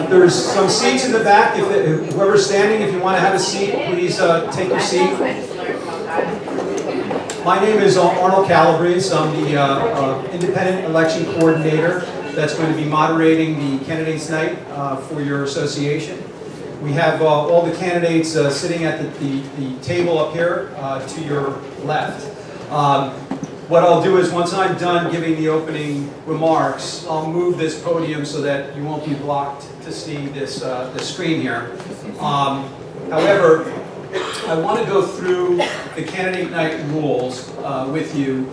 There's some seats in the back. If whoever's standing, if you want to have a seat, please take your seat. My name is Arnold Calabrese. I'm the independent election coordinator that's going to be moderating the candidates night for your association. We have all the candidates sitting at the table up here to your left. What I'll do is once I'm done giving the opening remarks, I'll move this podium so that you won't be blocked to see this the screen here. However, I want to go through the candidate night rules with you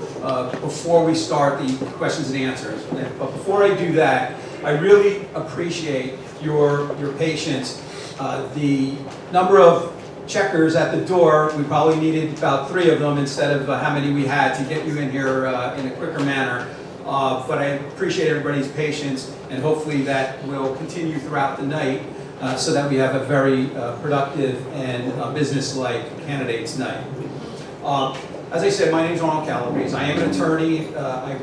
before we start the questions and answers. But before I do that, I really appreciate your patience. The number of checkers at the door, we probably needed about 3 of them instead of how many we had to get you in here in a quicker manner. But I appreciate everybody's patience, and hopefully that will continue throughout the night so that we have a very productive and business-like candidates night. As I said, my name is Arnold Calabrese. I am an attorney. I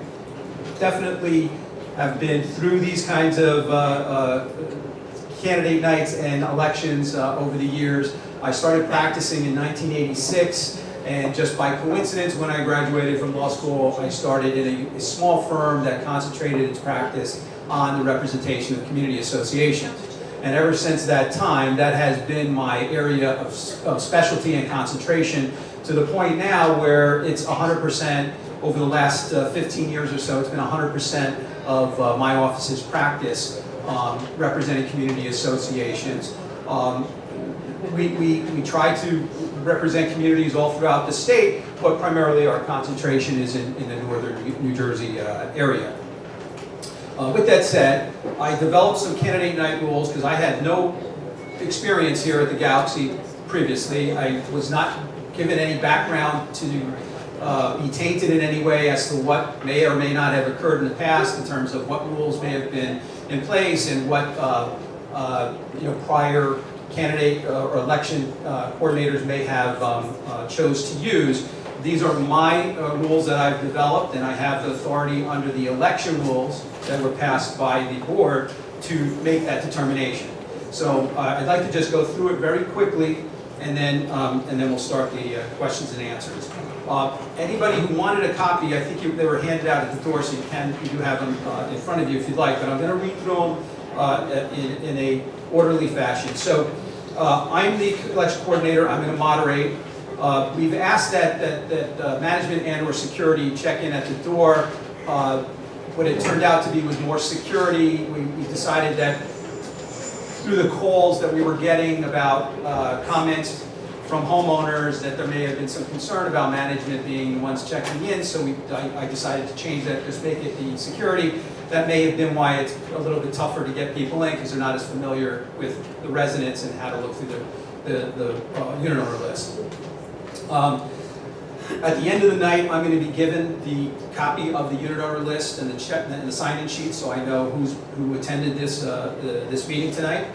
definitely have been through these kinds of candidate nights and elections over the years. I started practicing in 1986, and just by coincidence, when I graduated from law school, I started in a small firm that concentrated its practice on the representation of community associations. And ever since that time, that has been my area of specialty and concentration, to the point now where it's 100%, over the last 15 years or so, it's been 100% of my office's practice representing community associations. We try to represent communities all throughout the state, but primarily our concentration is in the northern New Jersey area. With that said, I developed some candidate night rules because I had no experience here at the Galaxy previously. I was not given any background to be tainted in any way as to what may or may not have occurred in the past in terms of what rules may have been in place and what prior candidate or election coordinators may have chose to use. These are my rules that I've developed, and I have the authority under the election rules that were passed by the board to make that determination. So I'd like to just go through it very quickly, and then we'll start the questions and answers. Anybody who wanted a copy, I think they were handed out at the door, so you do have them in front of you if you'd like, but I'm going to read through them in a orderly fashion. So I'm the election coordinator. I'm going to moderate. We've asked that management and or security check in at the door. What it turned out to be was more security. We decided that through the calls that we were getting about comments from homeowners that there may have been some concern about management being the ones checking in, so I decided to change that, just make it the security. That may have been why it's a little bit tougher to get people in, because they're not as familiar with the residents and how to look through the unit owner list. At the end of the night, I'm going to be given the copy of the unit owner list and the check and the sign-in sheet, so I know who attended this meeting tonight.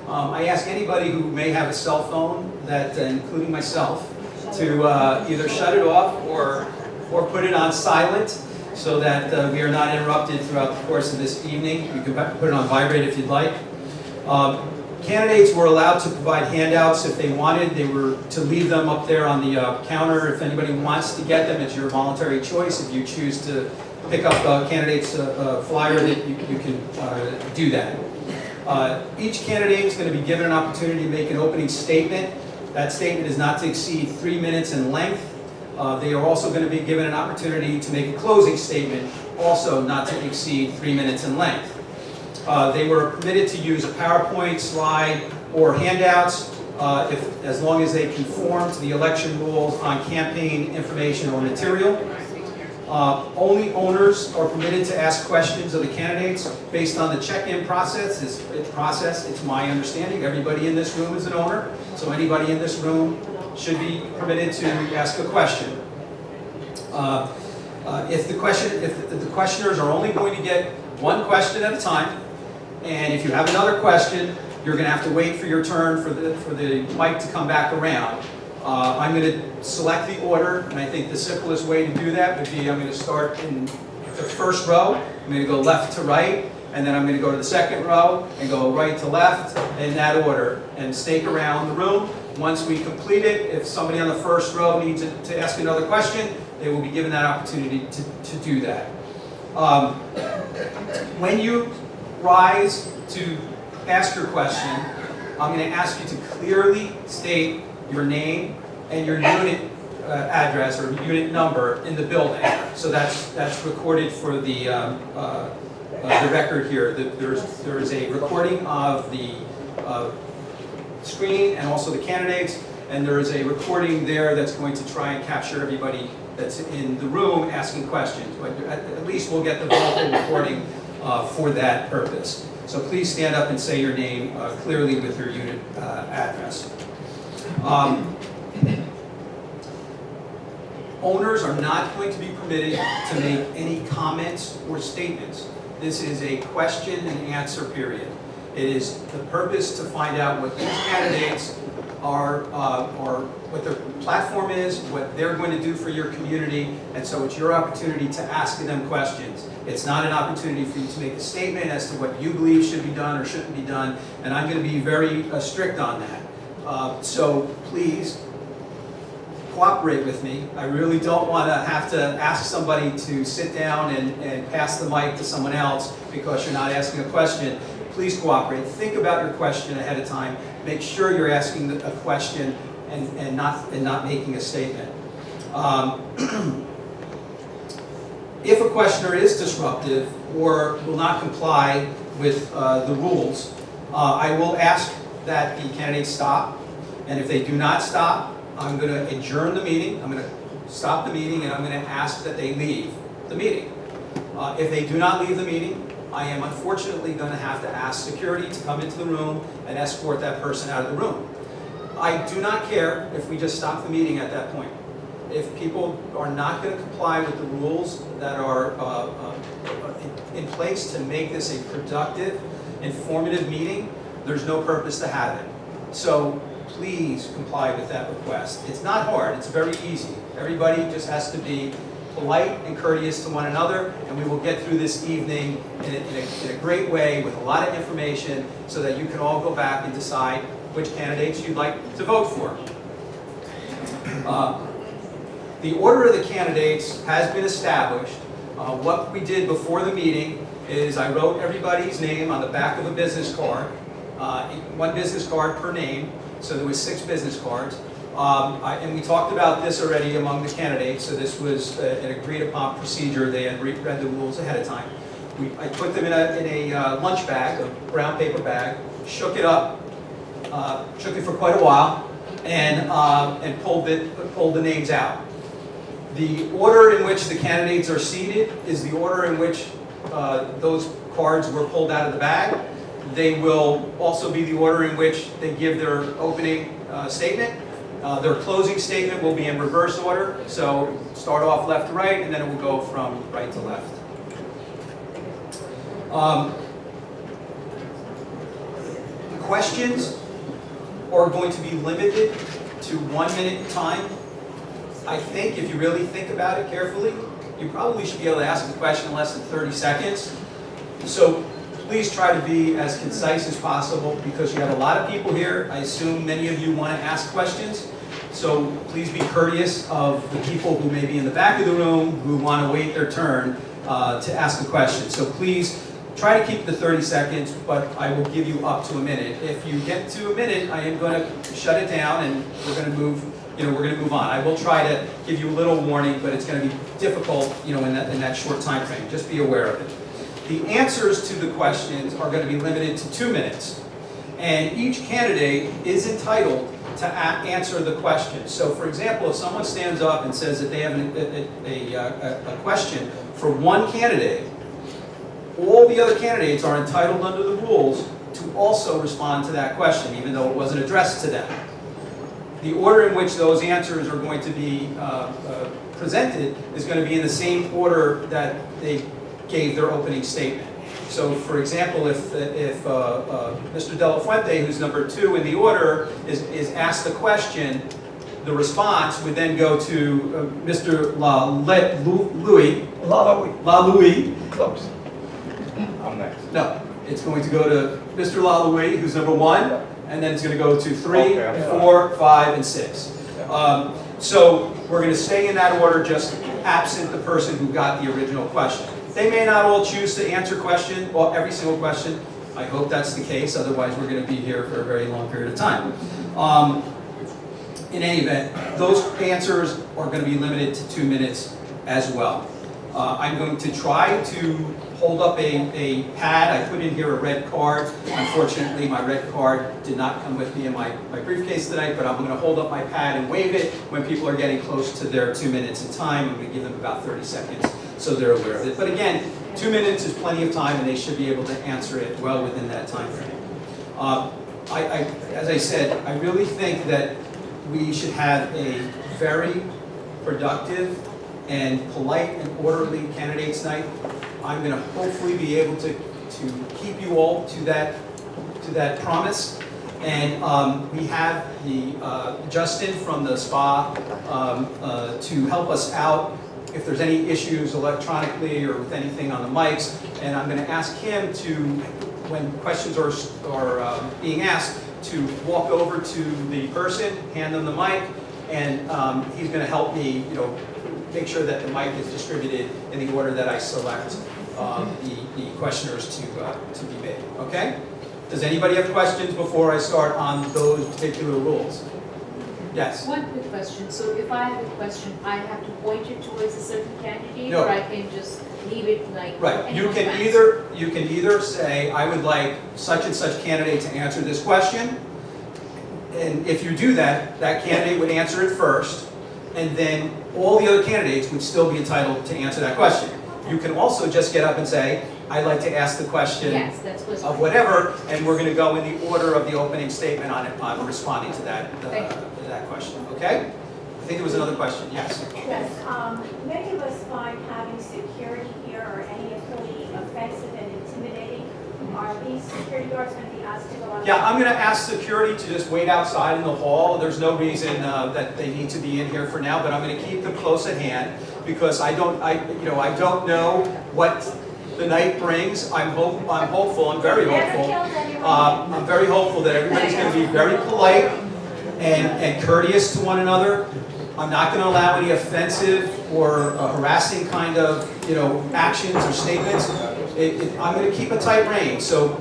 I ask anybody who may have a cell phone, that including myself, to either shut it off or put it on silent, so that we are not interrupted throughout the course of this evening. You can put it on vibrate if you'd like. Candidates were allowed to provide handouts if they wanted. They were to leave them up there on the counter. If anybody wants to get them, it's your voluntary choice. If you choose to pick up a candidate's flyer, that you can do that. Each candidate is going to be given an opportunity to make an opening statement. That statement is not to exceed 3 minutes in length. They are also going to be given an opportunity to make a closing statement, also not to exceed 3 minutes in length. They were permitted to use a PowerPoint slide or handouts as long as they conform to the election rules on campaign information or material. Only owners are permitted to ask questions of the candidates based on the check-in process. It's my understanding everybody in this room is an owner, so anybody in this room should be permitted to ask a question. If the questioners are only going to get one question at a time, and if you have another question, you're going to have to wait for your turn for the mic to come back around. I'm going to select the order, and I think the simplest way to do that would be I'm going to start in the first row. I'm going to go left to right, and then I'm going to go to the second row and go right to left in that order and stake around the room. Once we complete it, if somebody on the first row needs to ask another question, they will be given that opportunity to do that. When you rise to ask your question, I'm going to ask you to clearly state your name and your unit address or unit number in the building. So that's recorded for the record here. There is a recording of the screen and also the candidates, and there is a recording there that's going to try and capture everybody that's in the room asking questions. But at least we'll get the vocal recording for that purpose. So please stand up and say your name clearly with your unit address. Owners are not going to be permitted to make any comments or statements. This is a question and answer period. It is the purpose to find out what these candidates are, or what their platform is, what they're going to do for your community, and so it's your opportunity to ask them questions. It's not an opportunity for you to make a statement as to what you believe should be done or shouldn't be done, and I'm going to be very strict on that. So please cooperate with me. I really don't want to have to ask somebody to sit down and pass the mic to someone else because you're not asking a question. Please cooperate. Think about your question ahead of time. Make sure you're asking a question and not making a statement. If a questioner is disruptive or will not comply with the rules, I will ask that the candidates stop. And if they do not stop, I'm going to adjourn the meeting. I'm going to stop the meeting, and I'm going to ask that they leave the meeting. If they do not leave the meeting, I am unfortunately going to have to ask security to come into the room and escort that person out of the room. I do not care if we just stop the meeting at that point. If people are not going to comply with the rules that are in place to make this a productive, informative meeting, there's no purpose to have it. So please comply with that request. It's not hard, it's very easy. Everybody just has to be polite and courteous to one another, and we will get through this evening in a great way with a lot of information so that you can all go back and decide which candidates you'd like to vote for. The order of the candidates has been established. What we did before the meeting is I wrote everybody's name on the back of a business card, one business card per name, so there was 6 business cards. And we talked about this already among the candidates, so this was an agreed upon procedure. They had read the rules ahead of time. I put them in a lunch bag, a brown paper bag, shook it up, shook it for quite a while, and pulled the names out. The order in which the candidates are seated is the order in which those cards were pulled out of the bag. They will also be the order in which they give their opening statement. Their closing statement will be in reverse order, so start off left to right, and then it will go from right to left. Questions are going to be limited to 1 minute time. I think if you really think about it carefully, you probably should be able to ask the question in less than 30 seconds. So please try to be as concise as possible because you have a lot of people here. I assume many of you want to ask questions. So please be courteous of the people who may be in the back of the room who want to wait their turn to ask a question. So please try to keep the 30 seconds, but I will give you up to a minute. If you get to a minute, I am going to shut it down and we're going to move on. I will try to give you a little warning, but it's going to be difficult, in that short time frame. Just be aware of it. The answers to the questions are going to be limited to 2 minutes. And each candidate is entitled to answer the question. So for example, if someone stands up and says that they have a question for one candidate, all the other candidates are entitled under the rules to also respond to that question, even though it wasn't addressed to them. The order in which those answers are going to be presented is going to be in the same order that they gave their opening statement. So, for example, if Mr. De La Fuente, who's number 2 in the order, is asked the question, the response would then go to Mr. La Louis. Close. I'm next? No, it's going to go to Mr. Lalui, who's number 1, and then it's going to go to 3, Okay, I'm sorry. 4, 5, and 6. So we're going to stay in that order, just absent the person who got the original question. They may not all choose to answer every single question. I hope that's the case, otherwise we're going to be here for a very long period of time. In any event, those answers are going to be limited to 2 minutes as well. I'm going to try to hold up a pad. I put in here a red card. Unfortunately, my red card did not come with me in my briefcase tonight, but I'm going to hold up my pad and wave it when people are getting close to their 2 minutes in time. I'm going to give them about 30 seconds so they're aware of it. But again, 2 minutes is plenty of time, and they should be able to answer it well within that time frame. As I said, I really think that we should have a very productive and polite and orderly candidates night. I'm going to hopefully be able to keep you all to that promise. And we have Justin from the spa to help us out if there's any issues electronically or with anything on the mics. And I'm going to ask him to, when questions are being asked, to walk over to the person, hand them the mic, and he's going to help me, make sure that the mic is distributed in the order that I select the questioners to be made. Okay? Does anybody have questions before I start on those particular rules? Yes. One quick question. So if I have a question, I have to point it towards a certain candidate, No. or I can just leave it like Right. You anyone can wants? either say, I would like such and such candidate to answer this question. And if you do that, that candidate would answer it first, and then all the other candidates would still be entitled to answer that question. You can also just get up and say, I'd like to ask the question Yes, that's what's of whatever, and we're going to go in the order of the opening statement on responding to that question. Okay? I think there was another question. Yes. Yes, many of us find having security here or any authority offensive and intimidating. Are these security guards going to be asked to go out? Yeah, I'm going to ask security to just wait outside in the hall. There's no reason that they need to be in here for now, but I'm going to keep them close at hand because I don't know what the night brings. I'm hopeful. I'm very hopeful. I'm very hopeful that everybody's going to be very polite and courteous to one another. I'm not going to allow any offensive or harassing kind of actions or statements. I'm going to keep a tight rein. So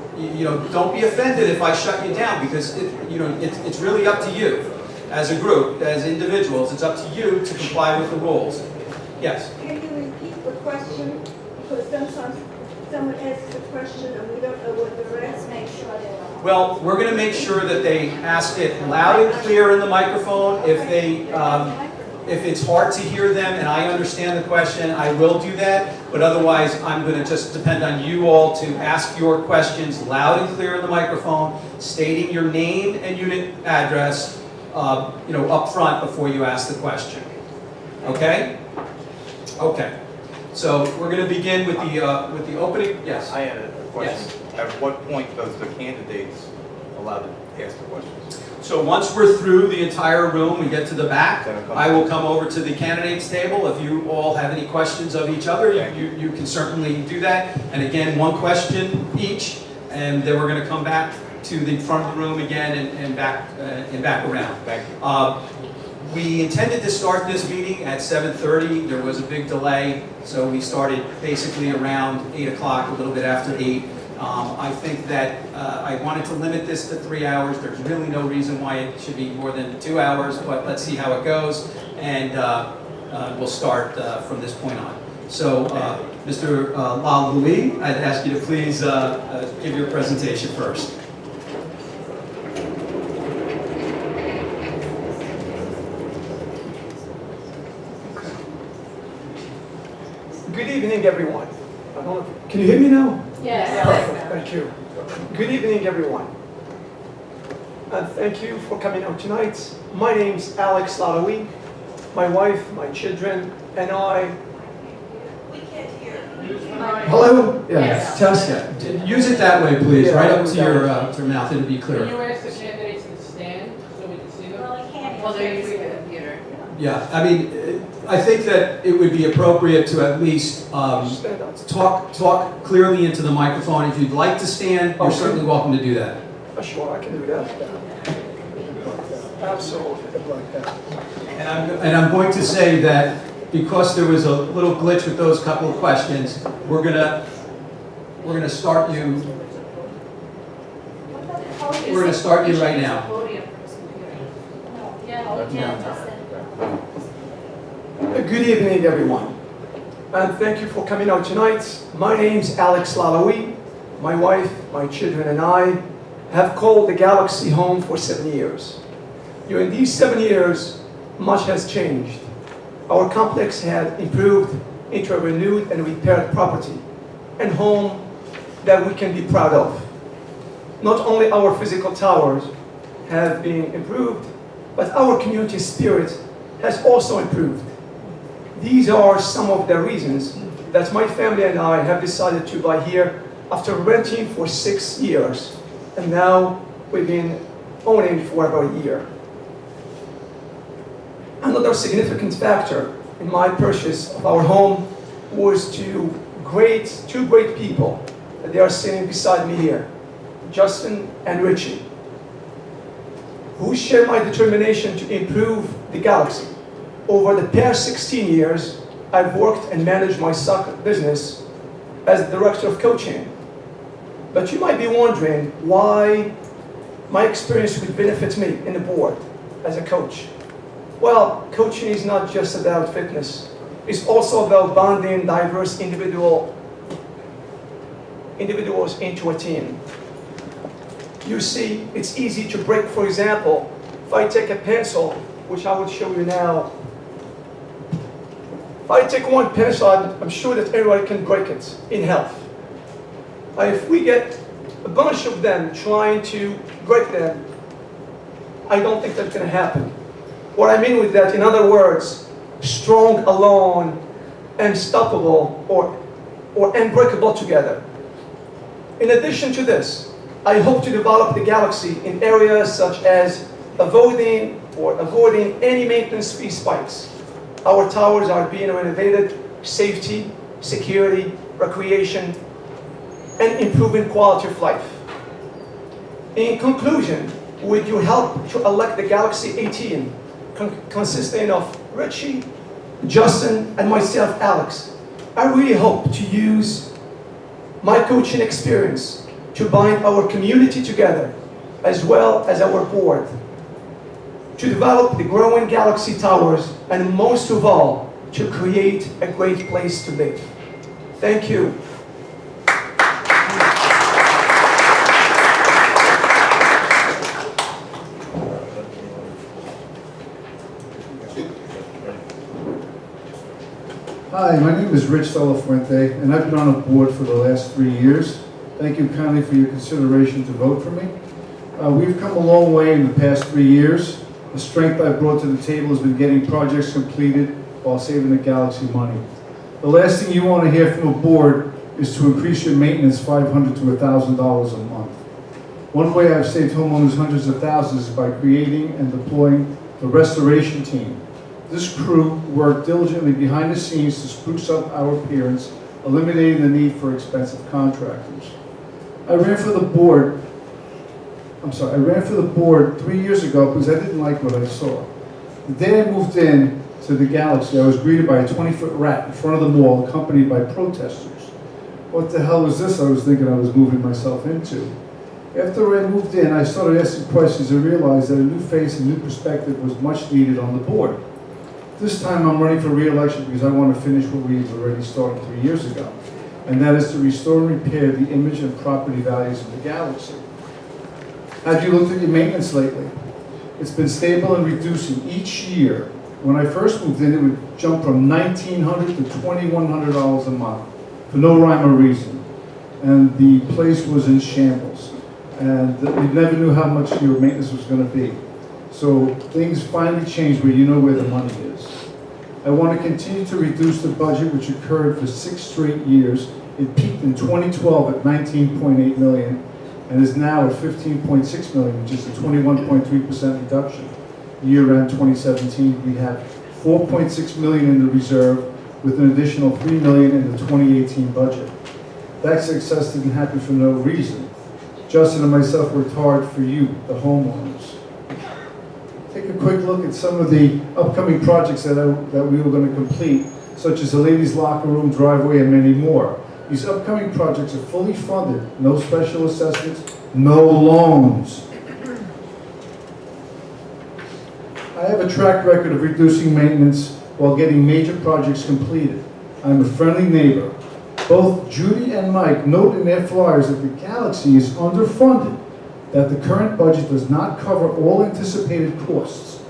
don't be offended if I shut you down because it's really up to you as a group, as individuals. It's up to you to comply with the rules. Yes. Can you repeat the question? Because sometimes someone asks a question and we don't know what the rest Make sure they're Well, we're going to make sure that they ask it loud and clear in the microphone. If it's hard to hear them and I understand the question, I will do that. But otherwise, I'm going to just depend on you all to ask your questions loud and clear in the microphone, stating your name and unit address, up front before you ask the question. Okay? Okay. So we're going to begin with the opening. Yes. I had a question. Yes. At what point does the candidates allow to ask the questions? So once we're through the entire room, we get to the back, I will come over to the candidates table. If you all have any questions of each other, you can certainly do that. And again, one question each, and then we're going to come back to the front of the room again and back around. Thank you. We intended to start this meeting at 7:30. There was a big delay, so we started basically around 8 o'clock, a little bit after 8. I think that I wanted to limit this to 3 hours. There's really no reason why it should be more than 2 hours, but let's see how it goes, and we'll start from this point on. So, Mr. Lalui, I'd ask you to please give your presentation first. Good evening, everyone. Can you hear me now? Yes. Perfect, thank you. Good evening, everyone. And thank you for coming out tonight. My name's Alex Lalui. My wife, my children, and I. We can't hear. Hello? Yes. Test it. Use it that way, please, Yeah, right up to your mouth, it'll be Can clear. you ask the candidates to stand so we can see them? Well, they can't. Well, they're answer. using the computer. Yeah, I mean, I think that it would be appropriate to at least Stand up. talk clearly into the microphone. If you'd like to stand, you're Okay. certainly welcome to do that. Sure, I can do that. Absolutely. And I'm going to say that because there was a little glitch with those couple of questions, we're gonna start you. We're gonna start you right now. Good evening, everyone, and thank you for coming out tonight. My name's Alex Lalawi. My wife, my children, and I have called the Galaxy home for 7 years. During these 7 years, much has changed. Our complex had improved into a renewed and repaired property and home that we can be proud of. Not only our physical towers have been improved, but our community spirit has also improved. These are some of the reasons that my family and I have decided to buy here after renting for 6 years, and now we've been owning for about a year. Another significant factor in my purchase of our home was two great people that they are sitting beside me here, Justin and Richie, who share my determination to improve the Galaxy. Over the past 16 years, I've worked and managed my soccer business as the director of coaching. But you might be wondering why my experience would benefit me in the board as a coach. Well, coaching is not just about fitness. It's also about bonding diverse individuals into a team. You see, it's easy to break. For example, if I take a pencil, which I will show you now, if I take one pencil, I'm sure that everyone can break it in health. If we get a bunch of them trying to break them, I don't think that's going to happen. What I mean with that, in other words, strong alone, unstoppable, or unbreakable together. In addition to this, I hope to develop the Galaxy in areas such as avoiding any maintenance fee spikes. Our towers are being renovated, safety, security, recreation, and improving quality of life. In conclusion, with your help to elect the Galaxy 18, consisting of Richie, Justin, and myself, Alex, I really hope to use my coaching experience to bind our community together, as well as our board, to develop the growing Galaxy Towers, and most of all, to create a great place to live. Thank you. Hi, my name is Rich Delafuente, and I've been on the board for the last 3 years. Thank you kindly for your consideration to vote for me. We've come a long way in the past 3 years. The strength I've brought to the table has been getting projects completed while saving the Galaxy money. The last thing you want to hear from a board is to increase your maintenance $500 to $1,000 a month. One way I've saved homeowners hundreds of thousands is by creating and deploying the restoration team. This crew worked diligently behind the scenes to spruce up our appearance, eliminating the need for expensive contractors. I ran for the board 3 years ago because I didn't like what I saw. The day I moved in to the Galaxy, I was greeted by a 20-foot rat in front of the mall, accompanied by protesters. What the hell was this I was thinking I was moving myself into? After I moved in, I started asking questions and realized that a new face and new perspective was much needed on the board. This time I'm running for re-election because I want to finish what we've already started 3 years ago, and that is to restore and repair the image and property values of the Galaxy. Have you looked at your maintenance lately? It's been stable and reducing each year. When I first moved in, it would jump from $1,900 to $2,100 a month for no rhyme or reason, and the place was in shambles, and you never knew how much your maintenance was going to be. So things finally changed where you know where the money is. I want to continue to reduce the budget, which occurred for 6 straight years. It peaked in 2012 at $19.8 million and is now at $15.6 million, which is a 21.3% reduction. Year-end 2017, we have 4.6 million in the reserve, with an additional 3 million in the 2018 budget. That success didn't happen for no reason. Justin and myself worked hard for you, the homeowners. Take a quick look at some of the upcoming projects that we were going to complete, such as the ladies' locker room, driveway, and many more. These upcoming projects are fully funded, no special assessments, no loans. I have a track record of reducing maintenance while getting major projects completed. I'm a friendly neighbor. Both Judy and Mike note in their flyers that the Galaxy is underfunded, that the current budget does not cover all anticipated costs.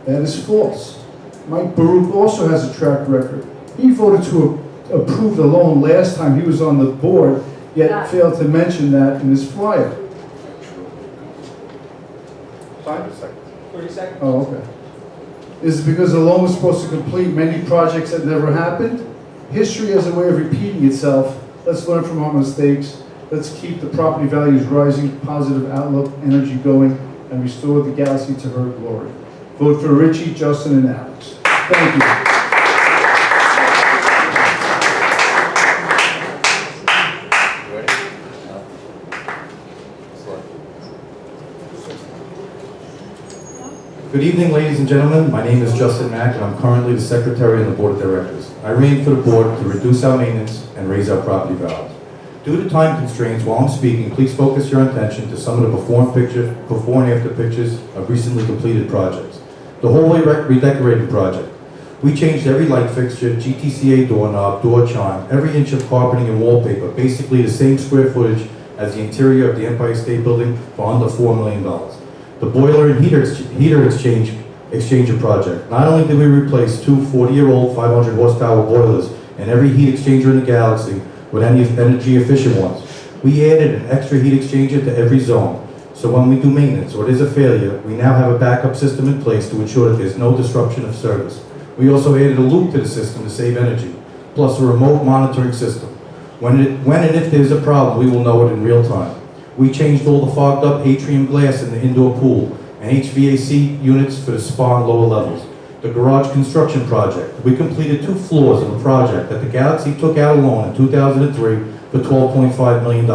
That is false. Mike Baruch also has a track record. He voted to approve the loan last time he was on the board, yet failed to mention that in his flyer. 5 seconds. 30 seconds? Oh, okay. Is it because the loan was supposed to complete many projects that never happened? History has a way of repeating itself. Let's learn from our mistakes. Let's keep the property values rising, positive outlook, energy going, and restore the Galaxy to her glory. Vote for Richie, Justin, and Alex. Thank you. Ready? Good evening, ladies and gentlemen. My name is Justin Mack, and I'm currently the Secretary on the Board of Directors. I ran for the board to reduce our maintenance and raise our property values. Due to time constraints, while I'm speaking, please focus your attention to some of the before and after pictures of recently completed projects. The hallway redecorating project. We changed every light fixture, GTCA doorknob, door chime, every inch of carpeting and wallpaper, basically the same square footage as the interior of the Empire State Building for under $4 million. The boiler and heater exchanger project. Not only did we replace two 40-year-old 500 horsepower boilers and every heat exchanger in the Galaxy with any energy efficient ones, we added an extra heat exchanger to every zone. So when we do maintenance or there's a failure, we now have a backup system in place to ensure that there's no disruption of service. We also added a loop to the system to save energy, plus a remote monitoring system. When and if there's a problem, we will know it in real time. We changed all the fogged up atrium glass in the indoor pool and HVAC units for the spa and lower levels. The garage construction project. We completed 2 floors of a project that the Galaxy took out a loan in 2003 for $12.5 million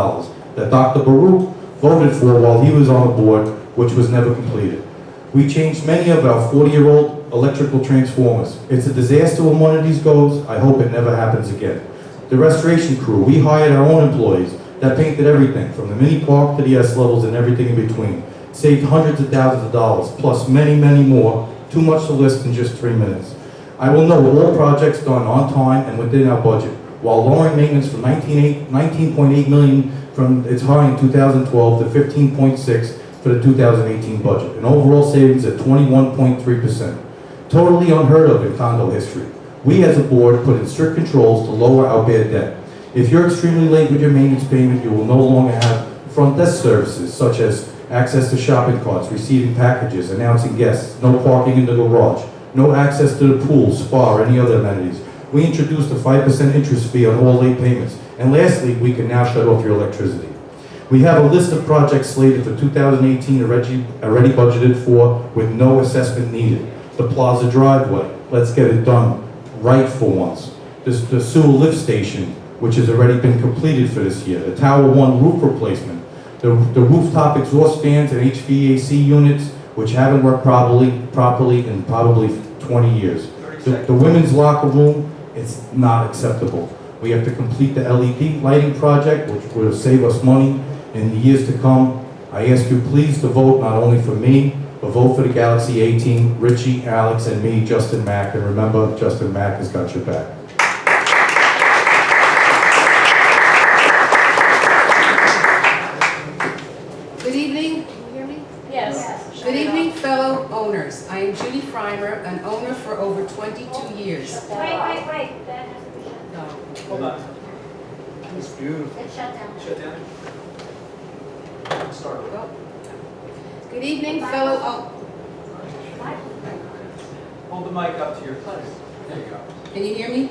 that Dr. Baruch voted for while he was on the board, which was never completed. We changed many of our 40-year-old electrical transformers. It's a disaster when one of these goes. I hope it never happens again. The restoration crew. We hired our own employees that painted everything from the mini park to the S levels and everything in between. Saved hundreds of thousands of dollars, plus many, many more. Too much to list in just 3 minutes. I will note all projects done on time and within our budget, while lowering maintenance from $19.8 million from its high in 2012 to $15.6 for the 2018 budget, an overall savings at 21.3%. Totally unheard of in condo history. We as a board put in strict controls to lower our bad debt. If you're extremely late with your maintenance payment, you will no longer have front desk services such as access to shopping carts, receiving packages, announcing guests, no parking in the garage, no access to the pool, spa, or any other amenities. We introduced a 5% interest fee on all late payments. And lastly, we can now shut off your electricity. We have a list of projects slated for 2018 already budgeted for with no assessment needed. The Plaza driveway, let's get it done right for once. The sewer lift station, which has already been completed for this year. The Tower 1 roof replacement. The rooftop exhaust fans and HVAC units, which haven't worked properly in probably 20 years. The women's locker room, it's not acceptable. We have to complete the LED lighting project, which will save us money in the years to come. I ask you please to vote not only for me, but vote for the Galaxy A team, Richie, Alex, and me, Justin Mack. And remember, Justin Mack has got your back. Good evening, can you hear me? Yes. Good evening, fellow owners. I am Judy Freimer, an owner for over 22 years. Wait, that has to be shut No. Hold on. It's beautiful. down. It's shut down. Shut down. Start over. Good evening, fellow Hold the mic up to your place. There you go. Can you hear me?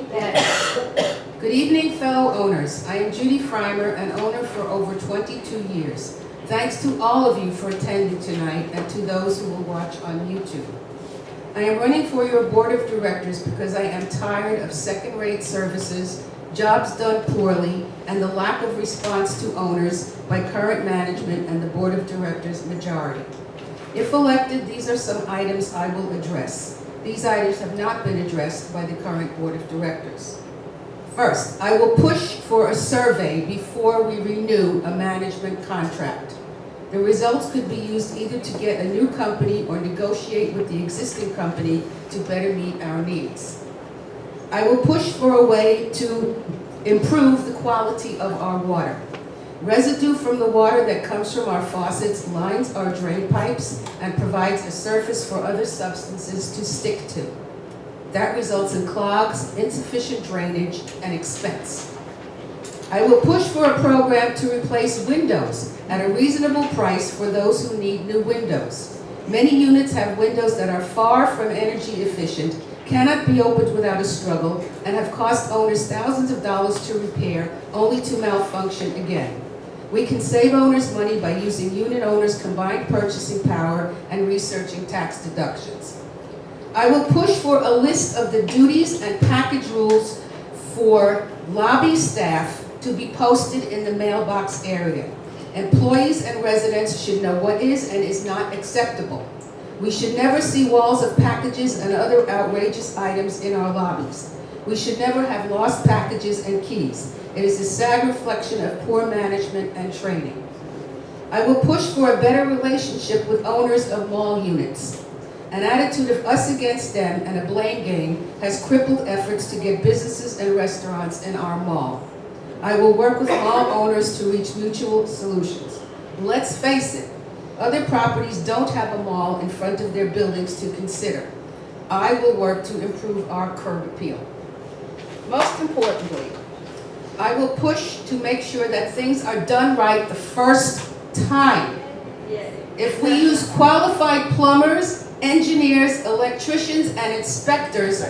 Good evening, fellow owners. I am Judy Freimer, an owner for over 22 years. Thanks to all of you for attending tonight and to those who will watch on YouTube. I am running for your board of directors because I am tired of second-rate services, jobs done poorly, and the lack of response to owners by current management and the board of directors majority. If elected, these are some items I will address. These items have not been addressed by the current board of directors. First, I will push for a survey before we renew a management contract. The results could be used either to get a new company or negotiate with the existing company to better meet our needs. I will push for a way to improve the quality of our water. Residue from the water that comes from our faucets lines our drain pipes and provides a surface for other substances to stick to. That results in clogs, insufficient drainage, and expense. I will push for a program to replace windows at a reasonable price for those who need new windows. Many units have windows that are far from energy efficient, cannot be opened without a struggle, and have cost owners thousands of dollars to repair, only to malfunction again. We can save owners money by using unit owners' combined purchasing power and researching tax deductions. I will push for a list of the duties and package rules for lobby staff to be posted in the mailbox area. Employees and residents should know what is and is not acceptable. We should never see walls of packages and other outrageous items in our lobbies. We should never have lost packages and keys. It is a sad reflection of poor management and training. I will push for a better relationship with owners of mall units. An attitude of us against them and a blame game has crippled efforts to get businesses and restaurants in our mall. I will work with mall owners to reach mutual solutions. Let's face it, other properties don't have a mall in front of their buildings to consider. I will work to improve our curb appeal. Most importantly, I will push to make sure that things are done right the first time. If we use qualified plumbers, engineers, electricians, and inspectors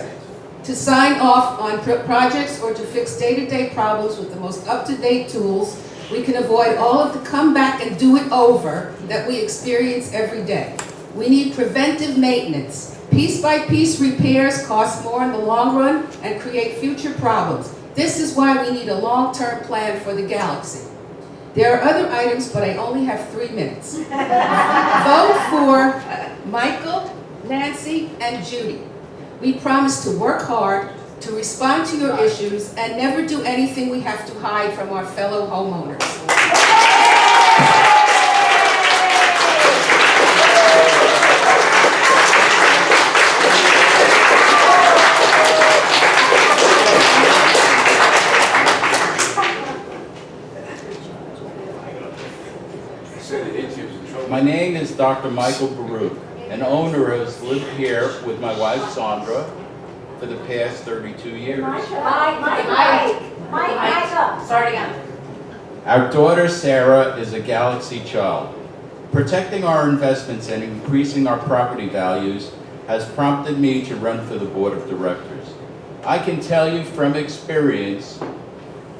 to sign off on projects or to fix day-to-day problems with the most up-to-date tools, we can avoid all of the come back and do it over that we experience every day. We need preventive maintenance. Piece-by-piece repairs cost more in the long run and create future problems. This is why we need a long-term plan for the galaxy. There are other items, but I only have 3 minutes. Vote for Michael, Nancy, and Judy. We promise to work hard, to respond to your issues, and never do anything we have to hide from our fellow homeowners. My name is Dr. Michael Baruch, an owner who has lived here with my wife Sandra for the past 32 years. Start again. Our daughter Sarah is a Galaxy child. Protecting our investments and increasing our property values has prompted me to run for the board of directors. I can tell you from experience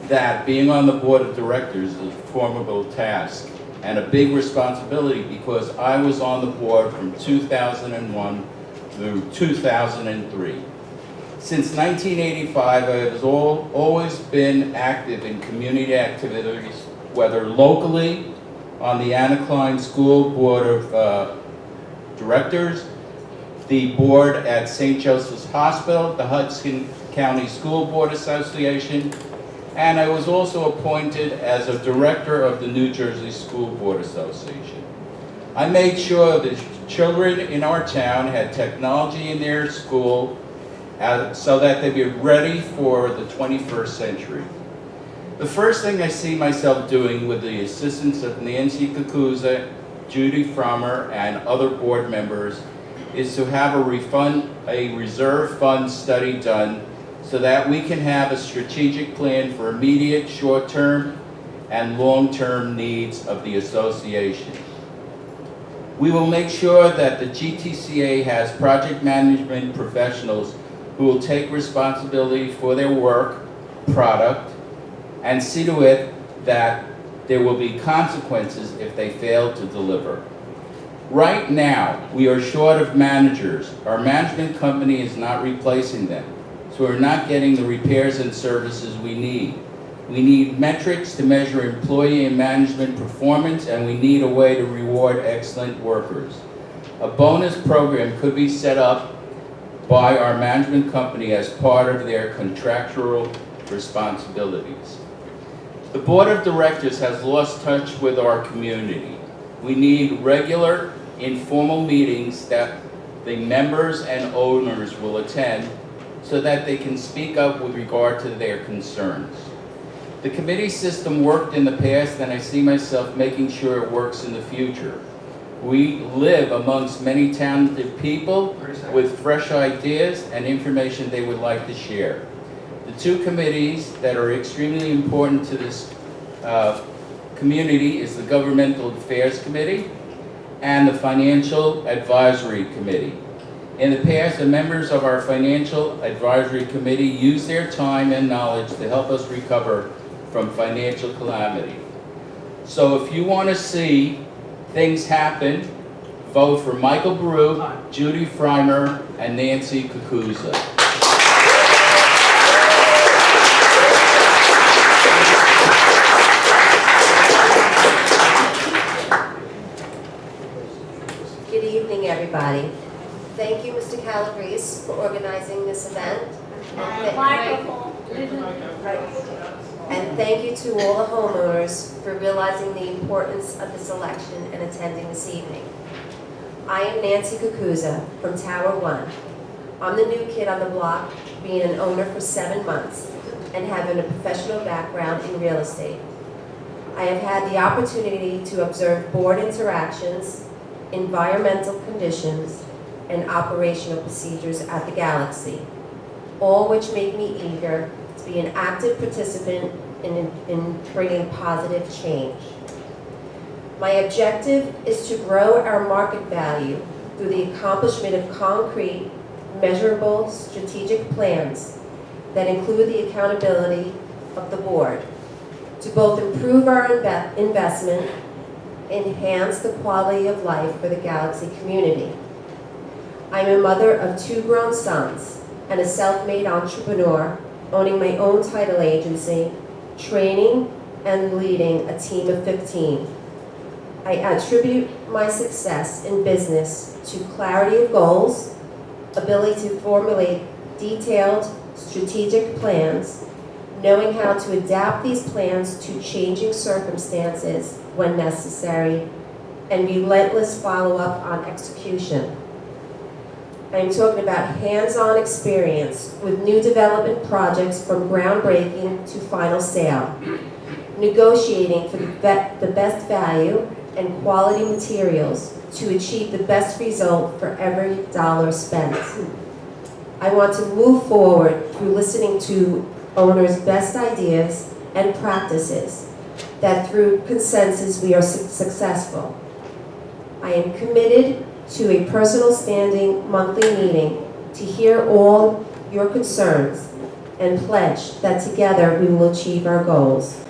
that being on the board of directors is a formidable task and a big responsibility because I was on the board from 2001 through 2003. Since 1985, I have always been active in community activities, whether locally on the Anna Klein School Board of Directors, the board at St. Joseph's Hospital, the Hudson County School Board Association, and I was also appointed as a director of the New Jersey School Board Association. I made sure that children in our town had technology in their school so that they'd be ready for the 21st century. The first thing I see myself doing with the assistance of Nancy Kakuza, Judy Frommer, and other board members is to have a reserve fund study done so that we can have a strategic plan for immediate, short-term, and long-term needs of the association. We will make sure that the GTCA has project management professionals who will take responsibility for their work, product, and see to it that there will be consequences if they fail to deliver. Right now, we are short of managers. Our management company is not replacing them, so we're not getting the repairs and services we need. We need metrics to measure employee and management performance, and we need a way to reward excellent workers. A bonus program could be set up by our management company as part of their contractual responsibilities. The Board of Directors has lost touch with our community. We need regular, informal meetings that the members and owners will attend so that they can speak up with regard to their concerns. The committee system worked in the past, and I see myself making sure it works in the future. We live amongst many talented people with fresh ideas and information they would like to share. The two committees that are extremely important to this community is the Governmental Affairs Committee and the Financial Advisory Committee. In the past, the members of our Financial Advisory Committee used their time and knowledge to help us recover from financial calamity. So if you want to see things happen, vote for Michael Baruch, Judy Freimer, and Nancy Kukuza. Good evening, everybody. Thank you, Mr. Calabrese, for organizing this event. And thank you to all the homeowners for realizing the importance of this election and attending this evening. I am Nancy Kukuza from Tower 1. I'm the new kid on the block, being an owner for 7 months and having a professional background in real estate. I have had the opportunity to observe board interactions, environmental conditions, and operational procedures at the Galaxy, all which make me eager to be an active participant in bringing positive change. My objective is to grow our market value through the accomplishment of concrete, measurable, strategic plans that include the accountability of the board to both improve our investment, enhance the quality of life for the Galaxy community. I'm a mother of 2 grown sons and a self-made entrepreneur, owning my own title agency, training and leading a team of 15. I attribute my success in business to clarity of goals, ability to formulate detailed strategic plans, knowing how to adapt these plans to changing circumstances when necessary, and relentless follow-up on execution. I'm talking about hands-on experience with new development projects from groundbreaking to final sale, negotiating for the best value and quality materials to achieve the best result for every dollar spent. I want to move forward through listening to owners' best ideas and practices, that through consensus we are successful. I am committed to a personal standing monthly meeting to hear all your concerns and pledge that together we will achieve our goals.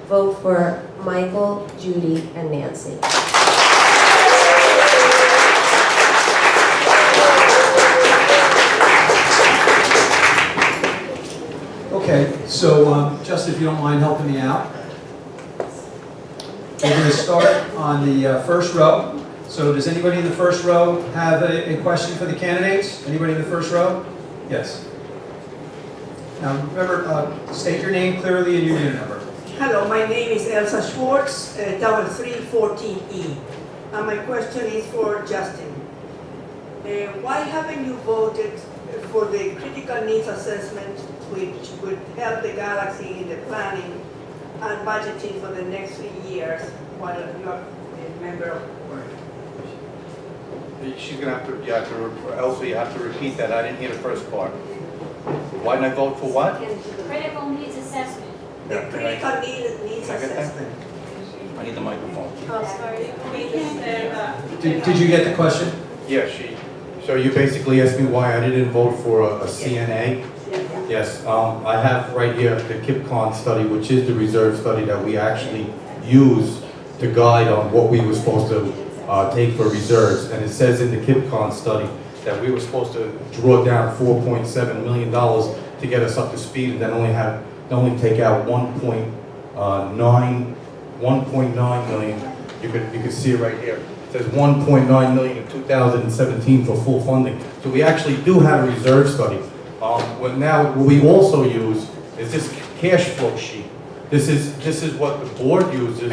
Vote for Michael, Judy, and Nancy. Okay, so Justin, if you don't mind helping me out. We're going to start on the first row. So does anybody in the first row have a question for the candidates? Anybody in the first row? Yes. Now remember, state your name clearly and your unit number. Hello, my name is Elsa Schwartz, Tower 314E. And my question is for Justin. Why haven't you voted for the critical needs assessment, which would help the Galaxy in the planning and budgeting for the next 3 years while you are a member of the board? She's gonna have to, Elsie, you have to repeat that. I didn't hear the first part. Why didn't I vote for what? Critical needs assessment. The critical needs assessment. I need the microphone. Oh, sorry. Did you get the question? Yeah, she. So you basically asked me why I didn't vote for a CNA? Yes, I have right here the KIPCON study, which is the reserve study that we actually use to guide on what we were supposed to take for reserves. And it says in the KIPCON study that we were supposed to draw down $4.7 million to get us up to speed, and then only take out 1.9 million. You can see it right here. It says 1.9 million in 2017 for full funding. So we actually do have a reserve study. What we also use is this cash flow sheet. This is what the board uses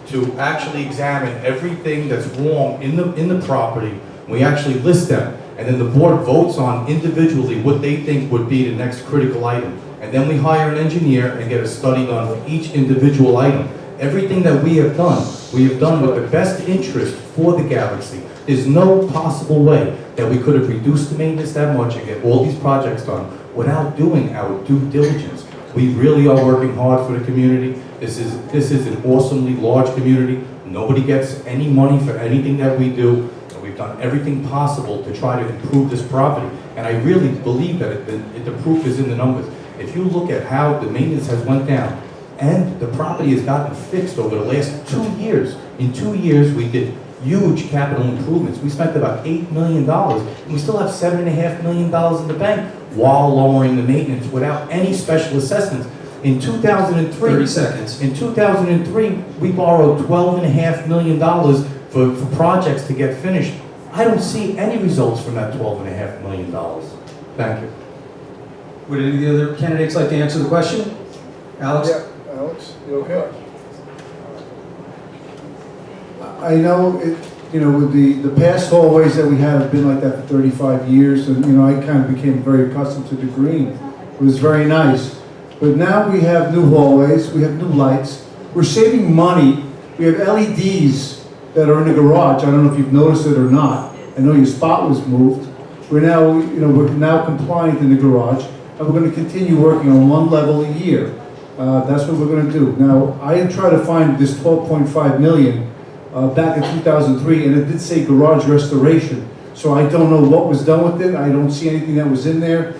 to actually examine everything that's wrong in the property. We actually list them, and then the board votes on individually what they think would be the next critical item. And then we hire an engineer and get a study done for each individual item. Everything that we have done with the best interest for the Galaxy. There's no possible way that we could have reduced the maintenance that much and get all these projects done without doing our due diligence. We really are working hard for the community. This is an awesomely large community. Nobody gets any money for anything that we do. We've done everything possible to try to improve this property. And I really believe that the proof is in the numbers. If you look at how the maintenance has went down, and the property has gotten fixed over the last 2 years. In 2 years, we did huge capital improvements. We spent about $8 million, and we still have $7.5 million in the bank while lowering the maintenance without any special assessments. In 2003, 30 seconds. In 2003, we borrowed $12.5 million for projects to get finished. I don't see any results from that $12.5 million. Thank you. Would any of the other candidates like to answer the question? Alex? Yeah, Alex, you okay? I know it, with the past hallways that we have been like that for 35 years, and, I kind of became very accustomed to the green. It was very nice. But now we have new hallways, we have new lights, we're saving money, we have LEDs that are in the garage. I don't know if you've noticed it or not. I know your spot was moved. We're now compliant in the garage, and we're going to continue working on one level a year. That's what we're going to do. Now, I tried to find this 12.5 million back in 2003, and it did say garage restoration. So I don't know what was done with it. I don't see anything that was in there.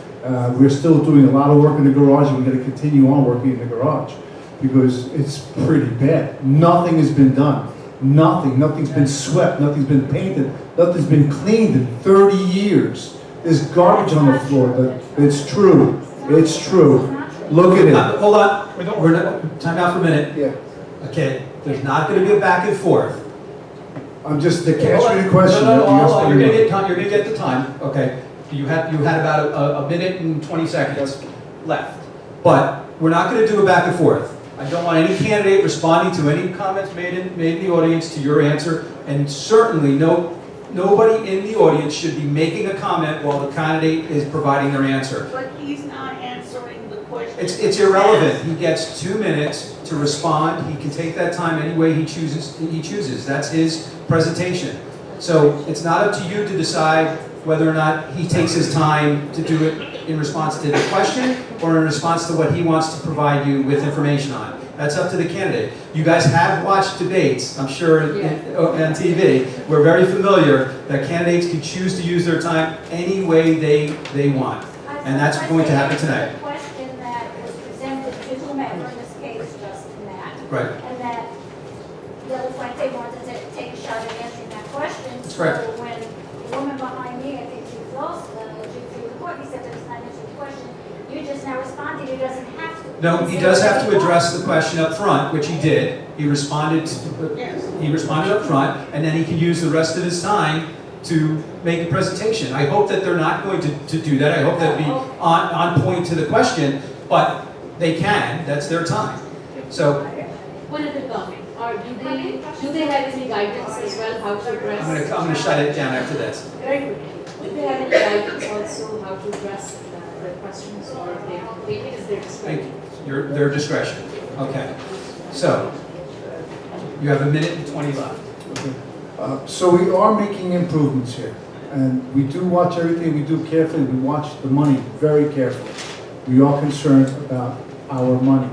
We're still doing a lot of work in the garage, and we're going to continue on working in the garage because it's pretty bad. Nothing has been done. Nothing's been swept. Nothing's been painted. Nothing's been cleaned in 30 years. There's garbage on the floor. It's true. It's true. Look at it. Hold on. We're not, time out for a minute. Yeah. Okay, there's not going to be a back and forth. I'm just answering the question. No, you're going to get the time. Okay. You had about a minute and 20 seconds left. But we're not going to do a back and forth. I don't want any candidate responding to any comments made in the audience to your answer, and certainly nobody in the audience should be making a comment while the candidate is providing their answer. But he's not answering the question. It's irrelevant. He gets 2 minutes to respond. He can take that time any way he chooses. That's his presentation. So it's not up to you to decide whether or not he takes his time to do it in response to the question or in response to what he wants to provide you with information on. That's up to the candidate. You guys have watched debates, I'm sure, on TV. We're very familiar that candidates can choose to use their time any way they want. And that's going to happen tonight. The question that was presented to whomever, in this case, Justin Mack. Right. And that the other Fuente wanted to take a shot at answering that question. That's correct. So when the woman behind me, I think she was also the court, he said there's not answering the question. You just now responded, he doesn't have to. No, he does have to address the question up front, which he did. He responded up front, and then he can use the rest of his time to make a presentation. I hope that they're not going to do that. I hope they'll be on point to the question, but they can. That's their time. So One at a time. Or do they have any guidance as well how to address? I'm going to shut it down after this. Very quickly. Do they have any guidance also how to address the questions, or they take it as their discretion? Their discretion. Okay. So you have a minute and 20 left. So we are making improvements here, and we do watch everything we do carefully. We watch the money very carefully. We are concerned about our money,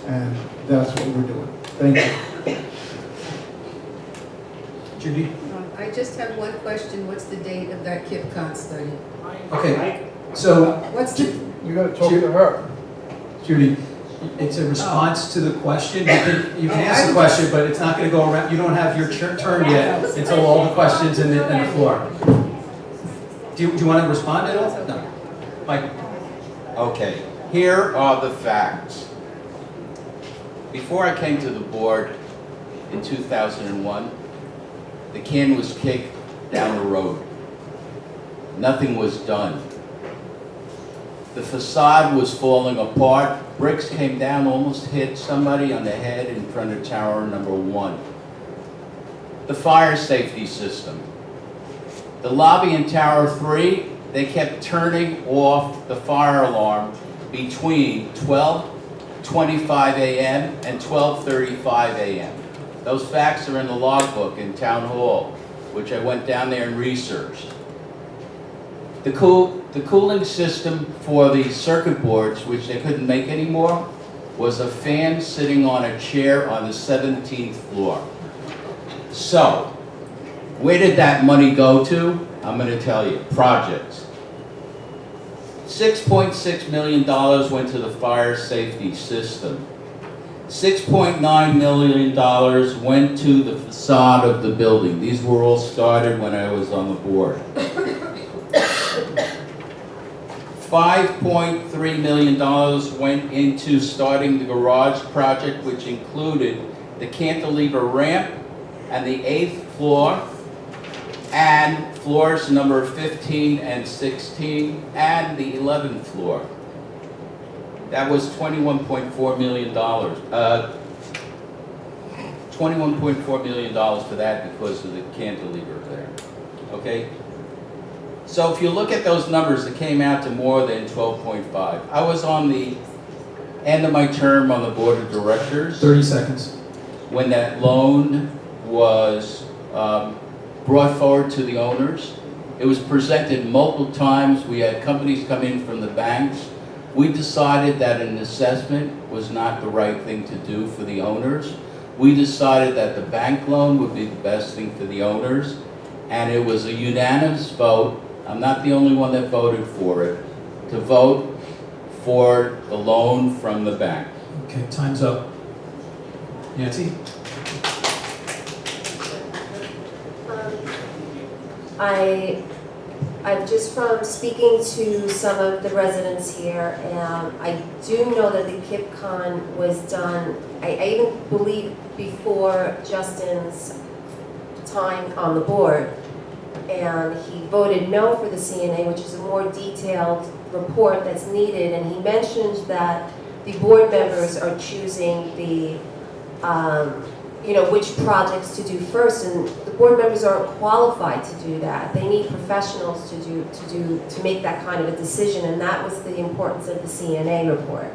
and that's what we're doing. Thank you. Judy? I just have one question. What's the date of that KIPCON study? Okay. So What's the, You got to talk to her. Judy, It's a response to the question. You can ask the question, but it's not going to go around. You don't have your turn yet until all the questions and the floor. Do you want to respond at all? No. Mike? Okay, here are the facts. Before I came to the board in 2001, the can was kicked down the road. Nothing was done. The facade was falling apart. Bricks came down, almost hit somebody on the head in front of tower number 1. The fire safety system. The lobby in tower 3, they kept turning off the fire alarm between 12:25 a.m. and 12:35 a.m. Those facts are in the logbook in town hall, which I went down there and researched. The cooling system for the circuit boards, which they couldn't make anymore, was a fan sitting on a chair on the 17th floor. So, where did that money go to? I'm going to tell you. Projects. $6.6 million went to the fire safety system. $6.9 million went to the facade of the building. These were all started when I was on the board. $5.3 million went into starting the garage project, which included the cantilever ramp and the 8th floor, and floors number 15 and 16, and the 11th floor. That was $21.4 million. $21.4 million for that because of the cantilever there. Okay? So if you look at those numbers, it came out to more than 12.5. I was on the end of my term on the board of directors 30 seconds. when that loan was brought forward to the owners. It was presented multiple times. We had companies come in from the banks. We decided that an assessment was not the right thing to do for the owners. We decided that the bank loan would be the best thing for the owners, and it was a unanimous vote. I'm not the only one that voted for it, to vote for the loan from the bank. Okay, time's up. Nancy? I've just from speaking to some of the residents here, and I do know that the KipCon was done, I even believe before Justin's time on the board, and he voted no for the CNA, which is a more detailed report that's needed, and he mentioned that the board members are choosing the which projects to do first, and the board members aren't qualified to do that. They need professionals to make that kind of a decision, and that was the importance of the CNA report.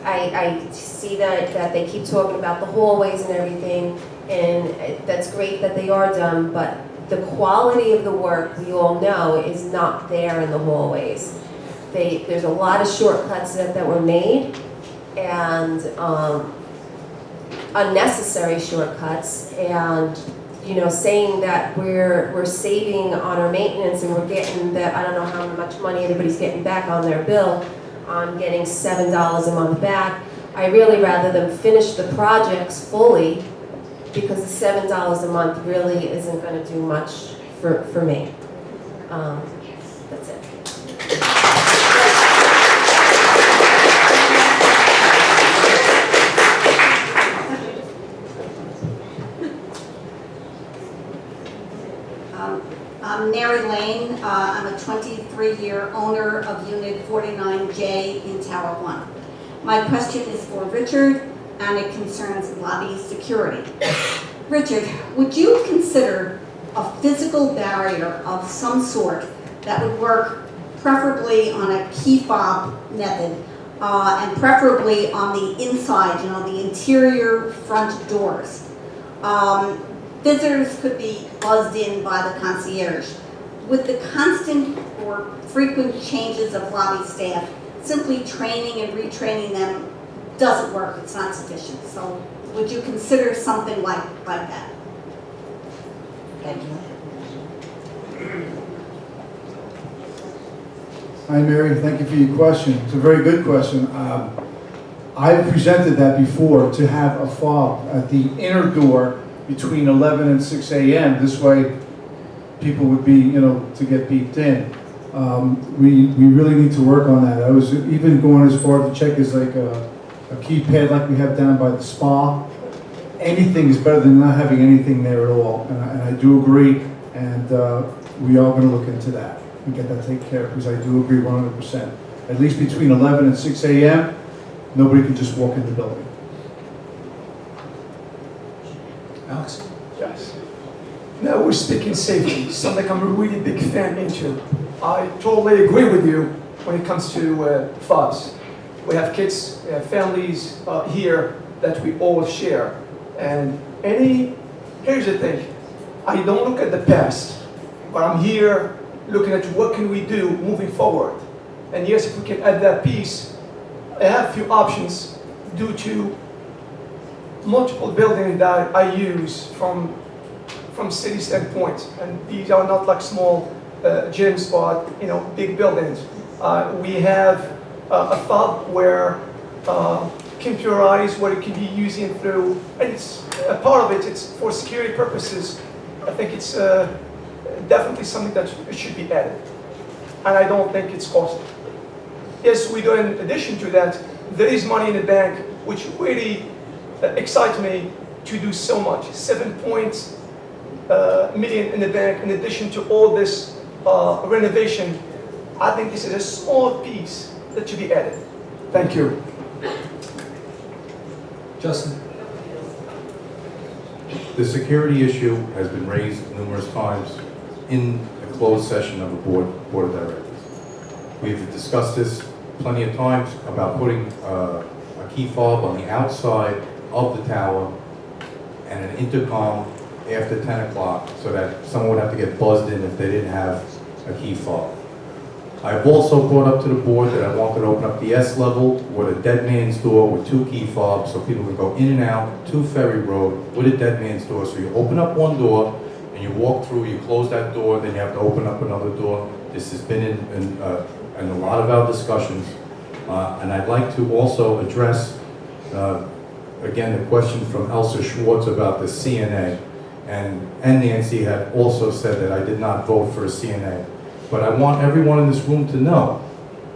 I see that they keep talking about the hallways and everything, and that's great that they are done, but the quality of the work, we all know, is not there in the hallways. There's a lot of shortcuts that were made, and unnecessary shortcuts, and saying that we're saving on our maintenance and we're getting that, I don't know how much money everybody's getting back on their bill. I'm getting $7 a month back. I really rather them finish the projects fully, because the $7 a month really isn't going to do much for me. That's it. I'm Mary Lane. I'm a 23-year owner of Unit 49J in Tower 1. My question is for Richard, and it concerns lobby security. Richard, would you consider a physical barrier of some sort that would work preferably on a key fob method, and preferably on the inside, the interior front doors? Visitors could be buzzed in by the concierge. With the constant or frequent changes of lobby staff, simply training and retraining them doesn't work. It's not sufficient. So would you consider something like that? Thank you. Hi, Mary. Thank you for your question. It's a very good question. I've presented that before, to have a fob at the inner door between 11 and 6 a.m. This way, people would be, to get beeped in. We really need to work on that. I was even going as far to check as like a keypad like we have down by the spa. Anything is better than not having anything there at all. And I do agree, and we are going to look into that and get that taken care of, because I do agree 100%. At least between 11 and 6 a.m., nobody can just walk in the building. Alex? Yes. Now we're speaking safety, something I'm a really big fan into. I totally agree with you when it comes to fobs. We have kids, we have families here that we all share. And here's the thing, I don't look at the past, but I'm here looking at what can we do moving forward. And yes, if we can add that piece, I have a few options due to multiple buildings that I use from city standpoint. And these are not like small gyms, but big buildings. We have a fob where computerized, where it can be using through, and it's a part of it, it's for security purposes. I think it's definitely something that should be added. And I don't think it's costly. Yes, we do, in addition to that, there is money in the bank, which really excites me to do so much. 7 million in the bank, in addition to all this renovation. I think this is a small piece that should be added. Thank you. Justin? The security issue has been raised numerous times in a closed session of the board of directors. We've discussed this plenty of times about putting a key fob on the outside of the tower and an intercom after 10 o'clock so that someone would have to get buzzed in if they didn't have a key fob. I've also brought up to the board that I wanted to open up the S level with a dead man's door with 2 key fobs so people can go in and out to Ferry Road with a dead man's door. So you open up one door and you walk through, you close that door, then you have to open up another door. This has been in a lot of our discussions. And I'd like to also address, again, the question from Elsa Schwartz about the CNA. And Nancy had also said that I did not vote for a CNA. But I want everyone in this room to know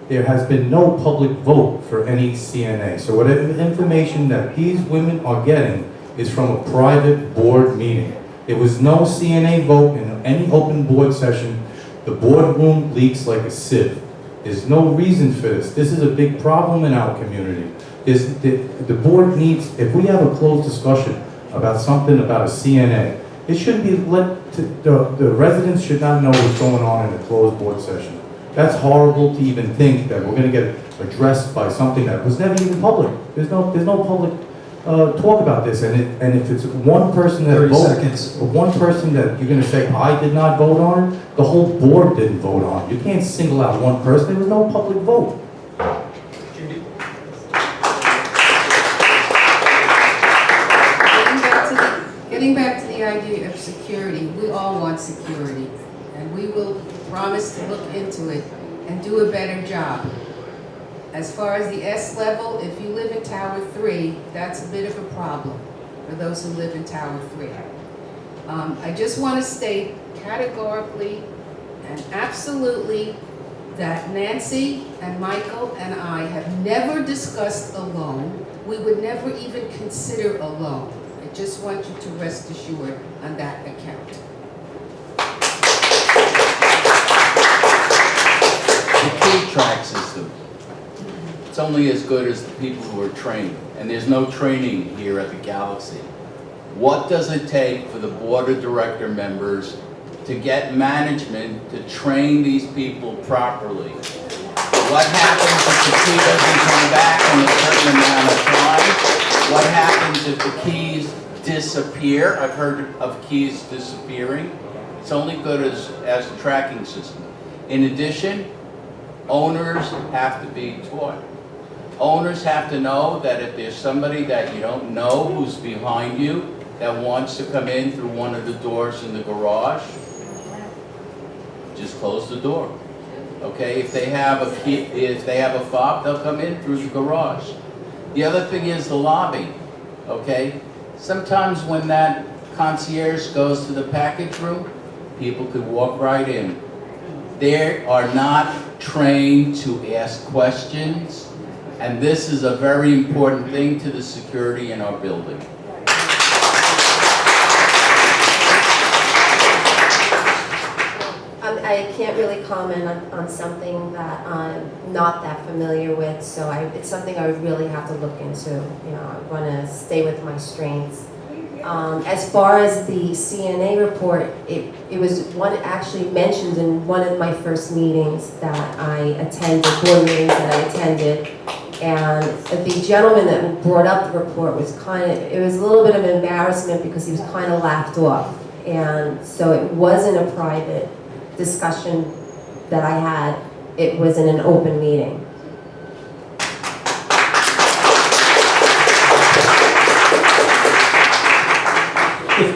there has been no public vote for any CNA. So whatever information that these women are getting is from a private board meeting. There was no CNA vote in any open board session. The boardroom leaks like a sieve. There's no reason for this. This is a big problem in our community. The board needs, if we have a closed discussion about something about a CNA, it shouldn't be the residents should not know what's going on in a closed board session. That's horrible to even think that we're going to get addressed by something that was never even public. There's no public talk about this. And if it's one person that votes, one person that you're going to say, I did not vote on it, the whole board didn't vote on it. You can't single out one person. There was no public vote. Getting back to the idea of security, we all want security, and we will promise to look into it and do a better job. As far as the S level, if you live in Tower 3, that's a bit of a problem for those who live in Tower 3. I just want to state categorically and absolutely that Nancy and Michael and I have never discussed a loan. We would never even consider a loan. I just want you to rest assured on that account. The key track system. It's only as good as the people who are trained, and there's no training here at the Galaxy. What does it take for the board of director members to get management to train these people properly? What happens if the key doesn't come back in a certain amount of time? What happens if the keys disappear? I've heard of keys disappearing. It's only good as a tracking system. In addition, owners have to be taught. Owners have to know that if there's somebody that you don't know who's behind you that wants to come in through one of the doors in the garage, just close the door. Okay, if they have a key, if they have a fob, they'll come in through the garage. The other thing is the lobby, okay? Sometimes when that concierge goes to the package room, people could walk right in. They are not trained to ask questions, and this is a very important thing to the security in our building. I can't really comment on something that I'm not that familiar with, so it's something I would really have to look into. You know, I want to stay with my strengths. As far as the CNA report, it was one actually mentioned in one of my first meetings that I attended, board meetings that I attended, and the gentleman that brought up the report was it was a little bit of an embarrassment because he was kind of laughed off, and so it wasn't a private discussion that I had, it was in an open meeting.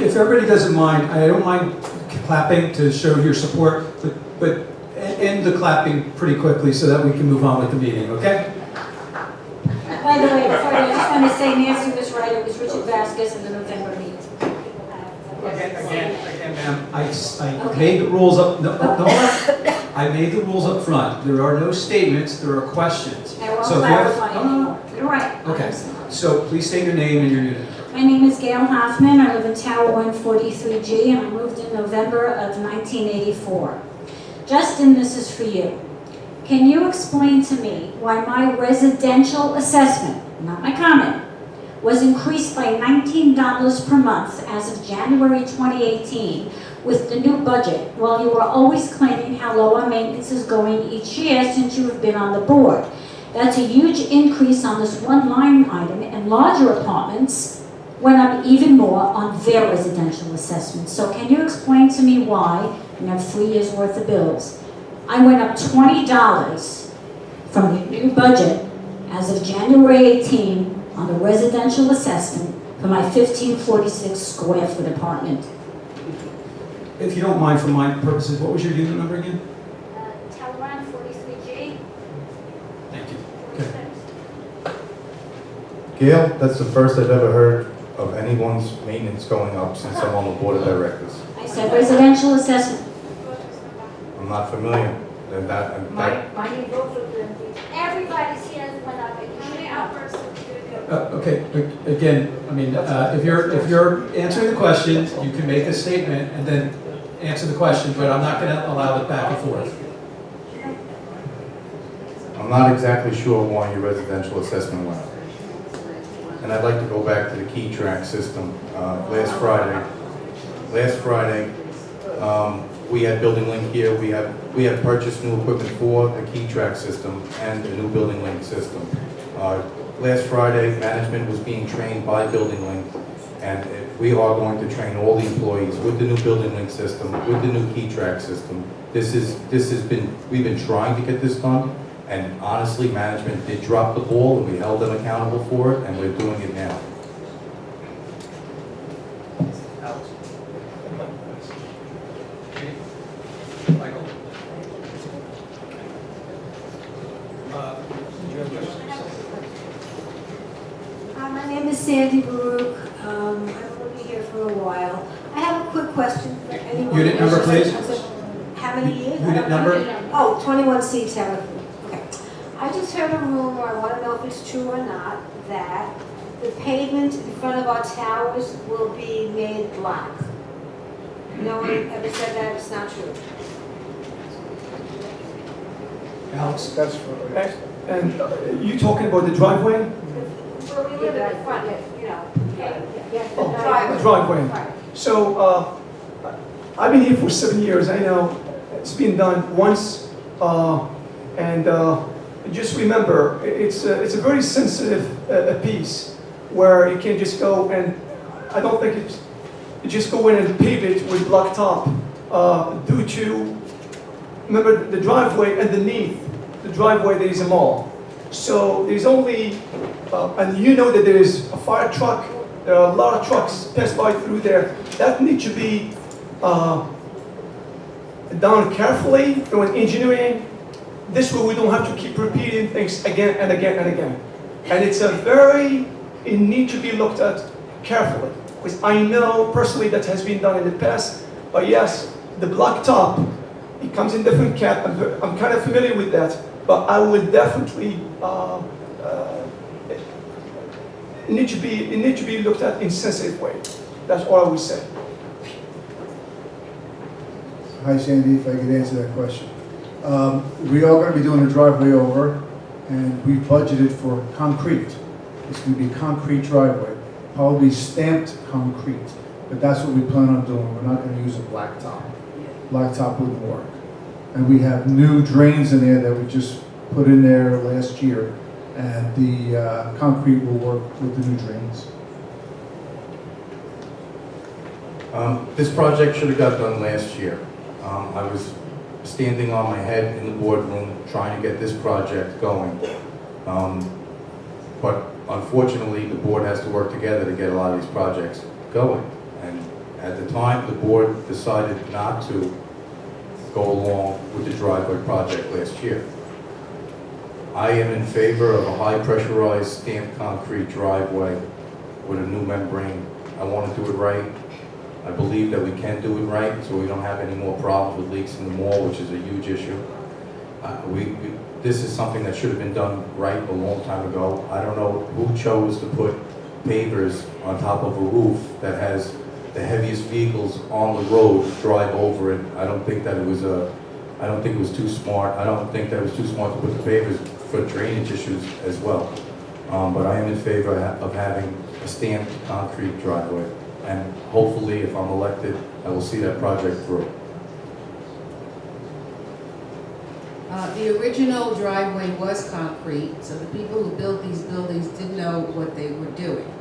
If everybody doesn't mind, I don't mind clapping to show your support, but end the clapping pretty quickly so that we can move on with the meeting, okay? By the way, before I just want to say Nancy was right, it was Richard Vasquez in the November meeting. Again, ma'am, I made the rules up, I made the rules up front. There are no statements, there are questions. I won't So if you have- clarify anymore. You're right. Okay, so please state your name and your unit. My name is Gail Hoffman. I live in Tower 143G, and I moved in November of 1984. Justin, this is for you. Can you explain to me why my residential assessment, not my comment, was increased by $19 per month as of January 2018 with the new budget, while you were always claiming how low our maintenance is going each year since you have been on the board? That's a huge increase on this one line item, and larger apartments went up even more on their residential assessments. So can you explain to me why, you have 3 years worth of bills, I went up $20 from the new budget as of January 18 on the residential assessment for my 1546 square foot apartment? If you don't mind, for my purposes, what was your unit number again? Tower 143G. Thank you. Gail, that's the first I've ever heard of anyone's maintenance going up since I'm on the board of directors. I said residential assessment. I'm not familiar. Mine both of them. Everybody's here went up. Okay, again, I mean, if you're answering the question, you can make a statement and then answer the question, but I'm not gonna allow it back and forth. I'm not exactly sure why your residential assessment went up. And I'd like to go back to the key track system. Last Friday, we had Building Link here. We had purchased new equipment for the key track system and a new Building Link system. Last Friday, management was being trained by Building Link, and we are going to train all the employees with the new Building Link system, with the new key track system. We've been trying to get this done, and honestly, management did drop the ball, and we held them accountable for it, and we're doing it now. Michael? My name is Sandy Baruch. I've been here for a while. I have a quick question for anyone. Unit number, please. How many years? Unit number? Oh, 21C Tower. Okay. I just heard a rumor, I want to know if it's true or not, that the pavement in front of our towers will be made black. No one ever said that, it's not true. Alex? That's right. And you talking about the driveway? Where we live in the front, you know, the Oh, driveway. the driveway. Right. So, I've been here for 7 years. I know it's been done once, and just remember, it's a very sensitive piece where you can't just go and, I don't think you just go in and pave it with blacktop due to, remember the driveway underneath the driveway there is a mall. So there's only, and you know that there is a fire truck, there are a lot of trucks pass by through there. That needs to be done carefully through an engineering this way we don't have to keep repeating things again and again and again. And it needs to be looked at carefully. Because I know personally that has been done in the past, but yes, the blacktop, it comes in different cat. I'm kind of familiar with that, but I would definitely, it needs to be looked at in a sensitive way. That's all I would say. Hi Sandy, if I could answer that question. We are going to be doing a driveway over, and we budgeted for concrete. It's going to be a concrete driveway, probably stamped concrete, but that's what we plan on doing. We're not going to use a blacktop. Blacktop wouldn't work. And we have new drains in there that we just put in there last year, and the concrete will work with the new drains. This project should have got done last year. I was standing on my head in the boardroom trying to get this project going. But unfortunately, the board has to work together to get a lot of these projects going. And at the time, the board decided not to go along with the driveway project last year. I am in favor of a high pressurized stamped concrete driveway with a new membrane. I want to do it right. I believe that we can do it right, so we don't have any more problems with leaks in the mall, which is a huge issue. This is something that should have been done right a long time ago. I don't know who chose to put pavers on top of a roof that has the heaviest vehicles on the road drive over it. I don't think it was too smart. I don't think that it was too smart to put the pavers for drainage issues as well. But I am in favor of having a stamped concrete driveway. And hopefully, if I'm elected, I will see that project through. The original driveway was concrete, so the people who built these buildings did know what they were doing.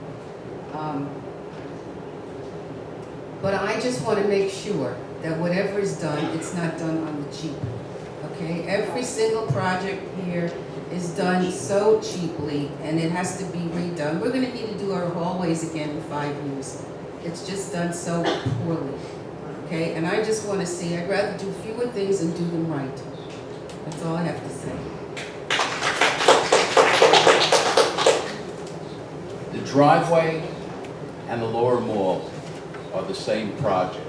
But I just want to make sure that whatever is done, it's not done on the cheap. Okay? Every single project here is done so cheaply, and it has to be redone. We're going to need to do our hallways again in 5 years. It's just done so poorly. Okay? And I just want to see, I'd rather do fewer things and do them right. That's all I have to say. The driveway and the lower mall are the same project,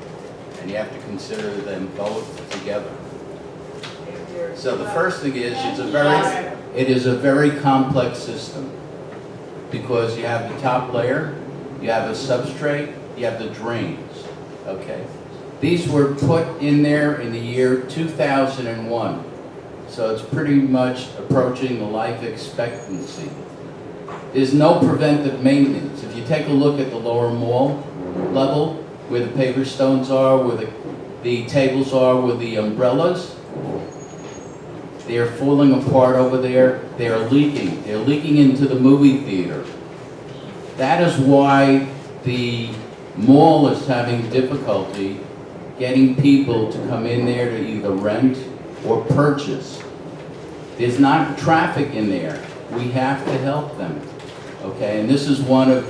and you have to consider them both together. So the first thing is, it is a very complex system, because you have the top layer, you have a substrate, you have the drains, okay? These were put in there in the year 2001, so it's pretty much approaching the life expectancy. There's no preventive maintenance. If you take a look at the lower mall level, where the paver stones are, where the tables are, where the umbrellas, they are falling apart over there. They are leaking. They're leaking into the movie theater. That is why the mall is having difficulty getting people to come in there to either rent or purchase. There's not traffic in there. We have to help them, okay? And this is one of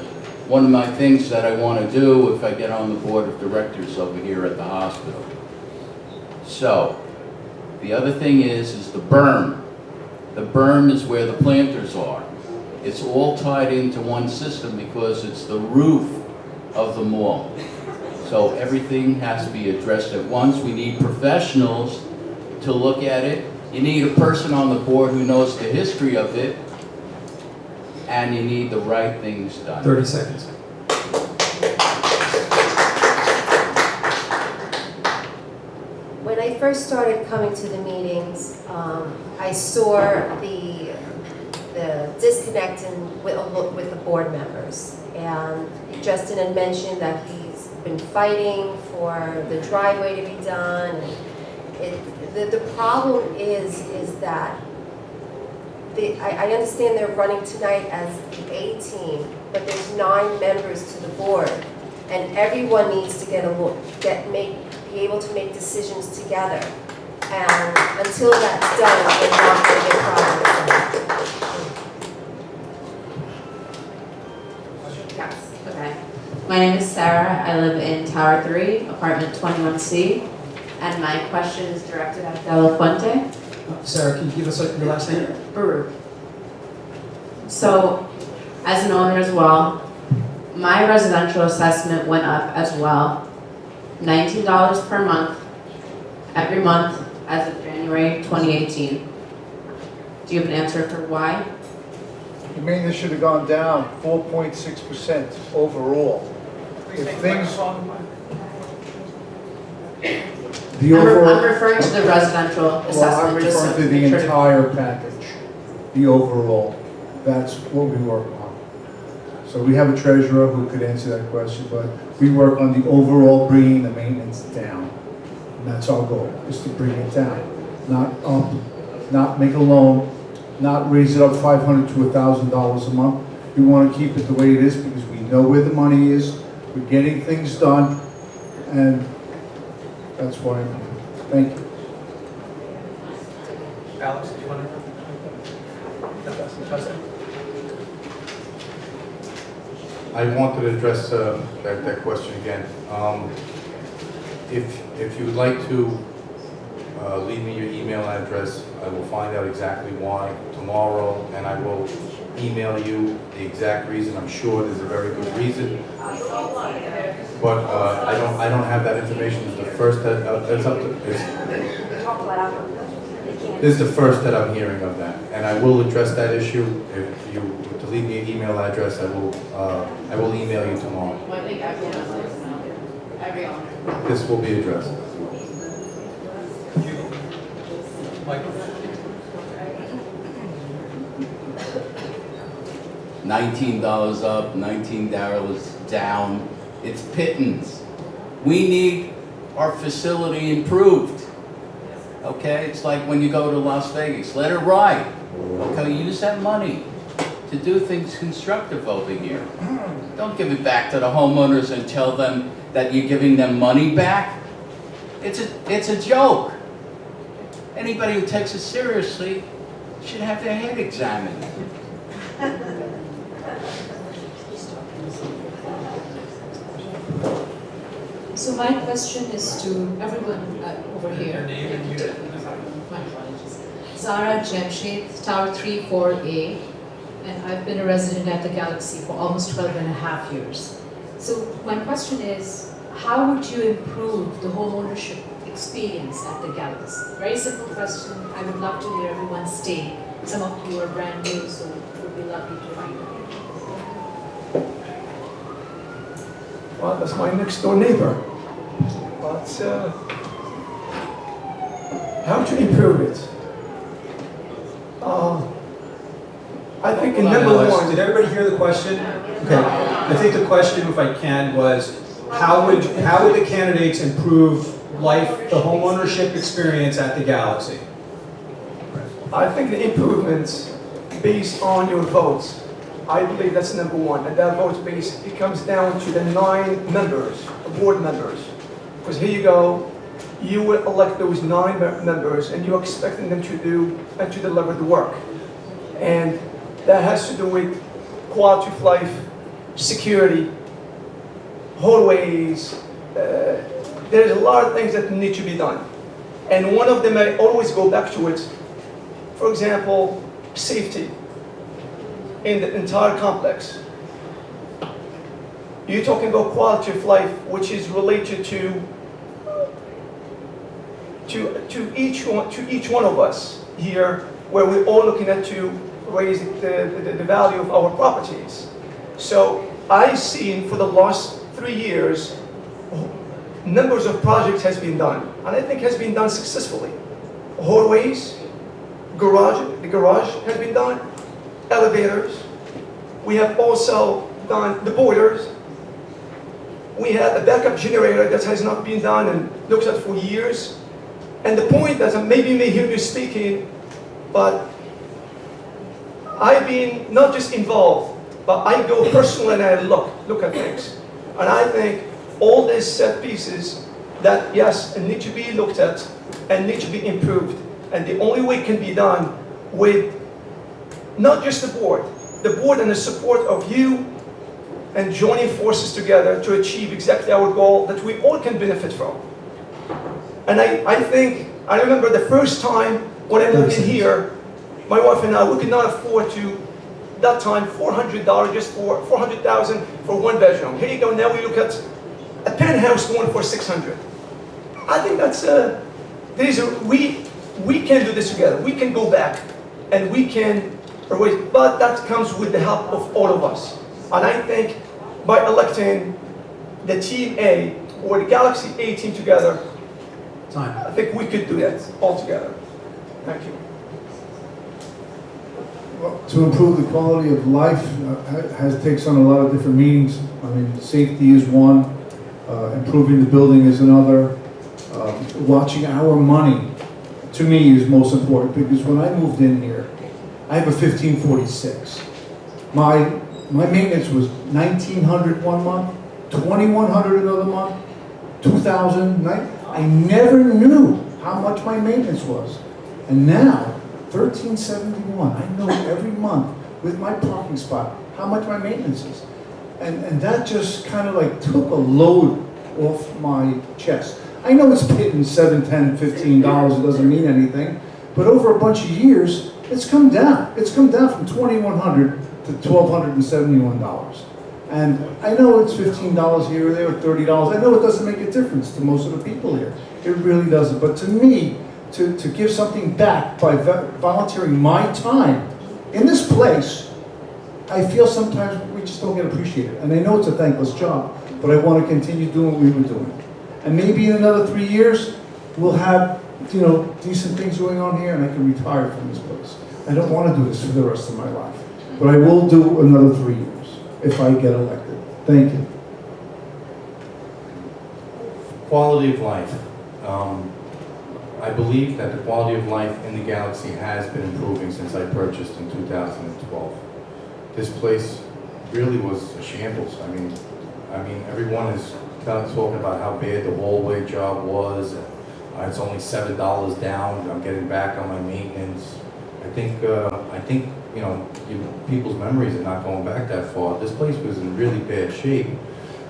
my things that I want to do if I get on the board of directors over here at the hospital. So, the other thing is the berm. The berm is where the planters are. It's all tied into one system because it's the roof of the mall. So everything has to be addressed at once. We need professionals to look at it. You need a person on the board who knows the history of it, and you need the right things done. 30 seconds. When I first started coming to the meetings, I saw the disconnect with the board members. And Justin had mentioned that he's been fighting for the driveway to be done. The problem is that I understand they're running tonight as the A team, but there's 9 members to the board, and everyone needs to be able to make decisions together. And until that's done, we're not going to get progress done. Yes, okay. My name is Sarah. I live in Tower 3, apartment 21C, and my question is directed at Della Fuente. Sarah, can you give us your last name? Baruch. So, as an owner as well, my residential assessment went up as well. $19 per month, every month as of January 2018. Do you have an answer for why? The maintenance should have gone down 4.6% overall. If things, The overall, I'm referring to the residential well, I'm assessment. just referring so to the make sure entire package, the overall. That's what we work on. So we have a treasurer who could answer that question, but we work on the overall bringing the maintenance down. And that's our goal, is to bring it down, not up, not make a loan, not raise it up $500 to $1,000 a month. We want to keep it the way it is because we know where the money is, we're getting things done, and that's why I'm here. Thank you. Alex, do you want to? I wanted to address that question again. If you would like to leave me your email address, I will find out exactly why tomorrow, and I will email you the exact reason. I'm sure there's a very good reason, but I don't have that information. It's the first that it's up to. This is the first that I'm hearing of that, and I will address that issue. If you were to leave me an email address, I will email you tomorrow. I think every owner. This will be addressed. Michael? $19 up, $19 down. It's pittance. We need our facility improved. Okay, it's like when you go to Las Vegas, let it ride. Okay, use that money to do things constructive over here. Don't give it back to the homeowners and tell them that you're giving them money back. It's a joke. Anybody who takes it seriously should have their head examined. So my question is to everyone over here. Your name and unit. My apologies. Zara Jamshed, Tower 34A, and I've been a resident at the Galaxy for almost 12 and a half years. So my question is, how would you improve the homeownership experience at the Galaxy? Very simple question. I would love to hear everyone's take. Some of you are brand new, so it would be lovely to find out. Well, that's my next door neighbor. But how to improve it? I think in number one. Did everybody hear the question? Okay. I think the question, if I can, was how would the candidates improve life, the homeownership experience at the Galaxy? I think the improvements based on your votes. I believe that's number one, and that vote base, it comes down to the 9 members, board members. Because here you go, you will elect those 9 members, and you're expecting them to do and to deliver the work. And that has to do with quality of life, security, hallways. There's a lot of things that need to be done. And one of them, I always go back to it. For example, safety in the entire complex. You're talking about quality of life, which is related to each one of us here, where we're all looking at to raise the value of our properties. So I've seen for the last 3 years, numbers of projects has been done, and I think has been done successfully. Hallways, the garage has been done, elevators. We have also done the boilers. We have a backup generator that has not been done and looked at for years. And the point that maybe you may hear me speaking, but I've been not just involved, but I go personally and I look at things. And I think all these set pieces that, yes, need to be looked at and need to be improved. And the only way it can be done with not just the board and the support of you and joining forces together to achieve exactly our goal that we all can benefit from. And I think, I remember the first time when I moved in here, my wife and I, we could not afford to, that time, $400 just for, $400,000 for one bedroom. Here you go, now we look at a penthouse going for 600. I think that's, we can do this together. We can go back and we can, but that comes with the help of all of us. And I think by electing the Team A or the Galaxy A team together, I think we could do that all together. Thank you. Well, to improve the quality of life takes on a lot of different meanings. I mean, safety is one, improving the building is another. Watching our money, to me, is most important, because when I moved in here, I have a 1546. My maintenance was $1,900 one month, $2,100 another month, $2,000. I never knew how much my maintenance was. And now, $1,371. I know every month with my parking spot how much my maintenance is. And that just kind of like took a load off my chest. I know it's hitting $7, $10, $15, it doesn't mean anything, but over a bunch of years, it's come down. It's come down from $2,100 to $1,271. And I know it's $15 here or there, or $30. I know it doesn't make a difference to most of the people here. It really doesn't. But to me, to give something back by volunteering my time in this place, I feel sometimes we just don't get appreciated. And I know it's a thankless job, but I want to continue doing what we were doing. And maybe in another 3 years, we'll have, decent things going on here, and I can retire from this place. I don't want to do this for the rest of my life, but I will do another 3 years if I get elected. Thank you. Quality of life. I believe that the quality of life in the Galaxy has been improving since I purchased in 2012. This place really was a shambles. I mean, everyone is talking about how bad the hallway job was. It's only $7 down. I'm getting back on my maintenance. I think people's memories are not going back that far. This place was in really bad shape.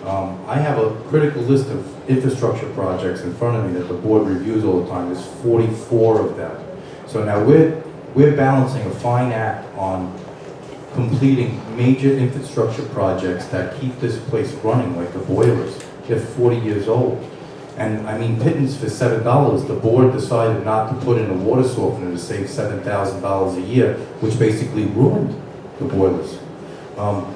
I have a critical list of infrastructure projects in front of me that the board reviews all the time. There's 44 of them. So now we're balancing a fine act on completing major infrastructure projects that keep this place running, like the boilers. They're 40 years old. And I mean, pittance for $7, the board decided not to put in a water softener to save $7,000 a year, which basically ruined the boilers.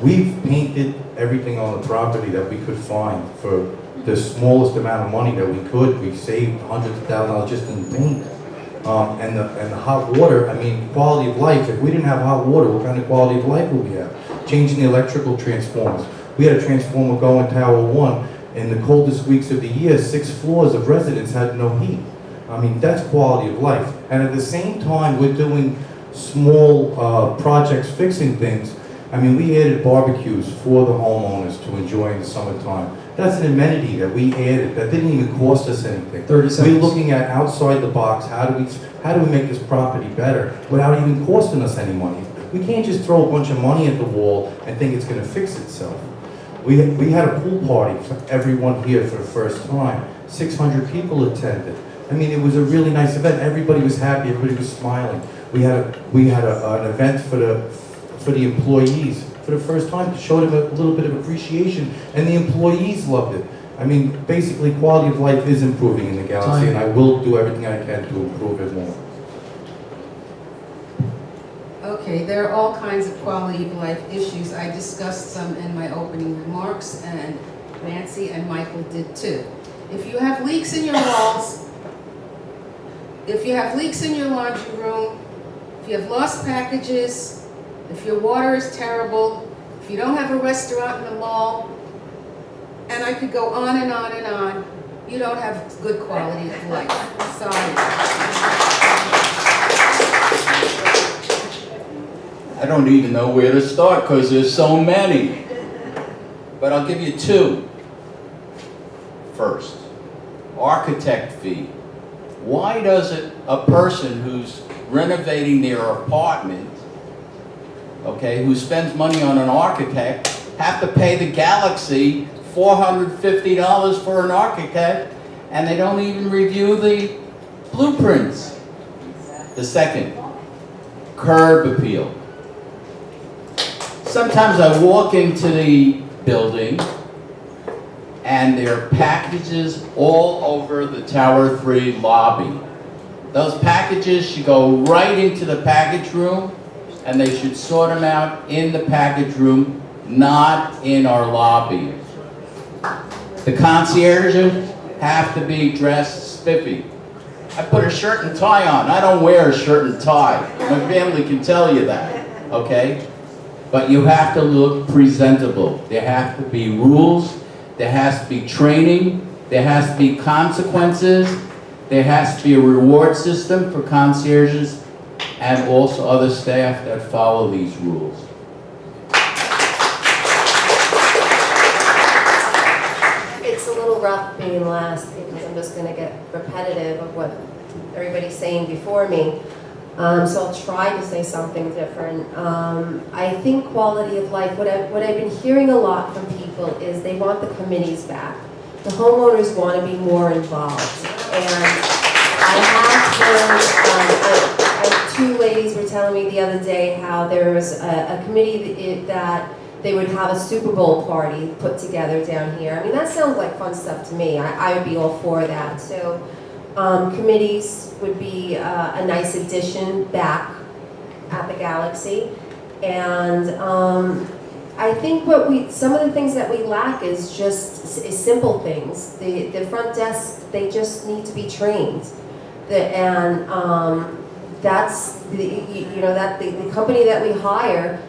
We've painted everything on the property that we could find for the smallest amount of money that we could. We saved hundreds of thousands of dollars just in paint. And the hot water, I mean, quality of life. If we didn't have hot water, what kind of quality of life would we have? Changing the electrical transformers. We had a transformer go in Tower 1. In the coldest weeks of the year, 6 floors of residents had no heat. I mean, that's quality of life. And at the same time, we're doing small projects, fixing things. I mean, we added barbecues for the homeowners to enjoy in the summertime. That's an amenity that we added that didn't even cost us anything. 30 seconds. We're looking at outside the box, how do we make this property better without even costing us any money? We can't just throw a bunch of money at the wall and think it's going to fix itself. We had a pool party for everyone here for the first time. 600 people attended. I mean, it was a really nice event. Everybody was happy. Everybody was smiling. We had an event for the employees for the first time to show them a little bit of appreciation, and the employees loved it. I mean, basically, quality of life is improving in the Galaxy, and I will do everything I can to improve it more. Okay, there are all kinds of quality of life issues. I discussed some in my opening remarks, and Nancy and Michael did too. If you have leaks in your walls, if you have leaks in your laundry room, if you have lost packages, if your water is terrible, if you don't have a restaurant in the mall, and I could go on and on and on, you don't have good quality of life. Sorry. I don't even know where to start because there's so many. But I'll give you 2. First, architect fee. Why does a person who's renovating their apartment, okay, who spends money on an architect, have to pay the Galaxy $450 for an architect, and they don't even review the blueprints? The second, curb appeal. Sometimes I walk into the building and there are packages all over the Tower 3 lobby. Those packages should go right into the package room, and they should sort them out in the package room, not in our lobby. The concierges have to be dressed spiffy. I put a shirt and tie on. I don't wear a shirt and tie. My family can tell you that, okay? But you have to look presentable. There have to be rules. There has to be training. There has to be consequences. There has to be a reward system for concierges and also other staff that follow these rules. It's a little rough being last because I'm just going to get repetitive of what everybody's saying before me. So I'll try to say something different. I think quality of life, what I've been hearing a lot from people is they want the committees back. The homeowners want to be more involved. And I have heard, two ladies were telling me the other day how there was a committee that they would have a Super Bowl party put together down here. I mean, that sounds like fun stuff to me. I would be all for that. So committees would be a nice addition back at the Galaxy. And I think some of the things that we lack is just simple things. The front desk, they just need to be trained. That's the company that we hire.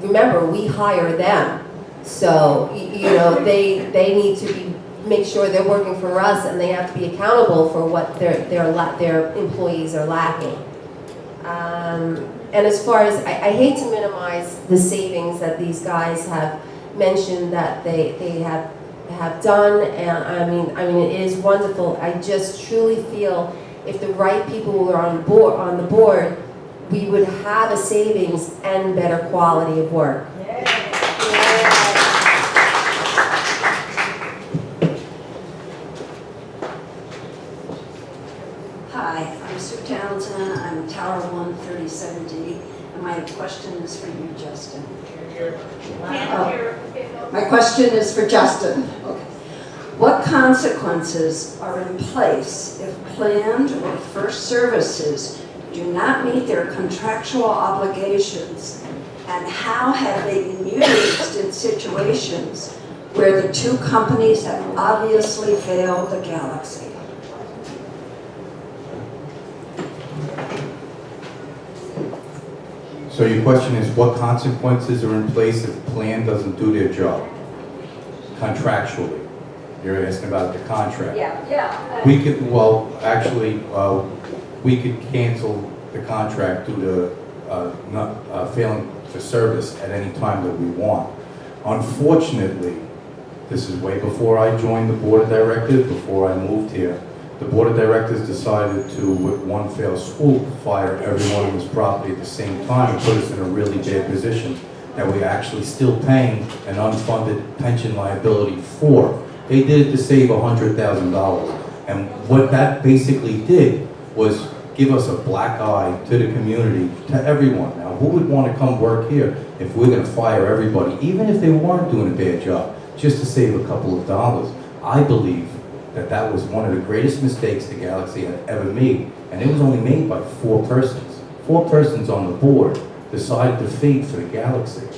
Remember, we hire them, so they need to make sure they're working for us, and they have to be accountable for what their employees are lacking. And as far as I hate to minimize the savings that these guys have mentioned that they have done, and I mean it is wonderful. I just truly feel if the right people were on the board, we would have a savings and better quality of work. Hi, I'm Sue Townsend. I'm Tower 137D, and my question is for you, Justin. My question is for Justin. Okay. What consequences are in place if planned or first services do not meet their contractual obligations, and how have they been used in situations where the two companies have obviously failed the Galaxy? So your question is, what consequences are in place if plan doesn't do their job? Contractually. You're asking about the contract. Yeah. We could, well, actually, we could cancel the contract due to not failing to service at any time that we want. Unfortunately, this is way before I joined the board of directors, before I moved here. The board of directors decided to, with one fell swoop, fire everyone on this property at the same time and put us in a really bad position that we're actually still paying an unfunded pension liability for. They did it to save $100,000. And what that basically did was give us a black eye to the community, to everyone. Now, who would want to come work here if we're going to fire everybody, even if they weren't doing a bad job, just to save a couple of dollars? I believe that that was one of the greatest mistakes the Galaxy had ever made, and it was only made by 4 persons. 4 persons on the board decided to fade for the Galaxy.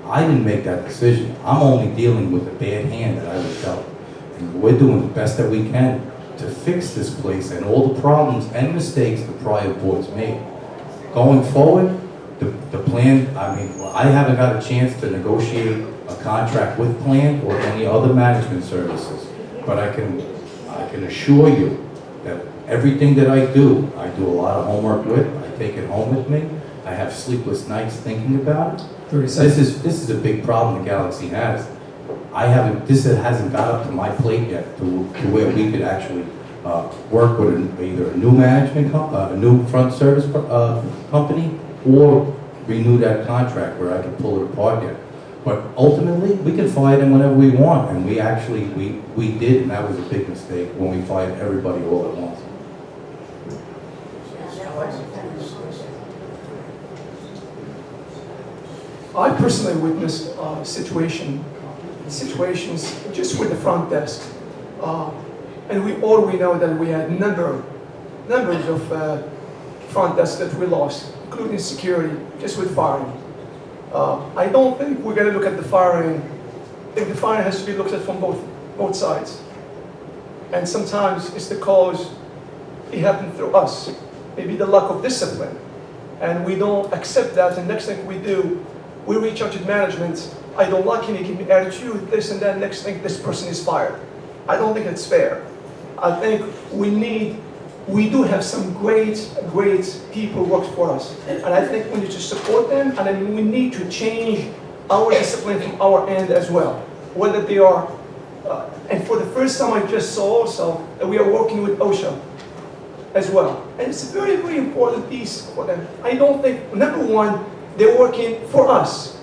I didn't make that decision. I'm only dealing with the bad hand that I was dealt. And we're doing the best that we can to fix this place and all the problems and mistakes the prior boards made. Going forward, the plan, I haven't got a chance to negotiate a contract with Plan or any other management services, but I can assure you that everything that I do a lot of homework with. I take it home with me. I have sleepless nights thinking about it. This is a big problem the Galaxy has. This hasn't got up to my plate yet to where we could actually work with either a new management a new front service company, or renew that contract where I could pull it apart yet. But ultimately, we can fire them whenever we want, and we did, and that was a big mistake when we fired everybody all at once. I personally witnessed situations just with the front desk. And we know that we had numbers of front desks that we lost, including security, just with firing. I don't think we're going to look at the firing. I think the firing has to be looked at from both sides. And sometimes it's the cause it happened through us, maybe the lack of discipline. And we don't accept that, and next thing we do, we reach out to management. I don't like him, he give me attitude, this and that, next thing, this person is fired. I don't think it's fair. I think we do have some great people work for us. And I think we need to support them, and I mean, we need to change our discipline from our end as well. Whether they are, and for the first time I just saw also that we are working with OSHA as well. And it's a very, very important piece for them. I don't think, number one, they're working for us.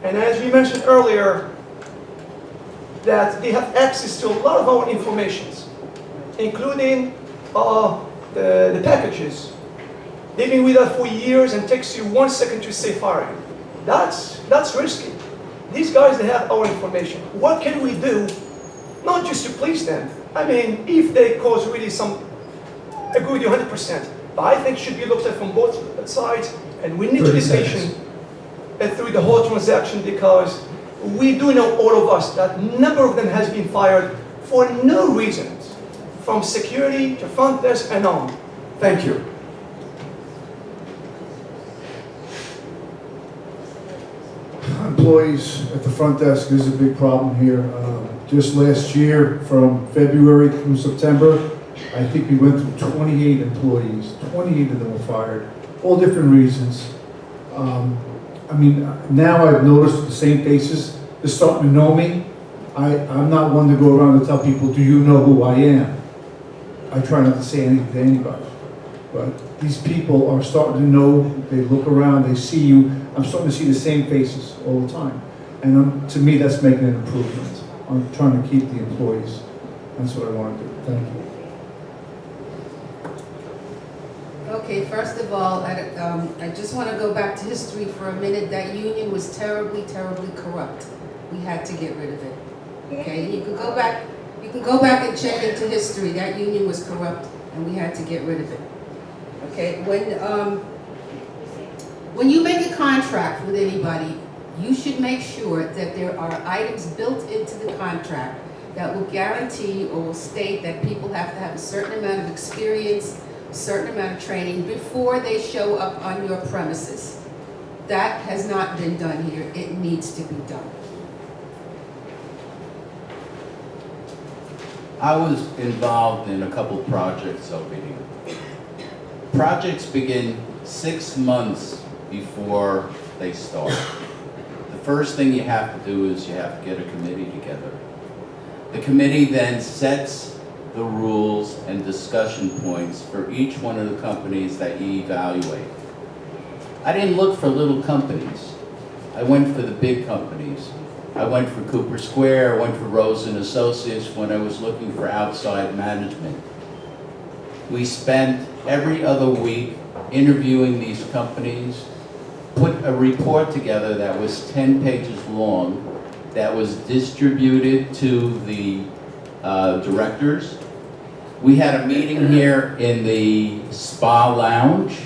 And as we mentioned earlier, that they have access to a lot of our information, including the packages. They've been with us for years and takes you 1 second to say firing. That's risky. These guys, they have our information. What can we do, not just to please them? I mean, if they cause really some, I agree with you 100%, but I think it should be looked at from both sides, and we need to be patient through the whole transaction, because we do know, all of us, that a number of them has been fired for no reasons, from security to front desk and on. Thank you. Employees at the front desk is a big problem here. Just last year, from February through September, I think we went through 28 employees. 28 of them were fired, all different reasons. I mean, now I've noticed the same faces. They're starting to know me. I'm not one to go around and tell people, do you know who I am? I try not to say anything to anybody. But these people are starting to know, they look around, they see you. I'm starting to see the same faces all the time. And to me, that's making an improvement. I'm trying to keep the employees. That's what I want to do. Thank you. Okay, first of all, I just want to go back to history for a minute. That union was terribly, terribly corrupt. We had to get rid of it. Okay, you can go back and check into history. That union was corrupt, and we had to get rid of it. Okay, when you make a contract with anybody, you should make sure that there are items built into the contract that will guarantee or will state that people have to have a certain amount of experience, a certain amount of training before they show up on your premises. That has not been done here. It needs to be done. I was involved in a couple projects over here. Projects begin 6 months before they start. The first thing you have to do is you have to get a committee together. The committee then sets the rules and discussion points for each one of the companies that you evaluate. I didn't look for little companies. I went for the big companies. I went for Cooper Square, I went for Rose and Associates when I was looking for outside management. We spent every other week interviewing these companies, put a report together that was 10 pages long, that was distributed to the directors. We had a meeting here in the spa lounge.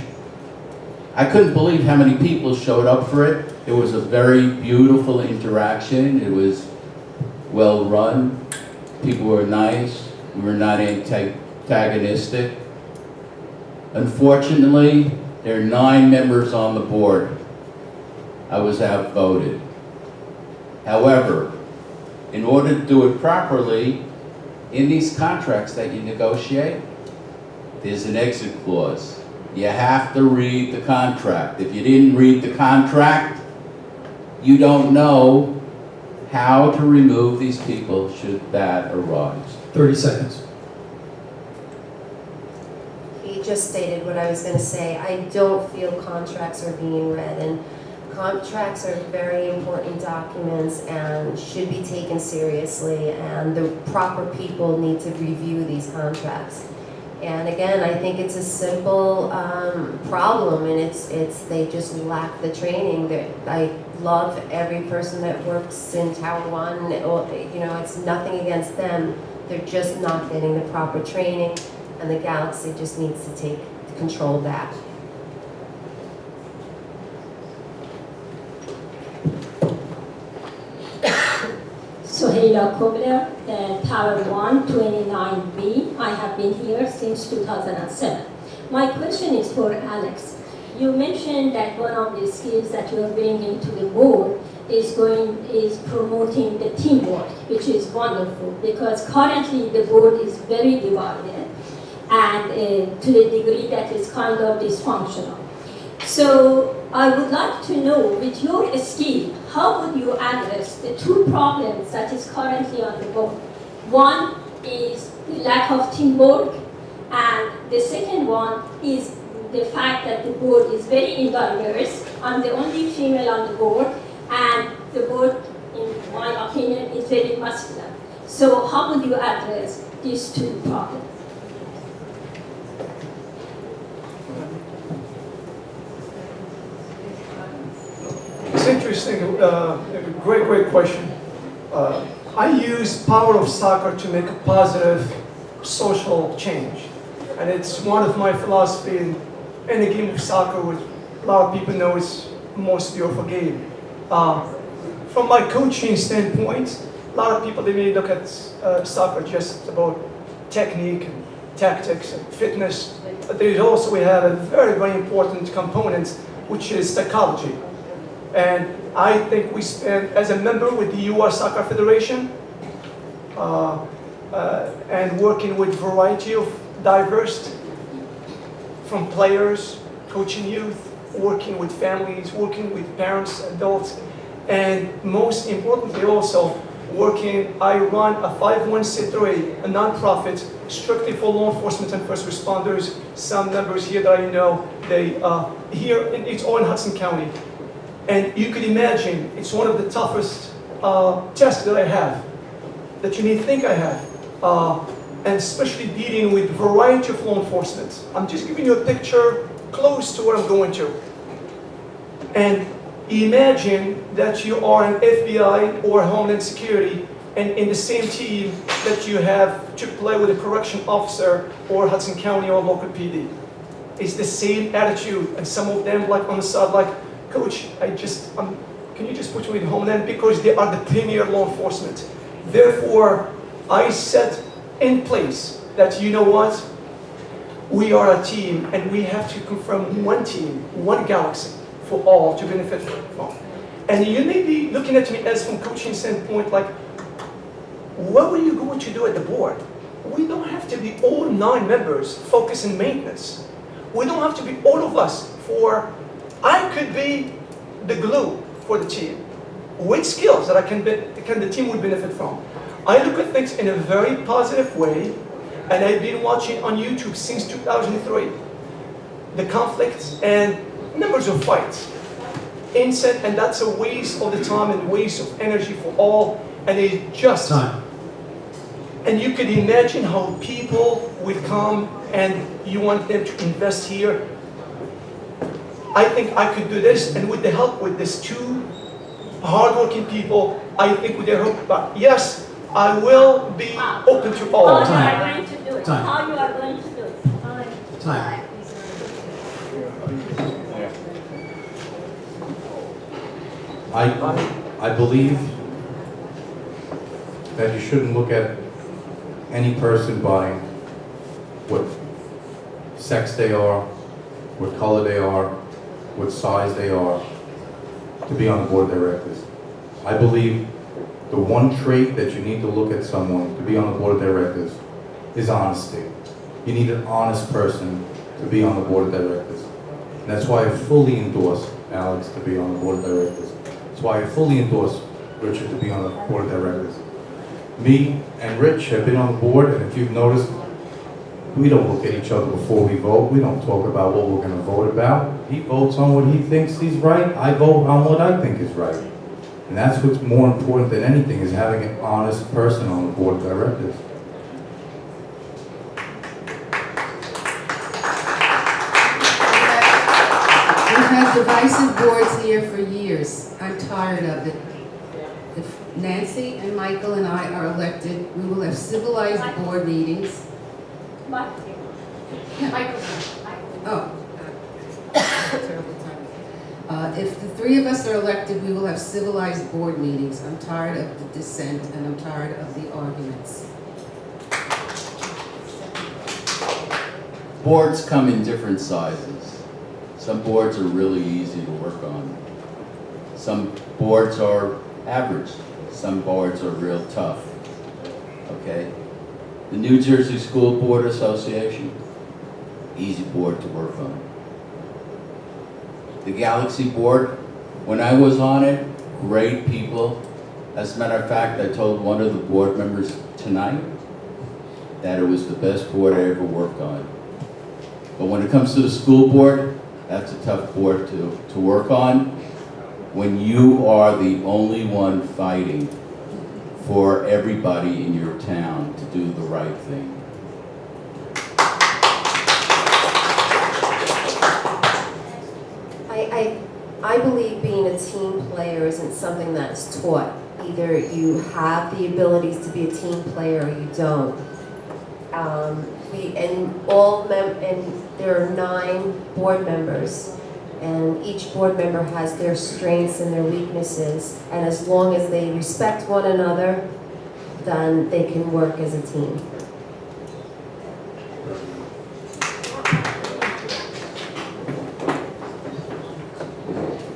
I couldn't believe how many people showed up for it. It was a very beautiful interaction. It was well run. People were nice. We were not antagonistic. Unfortunately, there are 9 members on the board. I was outvoted. However, in order to do it properly, in these contracts that you negotiate, there's an exit clause. You have to read the contract. If you didn't read the contract, you don't know how to remove these people should that arise. 30 seconds. He just stated what I was going to say. I don't feel contracts are being read, and contracts are very important documents and should be taken seriously, and the proper people need to review these contracts. And again, I think it's a simple problem, and they just lack the training. That I love every person that works in Tower One. You know, it's nothing against them. They're just not getting the proper training, and the Galaxy just needs to take control of that. Soheila Kobler, Tower 1, 29B. I have been here since 2007. My question is for Alex. You mentioned that one of the skills that you are bringing to the board is promoting the teamwork, which is wonderful because currently the board is very divided and to the degree that it's kind of dysfunctional. So I would like to know, with your skill, how would you address the two problems that is currently on the board? One is the lack of teamwork, and the second one is the fact that the board is very diverse. I'm the only female on the board, and the board, in my opinion, is very masculine. So how would you address these two problems? It's interesting, great question. I use power of soccer to make a positive social change. And it's one of my philosophy in any game of soccer, which a lot of people know is the most beautiful game. From my coaching standpoint, a lot of people, they may look at soccer just about technique and tactics and fitness. But there's also, we have a very, very important component, which is psychology. And I think we spend, as a member with the U.S. Soccer Federation, and working with variety of diverse, from players, coaching youth, working with families, working with parents, adults, and most importantly also working, I run a 501c3, a nonprofit strictly for law enforcement and first responders. Some members here that I know, it's all in Hudson County. And you could imagine, it's one of the toughest tests that I have, that you may think I have, and especially dealing with a variety of law enforcement. I'm just giving you a picture close to what I'm going to. And imagine that you are an FBI or Homeland Security, and in the same team that you have to play with a correction officer or Hudson County or local PD. It's the same attitude, and some of them like on the side like, Coach, can you just put me in Homeland? Because they are the premier law enforcement. Therefore, I set in place that, you know what? We are a team, and we have to confirm one team, one Galaxy, for all to benefit from. And you may be looking at me as from coaching standpoint, like, what were you going to do at the board? We don't have to be all 9 members focused in maintenance. We don't have to be all of us I could be the glue for the team. With skills that the team would benefit from. I look at things in a very positive way, and I've been watching on YouTube since 2003. The conflicts and numbers of fights. Instant, and that's a waste of the time and waste of energy for all, and it just time. And you could imagine how people would come and you want them to invest here. I think I could do this, and with the help with these 2 hardworking people, I think with their help, but yes, I will be open to all. How you are going to do it? How you are going to do it? Time. I believe that you shouldn't look at any person by what sex they are, what color they are, what size they are, to be on the board of directors. I believe the one trait that you need to look at someone to be on the board of directors is honesty. You need an honest person to be on the board of directors. And that's why I fully endorse Alex to be on the board of directors. That's why I fully endorse Richard to be on the board of directors. Me and Rich have been on the board, and if you've noticed, we don't look at each other before we vote. We don't talk about what we're going to vote about. He votes on what he thinks is right. I vote on what I think is right. And that's what's more important than anything, is having an honest person on the board of directors. had divisive boards here for years. I'm tired of it. If Nancy and Michael and I are elected, we will have civilized board meetings. Oh. Terrible time. If the three of us are elected, we will have civilized board meetings. I'm tired of the dissent and I'm tired of the arguments. Boards come in different sizes. Some boards are really easy to work on. Some boards are average. Some boards are real tough. Okay? The New Jersey School Board Association, easy board to work on. The Galaxy Board, when I was on it, great people. As a matter of fact, I told one of the board members tonight that it was the best board I ever worked on. But when it comes to the school board, that's a tough board to work on when you are the only one fighting for everybody in your town to do the right thing. I believe being a team player isn't something that's taught. Either you have the abilities to be a team player or you don't. There are 9 board members, and each board member has their strengths and their weaknesses, and as long as they respect one another, then they can work as a team.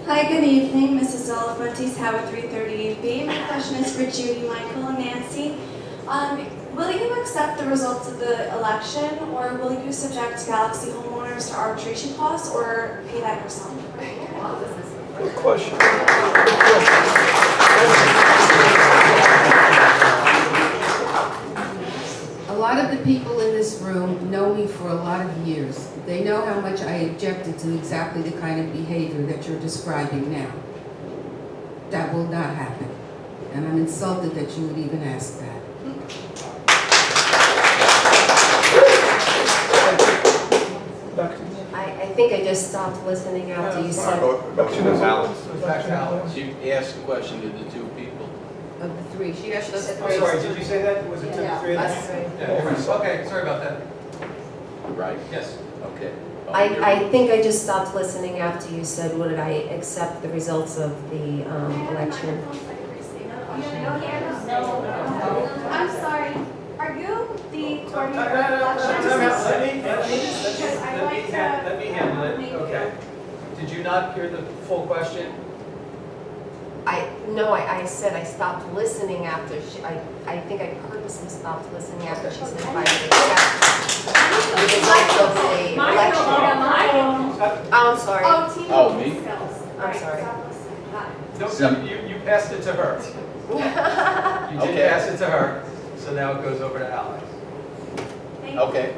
Hi, good evening. Mrs. Olifantes, Howard 338B. My question is for Judy, Michael, and Nancy. Will you accept the results of the election, or will you subject Galaxy homeowners to arbitration costs, or pay that yourself? Good question. A lot of the people in this room know me for a lot of years. They know how much I objected to exactly the kind of behavior that you're describing now. That will not happen. And I'm insulted that you would even ask that. I think I just stopped listening after you said. She asked the question to the 2 people. Of the 3, she asked us I'm sorry, did you say that? Was it to the 3 of them? Yeah. Okay, sorry about that. Right? Yes. Okay. I think I just stopped listening after you said, would I accept the results of the election? I'm sorry. Are you the coordinator of elections? Let me handle it. Okay. Did you not hear the full question? I said I stopped listening after I think I purposely stopped listening after she said if I would accept the results of the election. I'm sorry. Oh, me? I'm sorry. You passed it to her. You did pass it to her, so now it goes over to Alex. Okay.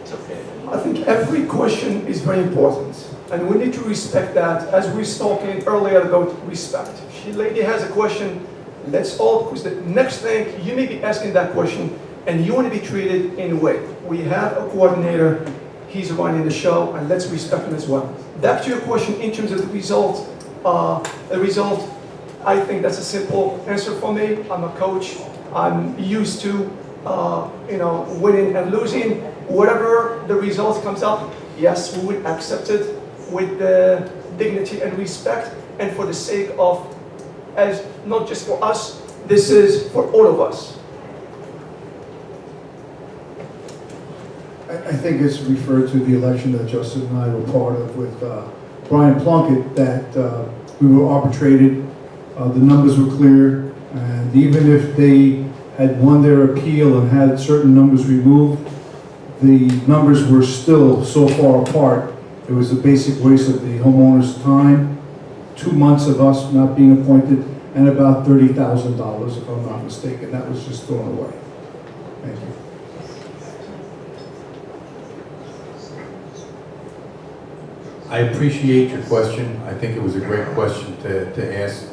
It's okay. I think every question is very important, and we need to respect that. As we were talking earlier about respect, lady has a question. Let's all, because the next thing you may be asking that question, and you want to be treated in a way. We have a coordinator. He's running the show, and let's respect him as well. Back to your question in terms of the result. I think that's a simple answer for me. I'm a coach. I'm used to, winning and losing. Whatever the result comes up, yes, we would accept it with the dignity and respect, and for the sake of, as not just for us, this is for all of us. I think it's referred to the election that Justin and I were part of with Brian Plunkett, that we were arbitrated. The numbers were clear, and even if they had won their appeal and had certain numbers removed, the numbers were still so far apart. It was a basic waste of the homeowners' time, 2 months of us not being appointed, and about $30,000, if I'm not mistaken. That was just thrown away. Thank you. I appreciate your question. I think it was a great question to ask.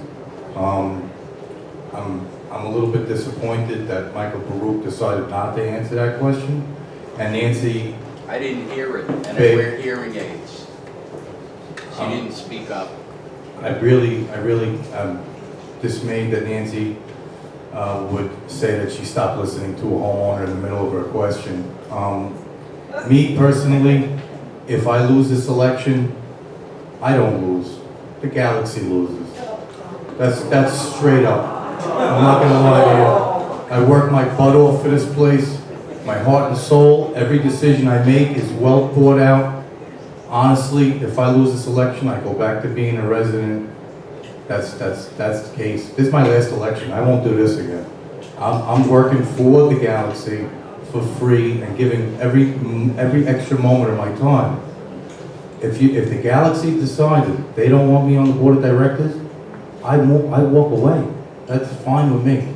I'm a little bit disappointed that Michael Baruch decided not to answer that question. And Nancy, I didn't hear it, and I Babe. wear hearing aids. She didn't speak up. I really am dismayed that Nancy would say that she stopped listening to a homeowner in the middle of her question. Me personally, if I lose this election, I don't lose. The Galaxy loses. That's straight up. I'm not gonna lie to you. I work my butt off for this place. My heart and soul, every decision I make is well thought out. Honestly, if I lose this election, I go back to being a resident. That's the case. This is my last election. I won't do this again. I'm working for the Galaxy for free and giving every extra moment of my time. If the Galaxy decided they don't want me on the board of directors, I walk away. That's fine with me.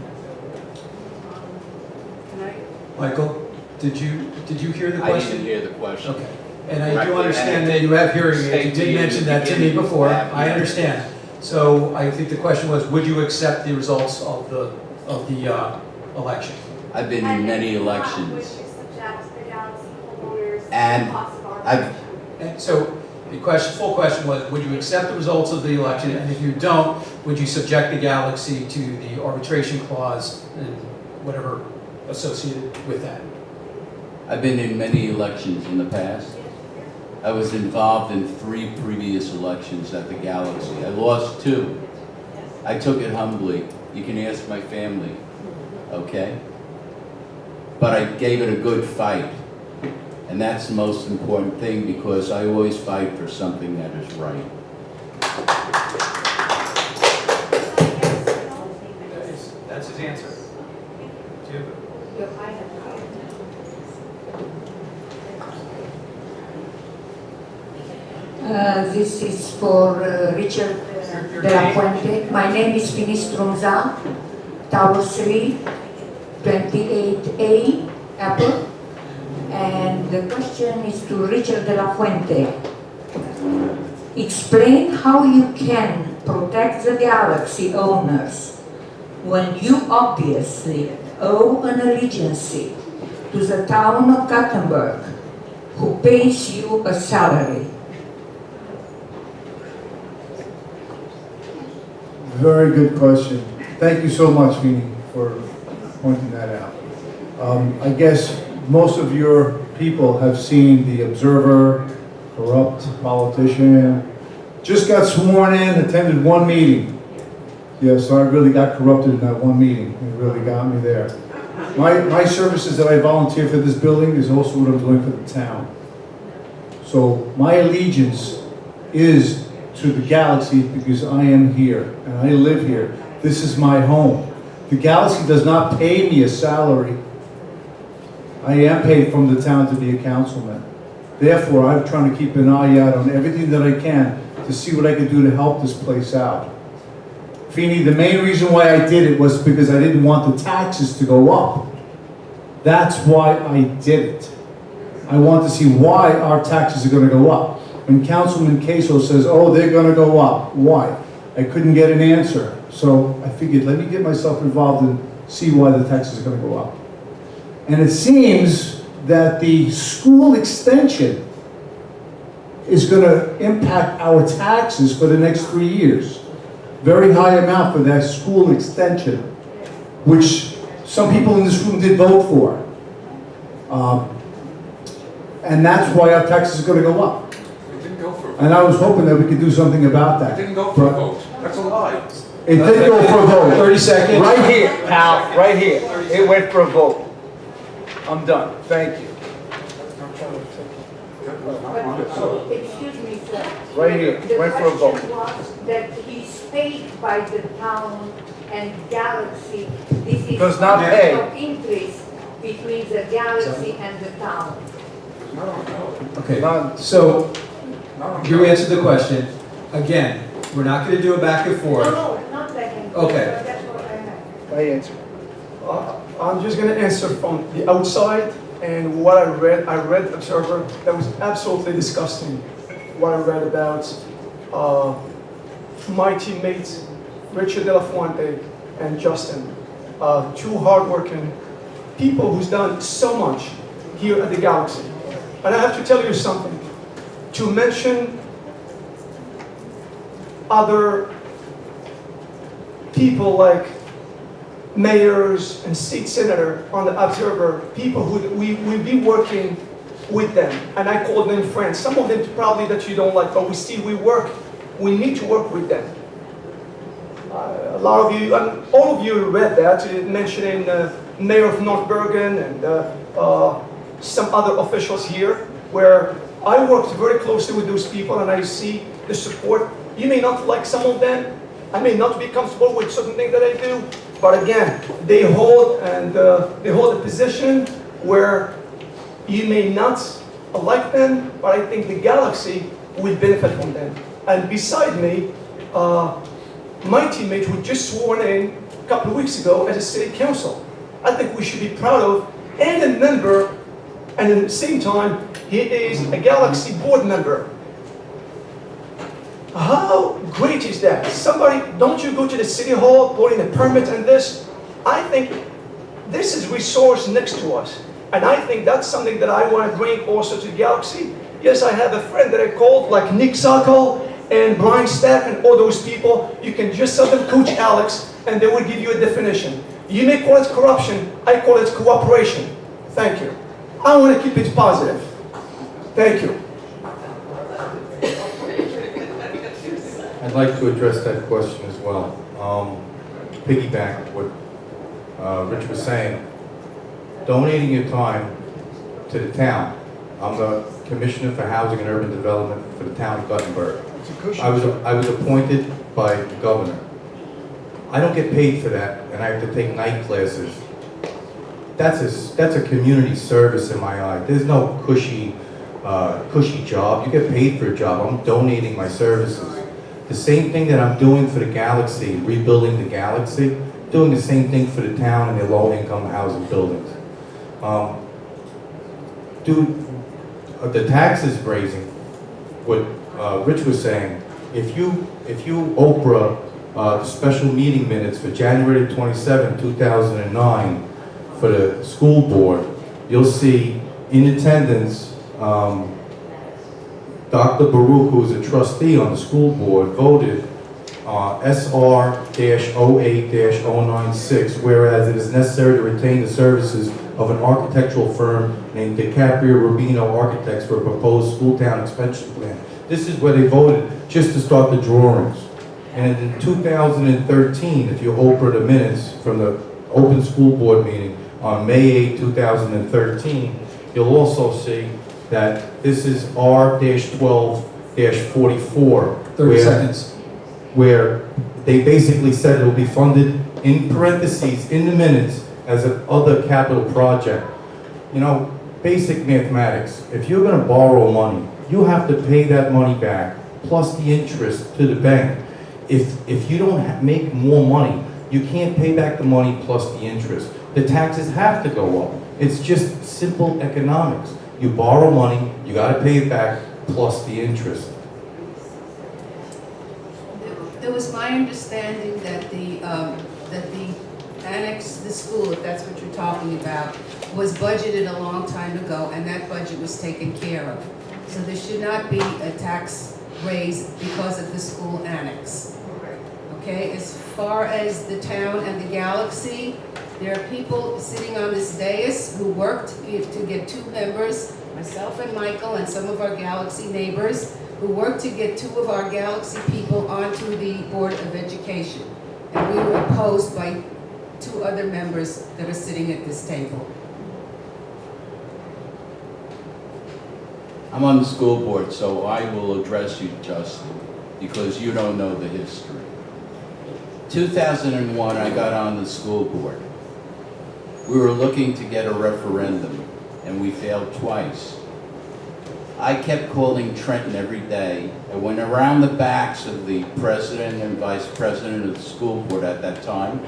Michael, did you hear the I question? didn't hear the question. Okay. And I do Correctly, understand and that you have hearing aids. state You to did you mention in that the to me beginning, before. you have I hearing understand. So I think the question was, would you accept the results of the election? I've been in many elections. Subject the Galaxy homeowners And to cost of arbitration. And so the full question was, would you accept the results of the election? And if you don't, would you subject the Galaxy to the arbitration clause and whatever associated with that? I've been in many elections in the past. I was involved in 3 previous elections at the Galaxy. I lost 2. I took it humbly. You can ask my family, okay? But I gave it a good fight. And that's the most important thing, because I always fight for something that is right. That's his answer. This is for Richard De La Fuente. My name is Finis Trunza, Tower 3, 28A, Apple. And the question is to Richard De La Fuente. Explain how you can protect the Galaxy owners when you obviously owe an allegiance to the town of Gothenburg, who pays you a salary. Very good question. Thank you so much, Feeny, for pointing that out. I guess most of your people have seen The Observer, corrupt politician, just got sworn in, attended one meeting. Yeah, so I really got corrupted in that one meeting. It really got me there. My services that I volunteer for this building is also what I'm doing for the town. So my allegiance is to the Galaxy because I am here and I live here. This is my home. The Galaxy does not pay me a salary. I am paid from the town to be a councilman. Therefore, I'm trying to keep an eye out on everything that I can to see what I can do to help this place out. Feeny, the main reason why I did it was because I didn't want the taxes to go up. That's why I did it. I want to see why our taxes are going to go up. When Councilman Queso says, oh, they're going to go up, why? I couldn't get an answer. So I figured, let me get myself involved and see why the taxes are going to go up. And it seems that the school extension is going to impact our taxes for the next 3 years. Very high amount for that school extension, which some people in this room did vote for. And that's why our taxes are going to go up. And I was hoping that we could do something about that. It didn't go for a vote. That's a lie. It did go for a vote. 30 seconds. Right here, pal, right here. It went for a vote. I'm done. Thank you. Excuse me, sir. Right here, went for a vote. The question was that he's paid by the town and Galaxy. This is Does not pay. no increase between the Galaxy and the town. Okay, so you answered the question. Again, we're not going to do a back and forth. No, not back and forth. Okay. That's what I meant. I answer. I'm just going to answer from the outside and what I read. I read Observer. That was absolutely disgusting. What I read about my teammates, Richard De La Fuente and Justin, 2 hardworking people who's done so much here at the Galaxy. And I have to tell you something. To mention other people like mayors and state senator on the observer, people who we'll be working with them, and I call them friends. Some of them probably that you don't like, but we need to work with them. A lot of you, and all of you read that, mentioning Mayor of North Bergen and some other officials here, where I worked very closely with those people and I see the support. You may not like some of them, I may not be comfortable with certain things that I do, but again, they hold a position where you may not like them, but I think the galaxy will benefit from them. And beside me, my teammate who just sworn in a couple of weeks ago as a city council. I think we should be proud of, and a member, and at the same time, he is a Galaxy board member. How great is that? Somebody, don't you go to the city hall, put in a permit and this? I think this is resource next to us. And I think that's something that I want to bring also to Galaxy. Yes, I have a friend that I called, like Nick Sacco and Brian Stack and all those people. You can just tell them Coach Alex, and they will give you a definition. You may call it corruption, I call it cooperation. Thank you. I want to keep it positive. Thank you. I'd like to address that question as well. Piggyback what Rich was saying. Donating your time to the town. I'm the Commissioner for Housing and Urban Development for the town of Guttenberg. I was appointed by the governor. I don't get paid for that, and I have to take night classes. That's a community service in my eye. There's no cushy job. You get paid for a job. I'm donating my services. The same thing that I'm doing for the Galaxy, rebuilding the Galaxy, doing the same thing for the town and their low-income housing buildings. The taxes raising, what Rich was saying, if you Oprah the special meeting minutes for January 27, 2009 for the school board, you'll see in attendance Dr. Baruch, who is a trustee on the school board, voted SR-08-096, whereas it is necessary to retain the services of an architectural firm named DiCaprio Rubino Architects for a proposed school town expansion plan. This is where they voted just to start the drawings. And in 2013, if you open the minutes from the open school board meeting on May 8, 2013, you'll also see that this is R-12-44. 30 seconds. Where they basically said it will be funded in parentheses in the minutes as an other capital project. You know, basic mathematics. If you're going to borrow money, you have to pay that money back plus the interest to the bank. If you don't make more money, you can't pay back the money plus the interest. The taxes have to go up. It's just simple economics. You borrow money, you got to pay it back plus the interest. It was my understanding that the annex to the school, if that's what you're talking about, was budgeted a long time ago, and that budget was taken care of. So there should not be a tax raise because of the school annex. Okay, as far as the town and the Galaxy, there are people sitting on this dais who worked to get two members, myself and Michael and some of our Galaxy neighbors, who worked to get two of our Galaxy people onto the Board of Education. And we were opposed by two other members that are sitting at this table. I'm on the school board, so I will address you, Justin, because you don't know the history. 2001, I got on the school board. We were looking to get a referendum, and we failed twice. I kept calling Trenton every day. I went around the backs of the president and vice president of the school board at that time.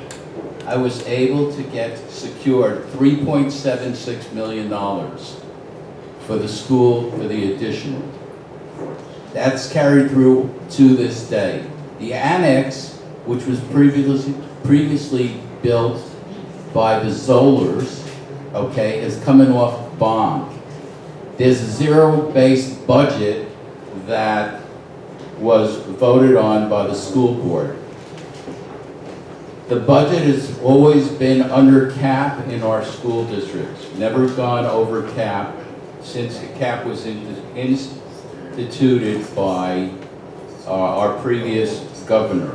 I was able to get secured $3.76 million for the school, for the addition. That's carried through to this day. The annex, which was previously built by the Zollers, okay, is coming off bond. There's a zero-based budget that was voted on by the school board. The budget has always been under cap in our school districts, never gone over cap since the cap was instituted by our previous governor.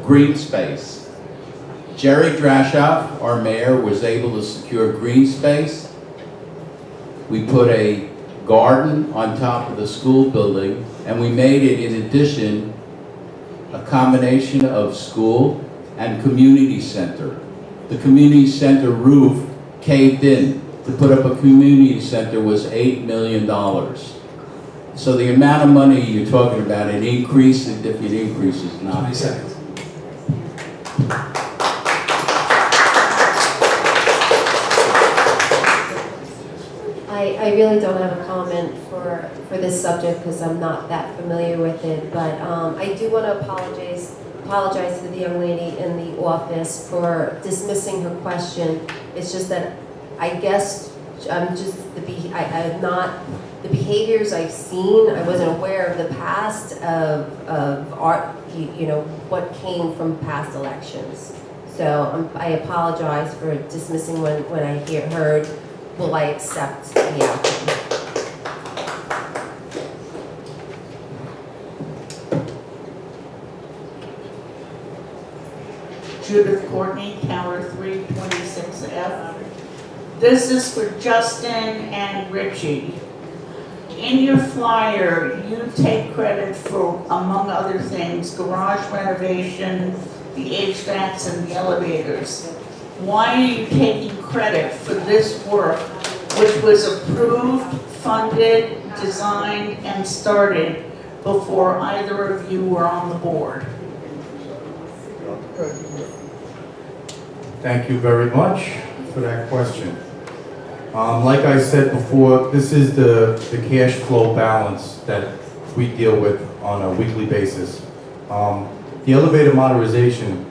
Green space. Jerry Drashoff, our mayor, was able to secure green space. We put a garden on top of the school building, and we made it, in addition, a combination of school and community center. The community center roof caved in. To put up a community center was $8 million. So the amount of money you're talking about, an increase, significant increase is not. 20 seconds. I really don't have a comment for this subject because I'm not that familiar with it, but I do want to apologize to the young lady in the office for dismissing her question. It's just that I guess I'm just I'm not the behaviors I've seen. I wasn't aware of the past of what came from past elections. So I apologize for dismissing when I heard. Will I accept the outcome? Judith Courtney, Tower 326F. This is for Justin and Richie. In your flyer, you take credit for, among other things, garage renovation, the HVACs, and the elevators. Why are you taking credit for this work, which was approved, funded, designed, and started before either of you were on the board? Thank you very much for that question. Like I said before, this is the cash flow balance that we deal with on a weekly basis. The elevator modernization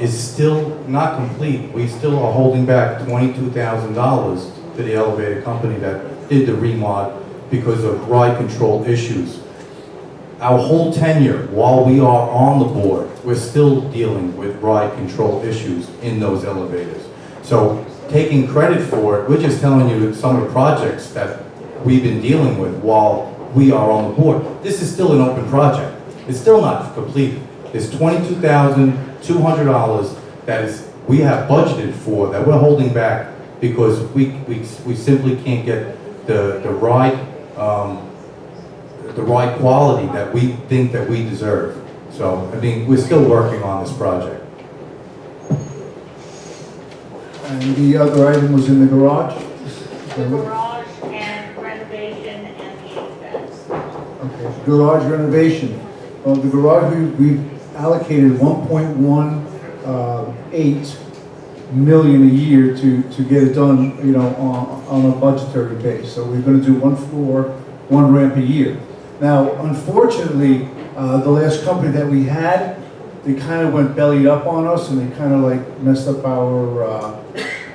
is still not complete. We still are holding back $22,000 to the elevator company that did the remod because of ride control issues. Our whole tenure, while we are on the board, we're still dealing with ride control issues in those elevators. So taking credit for it, we're just telling you some of the projects that we've been dealing with while we are on the board. This is still an open project. It's still not complete. There's $22,200 that we have budgeted for that we're holding back because we simply can't get the ride quality that we think that we deserve. So, I mean, we're still working on this project. And the other item was in the garage? The garage and renovation and the HVACs. Okay, garage renovation. Well, the garage, we've allocated 1.18 million a year to get it done, you know, on a budgetary base. So we're going to do 1 floor, 1 ramp a year. Now, unfortunately, the last company that we had, they kind of went bellied up on us and they kind of like messed up our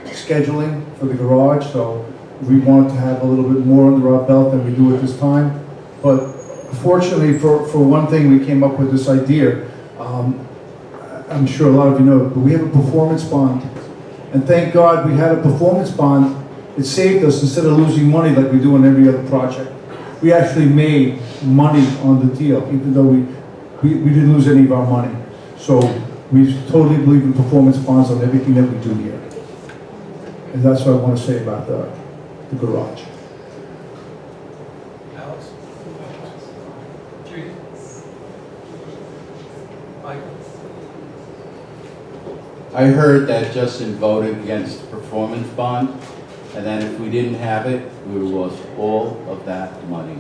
scheduling for the garage. So we wanted to have a little bit more under our belt than we do at this time. But fortunately, for one thing, we came up with this idea. I'm sure a lot of you know, but we have a performance bond. And thank God we had a performance bond. It saved us instead of losing money like we do on every other project. We actually made money on the deal, even though we didn't lose any of our money. So we totally believe in performance bonds on everything that we do here. And that's what I want to say about the garage. Alex? Judy? Mike? I heard that Justin voted against the performance bond, and that if we didn't have it, we would have lost all of that money.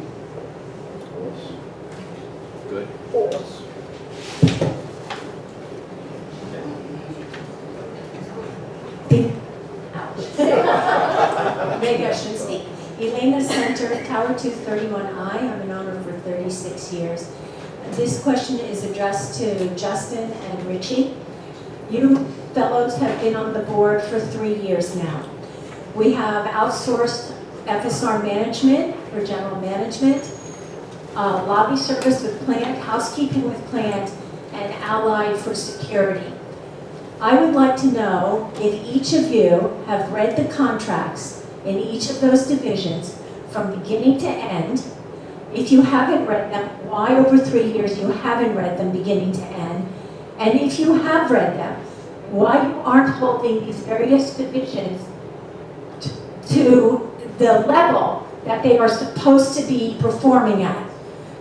Good. Maybe I should speak. Elena Center, Tower 231I. I'm an owner for 36 years. This question is addressed to Justin and Richie. You fellows have been on the board for 3 years now. We have outsourced FSR management for general management, lobby service with plant, housekeeping with plant, and allied for security. I would like to know if each of you have read the contracts in each of those divisions from beginning to end. If you haven't read them, why over 3 years you haven't read them beginning to end? And if you have read them, why you aren't holding these various divisions to the level that they are supposed to be performing at,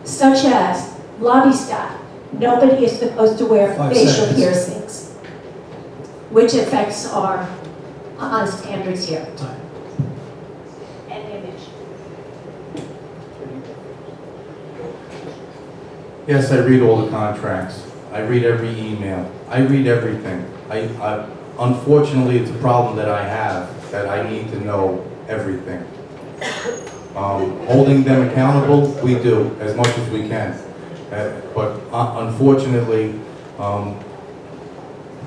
such as lobby staff. Nobody is supposed to wear 5 facial seconds. piercings, which affects our standards here. Time. And image. Yes, I read all the contracts. I read every email. I read everything. Unfortunately, it's a problem that I have, that I need to know everything. Holding them accountable, we do, as much as we can. But unfortunately,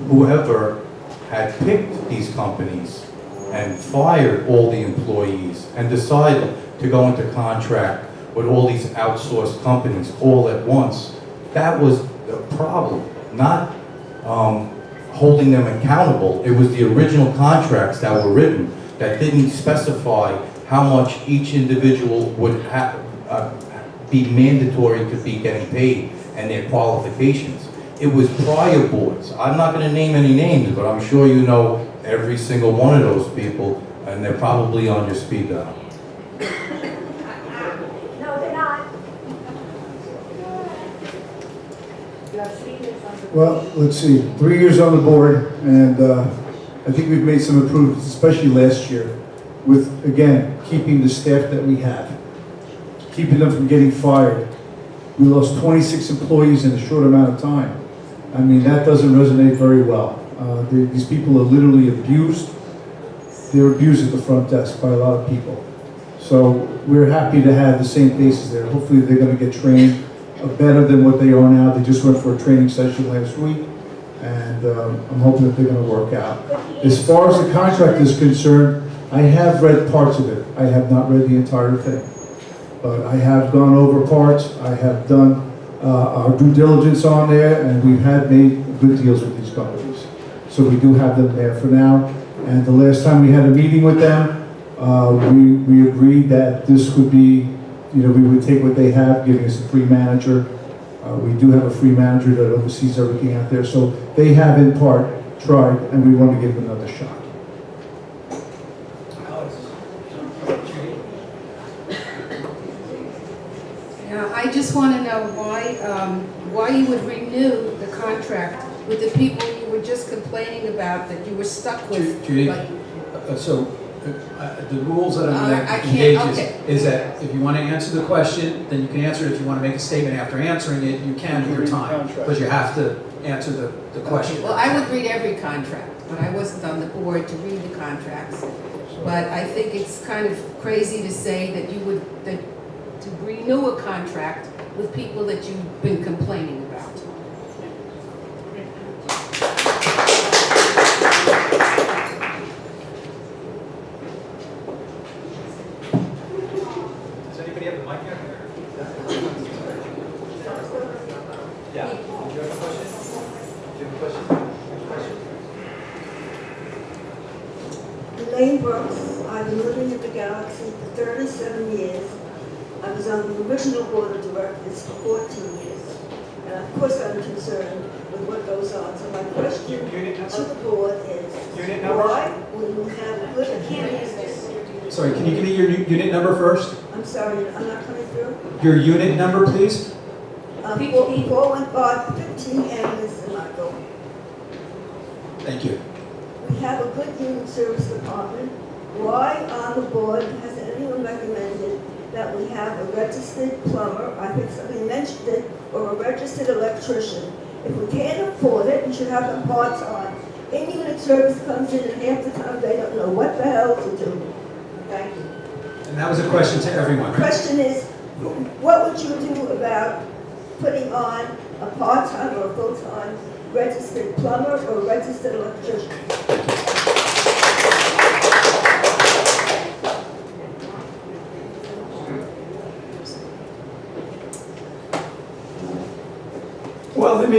whoever had picked these companies and fired all the employees and decided to go into contract with all these outsourced companies all at once, that was the problem, not holding them accountable. It was the original contracts that were written that didn't specify how much each individual would be mandatory to be getting paid and their qualifications. It was prior boards. I'm not going to name any names, but I'm sure you know every single one of those people, and they're probably on your speed dial. No, they're not. Well, let's see, 3 years on the board, and I think we've made some improvements, especially last year, with, again, keeping the staff that we have, keeping them from getting fired. We lost 26 employees in a short amount of time. I mean, that doesn't resonate very well. These people are literally abused. They're abused at the front desk by a lot of people. So we're happy to have the same faces there. Hopefully they're going to get trained better than what they are now. They just went for a training session last week, and I'm hoping that they're going to work out. As far as the contract is concerned, I have read parts of it. I have not read the entire thing. But I have gone over parts. I have done our due diligence on there, and we've had made good deals with these companies. So we do have them there for now. And the last time we had a meeting with them, we agreed that this would be, we would take what they have, giving us a free manager. We do have a free manager that oversees everything out there. So they have in part tried, and we want to give them another shot. Now, I just want to know why you would renew the contract with the people you were just complaining about that you were stuck with. Judy, like- the rules that I'm I going to can't- engage okay. is that if you want to answer the question, then you can answer it. If you want to make a statement after answering it, you can with your time. But you have to answer the question. Well, I would read every contract, but I wasn't on the board to read the contracts. But I think it's kind of crazy to say that you would, to renew a contract with people that you've been complaining about. Does anybody have the mic out there? Yeah. Did you have a question? Do you have a question? Elaine Brooks, I've been living in the Galaxy for 37 years. I was on the original board of directors for 14 years. And of course I'm concerned with what goes on. So my question to the board is, why when we have good candidates? Sorry, can you give me your unit number first? I'm sorry, I'm not coming through. Your unit number, please? 415M, Mr. Michael. Thank you. We have a good human service department. Why on the board has anyone recommended that we have a registered plumber, I think somebody mentioned it, or a registered electrician? If we can't afford it, we should have them part-time. In-unit service comes in and half the time they don't know what the hell to do. Thank you. And that was a question to everyone, The right? question is, what would you do about putting on a part-time or a full-time registered plumber or registered electrician. Well, let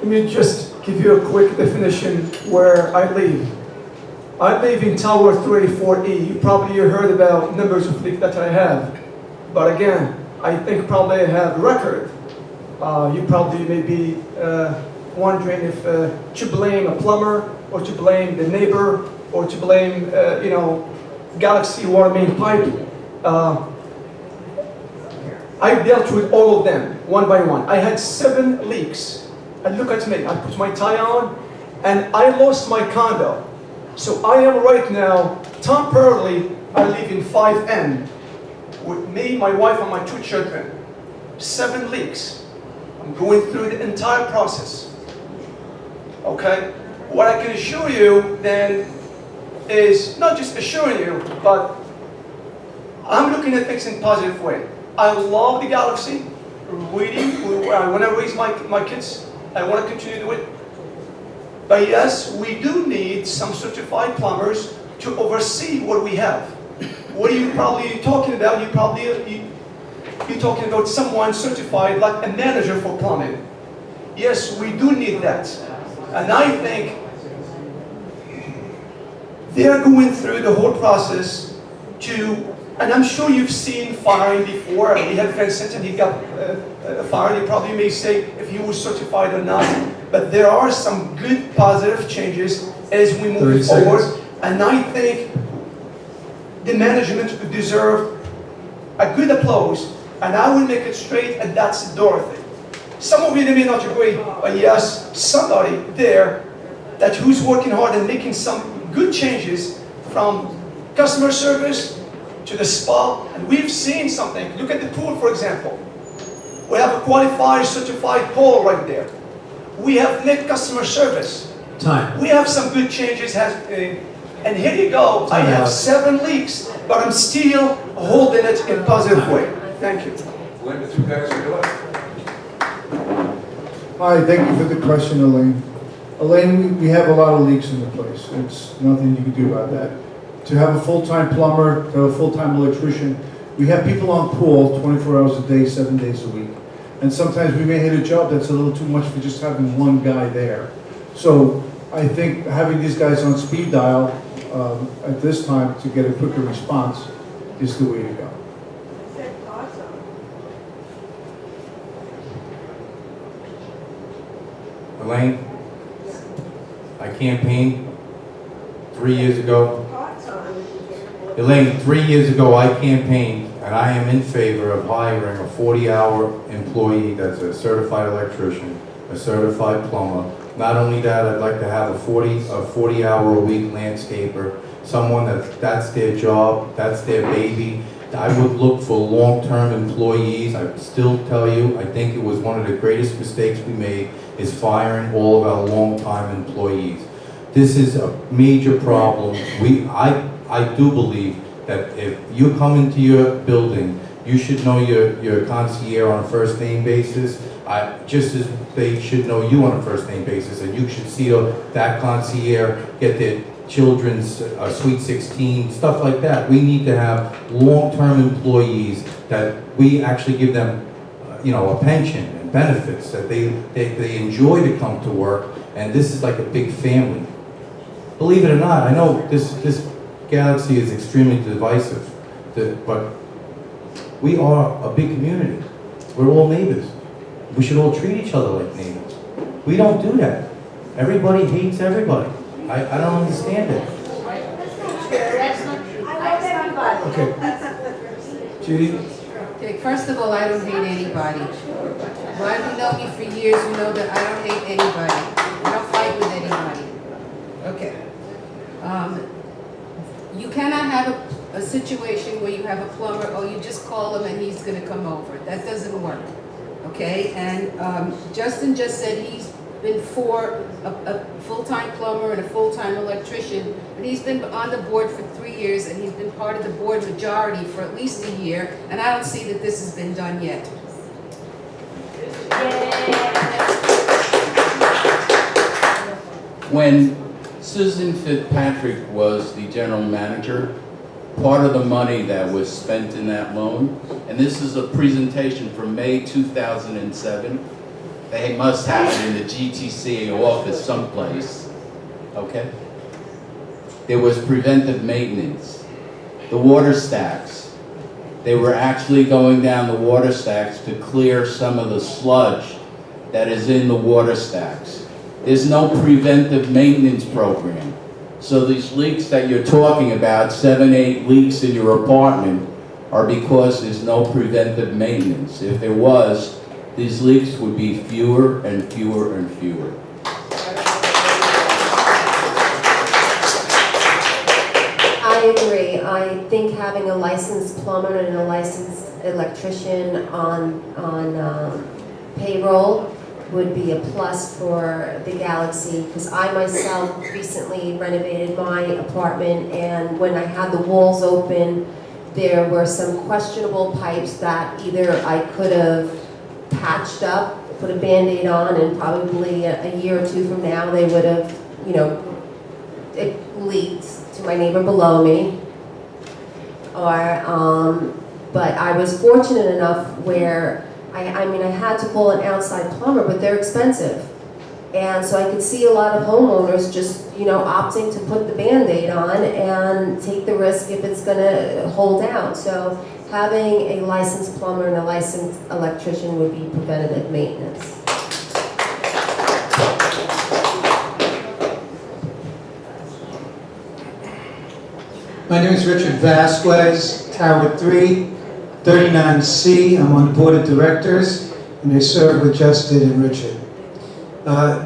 me just give you a quick definition where I live. I live in Tower 384E. You probably heard about numbers of leaks that I have. But again, I think probably I have a record. You probably may be wondering if to blame a plumber, or to blame the neighbor, or to blame, Galaxy water main pipe. I dealt with all of them, one by one. I had 7 leaks. And look at me, I put my tie on, and I lost my condo. So I am right now, temporarily, I live in 5N, with me, my wife, and my 2 children. 7 leaks. I'm going through the entire process. Okay? What I can assure you then is not just assuring you, but I'm looking at things in a positive way. I love the Galaxy. Reading, I want to raise my kids. I want to continue to do it. But yes, we do need some certified plumbers to oversee what we have. What are you probably talking about? You're talking about someone certified like a manager for plumbing. Yes, we do need that. And I think they're going through the whole process and I'm sure you've seen firing before. We had Vincent and he got fired. You probably may say if he was certified or not. But there are some good positive changes as we move forward. And I think the management deserve a good applause. And I will make it straight, and that's Dorothy. Some of you may not agree, but yes, somebody there who's working hard and making some good changes from customer service to the spa, and we've seen something. Look at the pool, for example. We have a qualified, certified pool right there. We have net customer service. Time. We have some good changes, and here you go. I have 7 leaks, but I'm still holding it in a positive way. Thank you. Elaine, the 2 guys to your left. Hi, thank you for the question, Elaine. Elaine, we have a lot of leaks in the place. It's nothing you can do about that. To have a full-time plumber, to have a full-time electrician, we have people on call 24 hours a day, 7 days a week. And sometimes we may hit a job that's a little too much for just having one guy there. So I think having these guys on speed dial at this time to get a quicker response is the way to go. Elaine, I campaigned 3 years ago. Elaine, 3 years ago I campaigned, and I am in favor of hiring a 40-hour employee that's a certified electrician, a certified plumber. Not only that, I'd like to have a 40-hour-a-week landscaper, someone that's their job, that's their baby. I would look for long-term employees. I still tell you, I think it was one of the greatest mistakes we made is firing all of our long-time employees. This is a major problem. I do believe that if you come into your building, you should know your concierge on a first name basis, just as they should know you on a first name basis, and you should see that concierge get their children's Sweet 16, stuff like that. We need to have long-term employees that we actually give them, a pension and benefits, that they enjoy to come to work, and this is like a big family. Believe it or not, I know this Galaxy is extremely divisive, but we are a big community. We're all neighbors. We should all treat each other like neighbors. We don't do that. Everybody hates everybody. I don't understand it. Okay. Judy? Okay, first of all, I don't hate anybody. Well, you know me for years, you know that I don't hate anybody. I don't fight with anybody. Okay. You cannot have a situation where you have a plumber, or you just call him and he's gonna come over. That doesn't work, okay? And Justin just said he's been for a full-time plumber and a full-time electrician, but he's been on the board for 3 years, and he's been part of the board majority for at least a year, and I don't see that this has been done yet. When Susan Fitzpatrick was the general manager, part of the money that was spent in that loan, and this is a presentation from May 2007, they must have it in the GTCA office someplace, okay? There was preventive maintenance. The water stacks, they were actually going down the water stacks to clear some of the sludge that is in the water stacks. There's no preventive maintenance program. So these leaks that you're talking about, 7, 8 leaks in your apartment, are because there's no preventive maintenance. If there was, these leaks would be fewer and fewer and fewer. I agree. I think having a licensed plumber and a licensed electrician on payroll would be a plus for the Galaxy, because I myself recently renovated my apartment, and when I had the walls open, there were some questionable pipes that either I could have patched up, put a Band-Aid on, and probably a year or two from now they would have, you know, it leaked to my neighbor below me. Or, but I was fortunate enough where I mean, I had to call an outside plumber, but they're expensive. And so I could see a lot of homeowners just, you know, opting to put the Band-Aid on and take the risk if it's gonna hold out. So having a licensed plumber and a licensed electrician would be preventative maintenance. My name is Richard Vasquez, Tower 3, 39C. I'm on the board of directors, and I serve with Justin and Richard.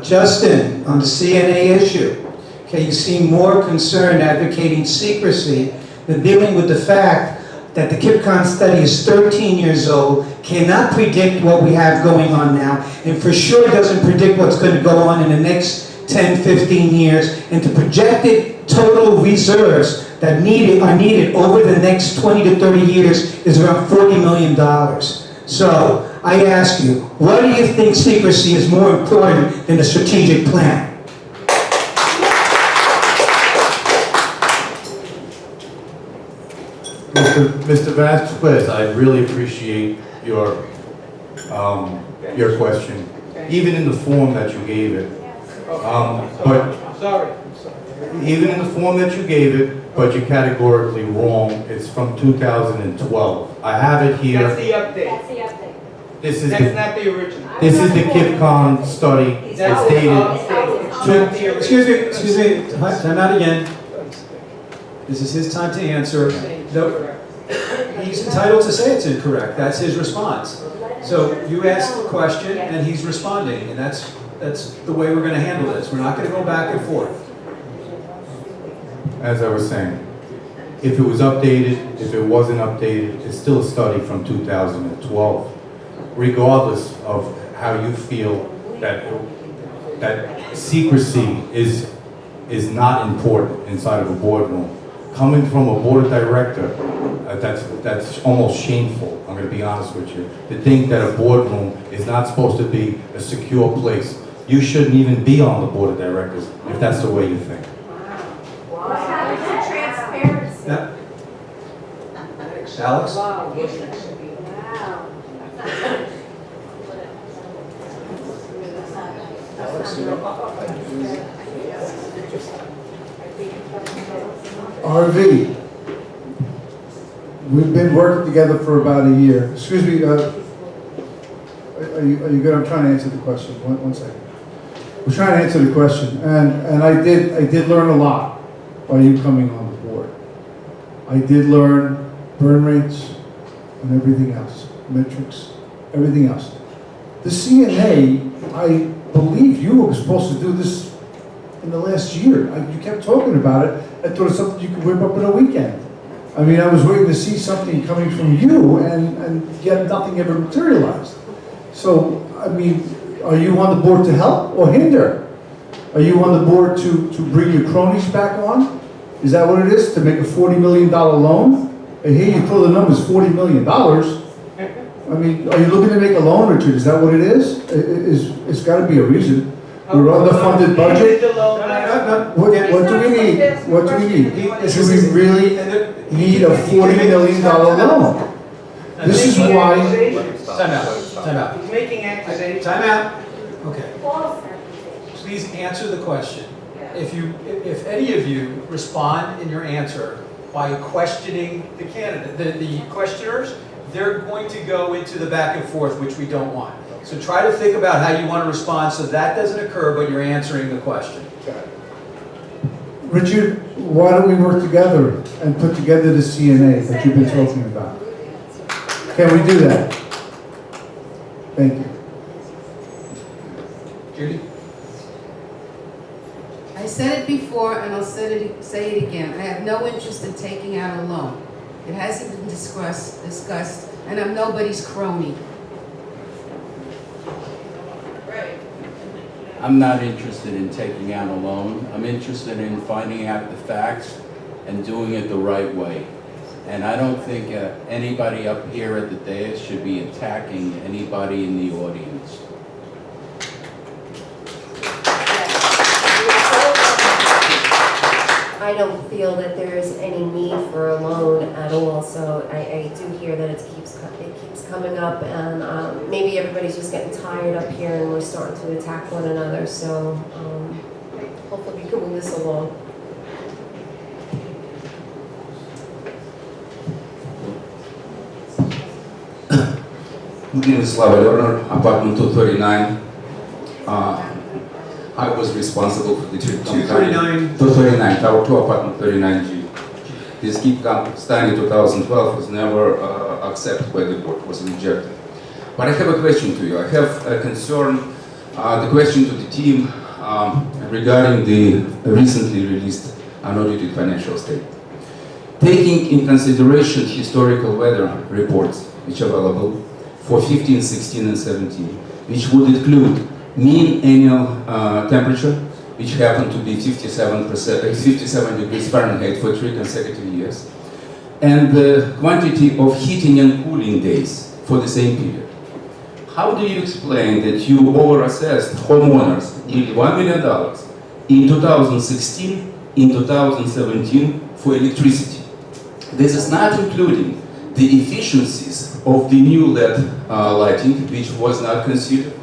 Justin, on the CNA issue, okay, you seem more concerned advocating secrecy than dealing with the fact that the KIPCON study is 13 years old, cannot predict what we have going on now, and for sure doesn't predict what's going to go on in the next 10, 15 years, and the projected total reserves that are needed over the next 20 to 30 years is around $40 million. So I ask you, why do you think secrecy is more important than a strategic plan? Mr. Vasquez, I really appreciate your question, even in the form that you gave it. Even in the form that you gave it, but you're categorically wrong. It's from 2012. I have it here. That's the update. That's the update. This is That's not the original. This is the KIPCON study. It's dated. Excuse me, time out again. This is his time to answer. No, he's entitled to say it's incorrect. That's his response. So you asked the question and he's responding, and that's the way we're going to handle this. We're not going to go back and forth. As I was saying, if it was updated, if it wasn't updated, it's still a study from 2012. Regardless of how you feel that secrecy is not important inside of a boardroom, coming from a board of director, that's almost shameful, I'm going to be honest with you, to think that a boardroom is not supposed to be a secure place. You shouldn't even be on the board of directors if that's the way you think. What happened to transparency? Yeah. Alex? Wow. RV, we've been working together for about a year. Excuse me, are you good? I'm trying to answer the question. One second. We're trying to answer the question, and I did learn a lot by you coming on the board. I did learn burn rates and everything else, metrics, everything else. The CNA, I believe you were supposed to do this in the last year. You kept talking about it. I thought it was something you could whip up in a weekend. I mean, I was waiting to see something coming from you, and yet nothing ever materialized. So, I mean, are you on the board to help or hinder? Are you on the board to bring your cronies back on? Is that what it is, to make a $40 million loan? I hear you throw the numbers, $40 million. I mean, are you looking to make a loan, Richard? Is that what it is? It's got to be a reason. We're underfunded budget. What do we need? What do we need? Do we really need a $40 million loan? This is why. Time out, time out. He's making accusations. Time out. Okay. False accusations. Please answer the question. If any of you respond in your answer by questioning the candidate, the questioners, they're going to go into the back and forth, which we don't want. So try to think about how you want to respond so that doesn't occur, but you're answering the question. Richard, why don't we work together and put together the CNA that you've been talking about? Can we do that? Thank you. Judy? I said it before and I'll say it again. I have no interest in taking out a loan. It hasn't been discussed, and I'm nobody's crony. I'm not interested in taking out a loan. I'm interested in finding out the facts and doing it the right way. And I don't think anybody up here at the dais should be attacking anybody in the audience. I don't feel that there is any need for a loan at all, so I do hear that it keeps coming up, and maybe everybody's just getting tired up here and we're starting to attack one another, so hopefully we can move this along. My name is Slava Lerner, apartment 239. I was responsible for the 239, Tower 2, apartment 39G. This KIP study 2012 was never accepted by the board, was rejected. But I have a question to you. I have a concern, the question to the team regarding the recently released unaudited financial statement. Taking in consideration historical weather reports which are available for 15, 16, and 17, which would include mean annual temperature, which happened to be 57 degrees Fahrenheit for 3 consecutive years, and the quantity of heating and cooling days for the same period. How do you explain that you overassessed homeowners nearly $1 million in 2016, in 2017 for electricity? This is not including the efficiencies of the new LED lighting, which was not considered,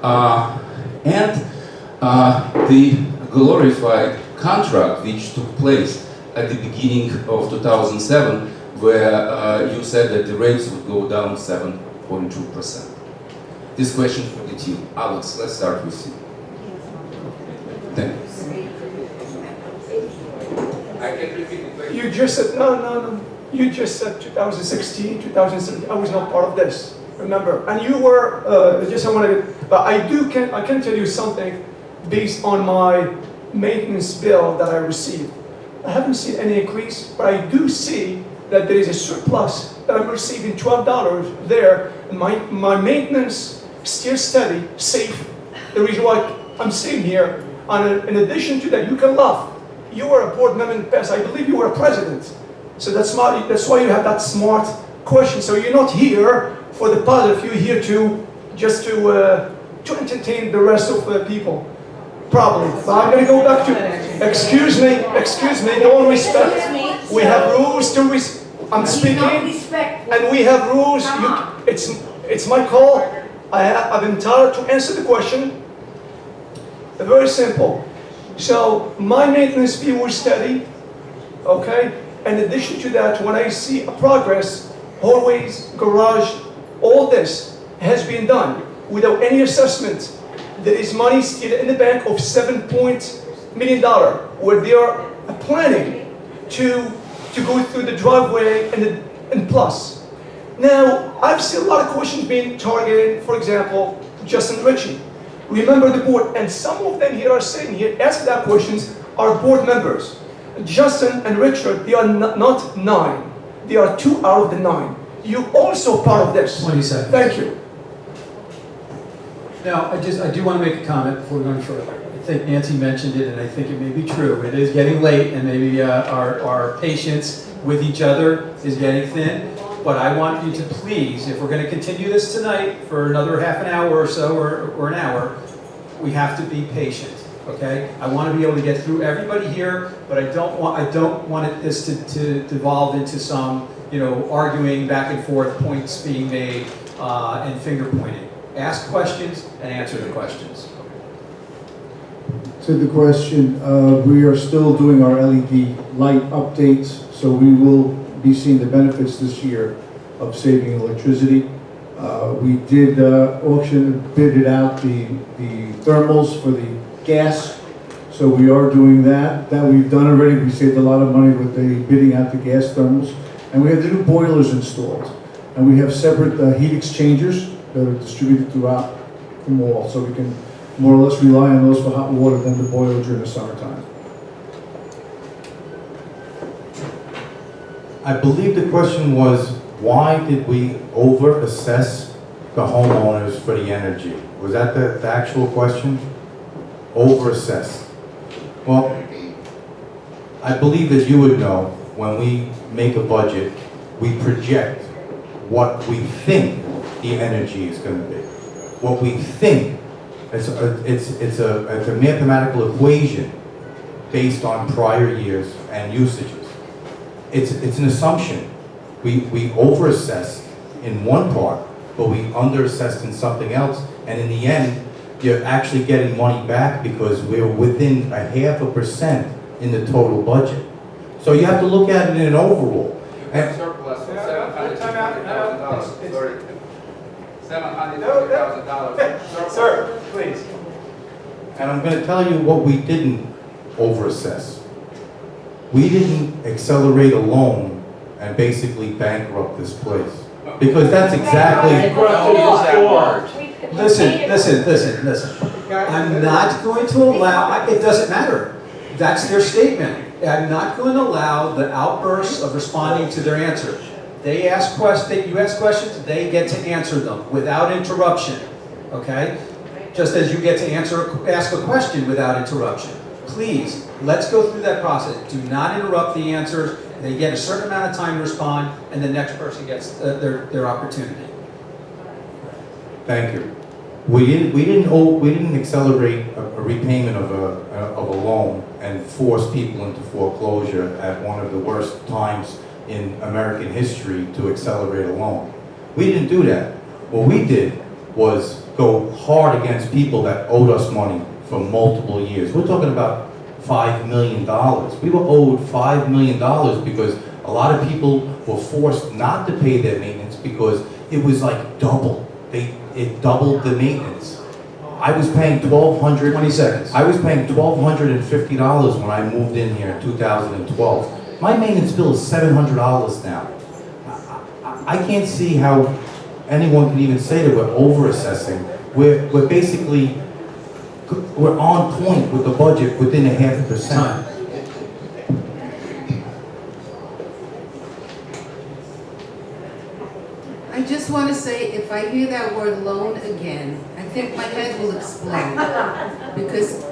and the glorified contract which took place at the beginning of 2007, where you said that the rates would go down 7.2%. This question for the team. Alex, let's start with you. Thank you. I can repeat the question. You just said, no. You just said 2016, 2017. I was not part of this. Remember, and you were. But I can tell you something based on my maintenance bill that I received. I haven't seen any increase, but I do see that there is a surplus that I'm receiving $12 there, and my maintenance still steady, safe. The reason why I'm sitting here, and in addition to that, you can laugh. You were a board member in the past. I believe you were a president. So that's why you have that smart question. So you're not here for the positive. You're here to entertain the rest of the people. Probably. But I'm going to go back to, excuse me, no respect. We have rules to I'm speaking, and we have rules. It's my call. I'm entitled to answer the question. Very simple. So my maintenance fee was steady, okay? In addition to that, when I see a progress, hallways, garage, all this has been done without any assessment. There is money still in the bank of $7 million, where they are planning to go through the driveway and plus. Now, I've seen a lot of questions being targeted, for example, Justin Ritchie. Remember the board, and some of them here are sitting here asking that questions are board members. Justin and Richard, they are not 9. They are 2 out of the 9. You also part of this. 20 seconds. Thank you. Now, I do want to make a comment before we go any further. I think Nancy mentioned it, and I think it may be true. It is getting late, and maybe our patience with each other is getting thin. But I want you to please, if we're going to continue this tonight for another half an hour or so, or an hour, we have to be patient, okay? I want to be able to get through everybody here, but I don't want this to devolve into some, arguing back and forth, points being made, and finger pointing. Ask questions and answer the questions. To the question, we are still doing our LED light updates, so we will be seeing the benefits this year of saving electricity. We did bid it out the thermals for the gas, so we are doing that. That we've done already. We saved a lot of money with the bidding out the gas thermals, and we have the new boilers installed, and we have separate heat exchangers that are distributed throughout the mall, so we can more or less rely on those for hot water than the boiler during the summertime. I believe the question was, why did we over-assess the homeowners for the energy? Was that the actual question? Over-assess. Well, I believe that you would know, when we make a budget, we project what we think the energy is going to be. What we think. It's a mathematical equation based on prior years and usages. It's an assumption. We over-assessed in one part, but we under-assessed in something else, and in the end, you're actually getting money back because we're within 0.5% in the total budget. So you have to look at it in an overall. And Surplus of $720,000. $720,000. Sir, please. And I'm going to tell you what we didn't over-assess. We didn't accelerate a loan and basically bankrupt this place. Because that's exactly... Listen. I'm not going to allow, it doesn't matter. That's their statement. I'm not going to allow the outbursts of responding to their answer. They ask questions, you ask questions, they get to answer them without interruption, okay? Just as you get to ask a question without interruption. Please, let's go through that process. Do not interrupt the answers. They get a certain amount of time to respond, and the next person gets their opportunity. Thank you. We didn't accelerate a repayment of a loan and force people into foreclosure at one of the worst times in American history to accelerate a loan. We didn't do that. What we did was go hard against people that owed us money for multiple years. We're talking about $5 million. We were owed $5 million because a lot of people were forced not to pay their maintenance because it was like double. It doubled the maintenance. I was paying $1,200. 20 seconds. I was paying $1,250 when I moved in here in 2012. My maintenance bill is $700 now. I can't see how anyone can even say that we're over-assessing. We're basically, we're on point with the budget within 0.5%. I just want to say, if I hear that word loan again, I think my head will explode. Because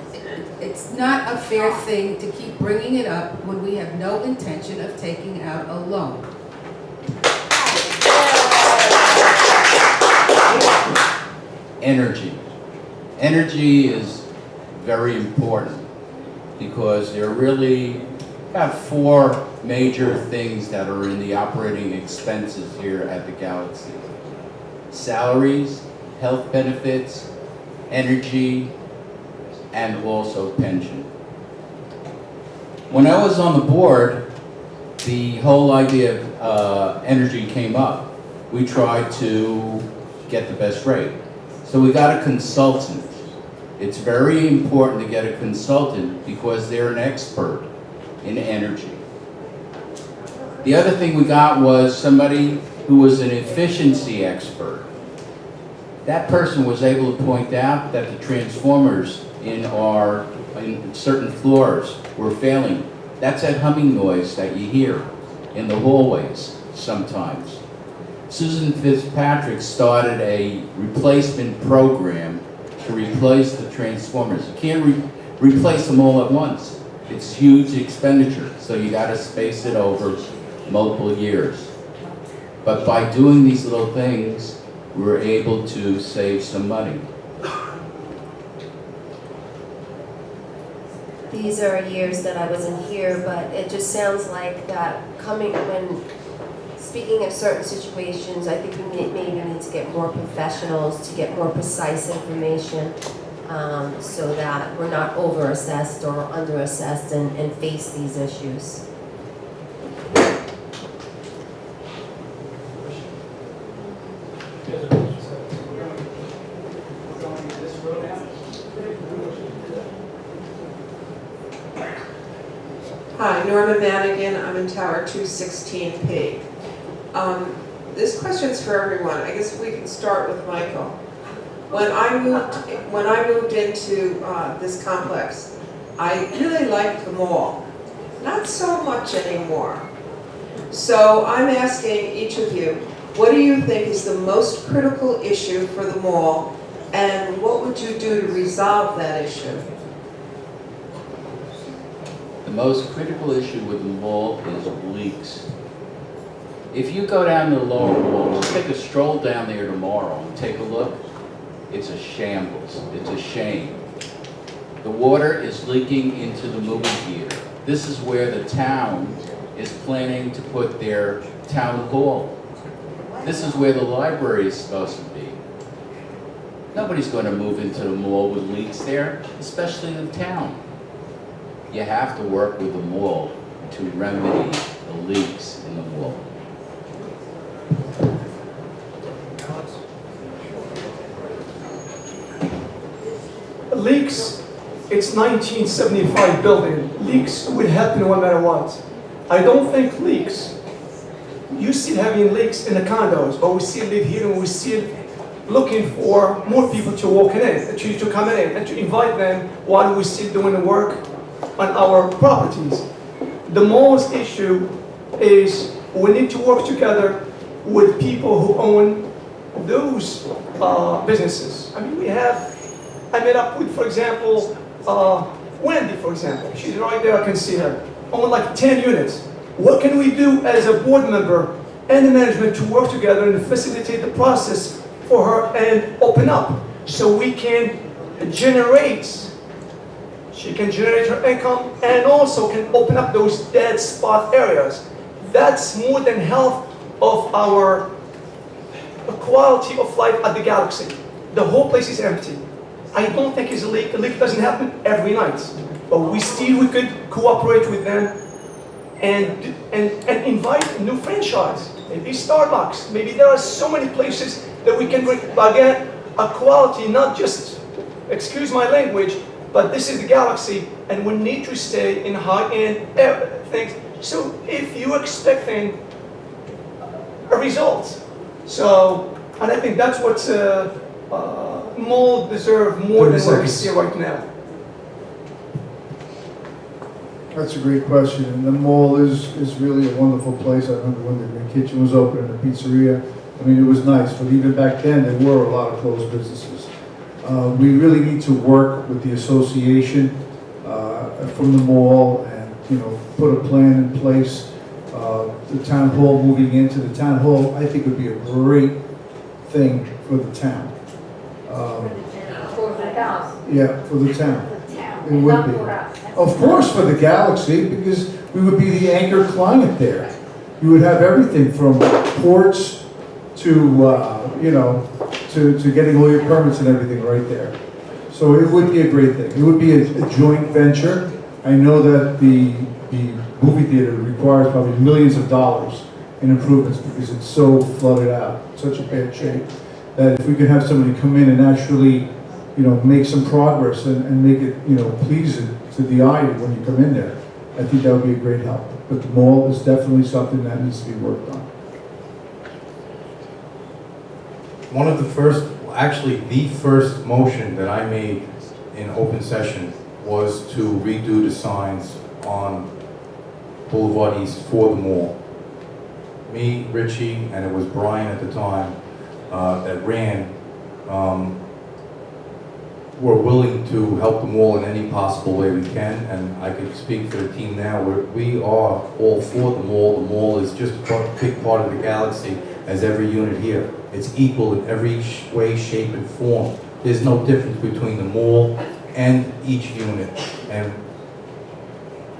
it's not a fair thing to keep bringing it up when we have no intention of taking out a loan. Energy. Energy is very important because there are really about 4 major things that are in the operating expenses here at the Galaxy. Salaries, health benefits, energy, and also pension. When I was on the board, the whole idea of energy came up. We tried to get the best rate. So we got a consultant. It's very important to get a consultant because they're an expert in energy. The other thing we got was somebody who was an efficiency expert. That person was able to point out that the transformers in certain floors were failing. That's that humming noise that you hear in the hallways sometimes. Susan Fitzpatrick started a replacement program to replace the transformers. You can't replace them all at once. It's huge expenditure, so you got to space it over multiple years. But by doing these little things, we're able to save some money. these are years that I wasn't here, but it just sounds like that speaking of certain situations, I think we maybe need to get more professionals to get more precise information so that we're not over-assessed or under-assessed and face these issues. Hi, Norma Madigan, I'm in Tower 216P. This question's for everyone. I guess we can start with Michael. When I moved into this complex, I really liked the mall. Not so much anymore. So I'm asking each of you, what do you think is the most critical issue for the mall, and what would you do to resolve that issue? The most critical issue with the mall is leaks. If you go down to the lower mall, just take a stroll down there tomorrow and take a look. It's a shambles. It's a shame. The water is leaking into the movie theater. This is where the town is planning to put their town hall. This is where the library is supposed to be. Nobody's going to move into the mall with leaks there, especially the town. You have to work with the mall to remedy the leaks in the mall. Leaks, it's 1975 building. Leaks would happen no matter what. I don't think leaks, you see having leaks in the condos, but we still live here and we still looking for more people to walk in, to come in and to invite them while we're still doing the work on our properties. The mall's issue is we need to work together with people who own those businesses. I mean, I met up with, for example, Wendy, for example. She's right there, I can see her. Own like 10 units. What can we do as a board member and the management to work together and facilitate the process for her and open up so we can she can generate her income and also can open up those dead spot areas. That's more than half of our quality of life at the Galaxy. The whole place is empty. I don't think it's a leak. A leak doesn't happen every night. But we could cooperate with them and invite a new franchise. Maybe Starbucks. Maybe there are so many places that we can bring, again, a quality, not just, excuse my language, but this is the Galaxy, and we need to stay in high-end things. So if you're expecting a result, and I think that's what mall deserve more than what we see right now. That's a great question, and the mall is really a wonderful place. I remember when the kitchen was open and the pizzeria. I mean, it was nice, but even back then, there were a lot of closed businesses. We really need to work with the association from the mall and, put a plan in place. The town hall, moving into the town hall, I think would be a great thing for the town. For the house. Yeah, for the town. It would Not be. for us. Of course, for the Galaxy, because we would be the anchor client there. You would have everything from ports to, to getting all your permits and everything right there. So it would be a great thing. It would be a joint venture. I know that the movie theater requires probably millions of dollars in improvements because it's so flooded out, such a bad shape, that if we could have somebody come in and actually, make some progress and make it, pleasing to the eye when you come in there, I think that would be a great help. But the mall is definitely something that needs to be worked on. One of the first, actually the first motion that I made in open session was to redo the signs on Boulevard East for the mall. Me, Richie, and it was Brian at the time that ran, we're willing to help the mall in any possible way we can, and I could speak for the team now. We are all for the mall. The mall is just a big part of the Galaxy as every unit here. It's equal in every way, shape, and form. There's no difference between the mall and each unit. And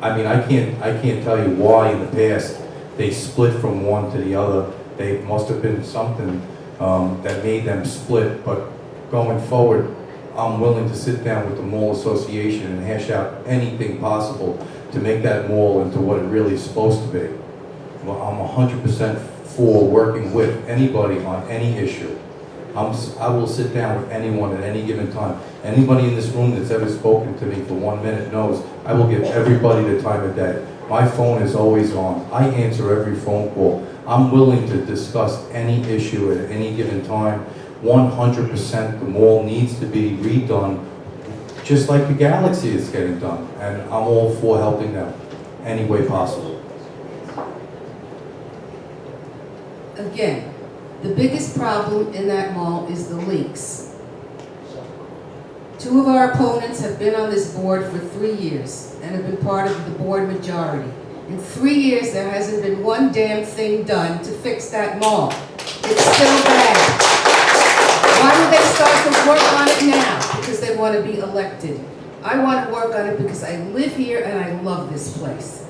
I mean, I can't tell you why in the past they split from one to the other. They must have been something that made them split, but going forward, I'm willing to sit down with the mall association and hash out anything possible to make that mall into what it really is supposed to be. Well, I'm 100% for working with anybody on any issue. I will sit down with anyone at any given time. Anybody in this room that's ever spoken to me for 1 minute knows I will give everybody the time of day. My phone is always on. I answer every phone call. I'm willing to discuss any issue at any given time. 100% the mall needs to be redone just like the Galaxy is getting done. And I'm all for helping them any way possible. Again, the biggest problem in that mall is the leaks. 2 of our opponents have been on this board for 3 years and have been part of the board majority. In 3 years, there hasn't been one damn thing done to fix that mall. It's still bad. Why would they start to work on it now? Because they want to be elected. I want to work on it because I live here and I love this place.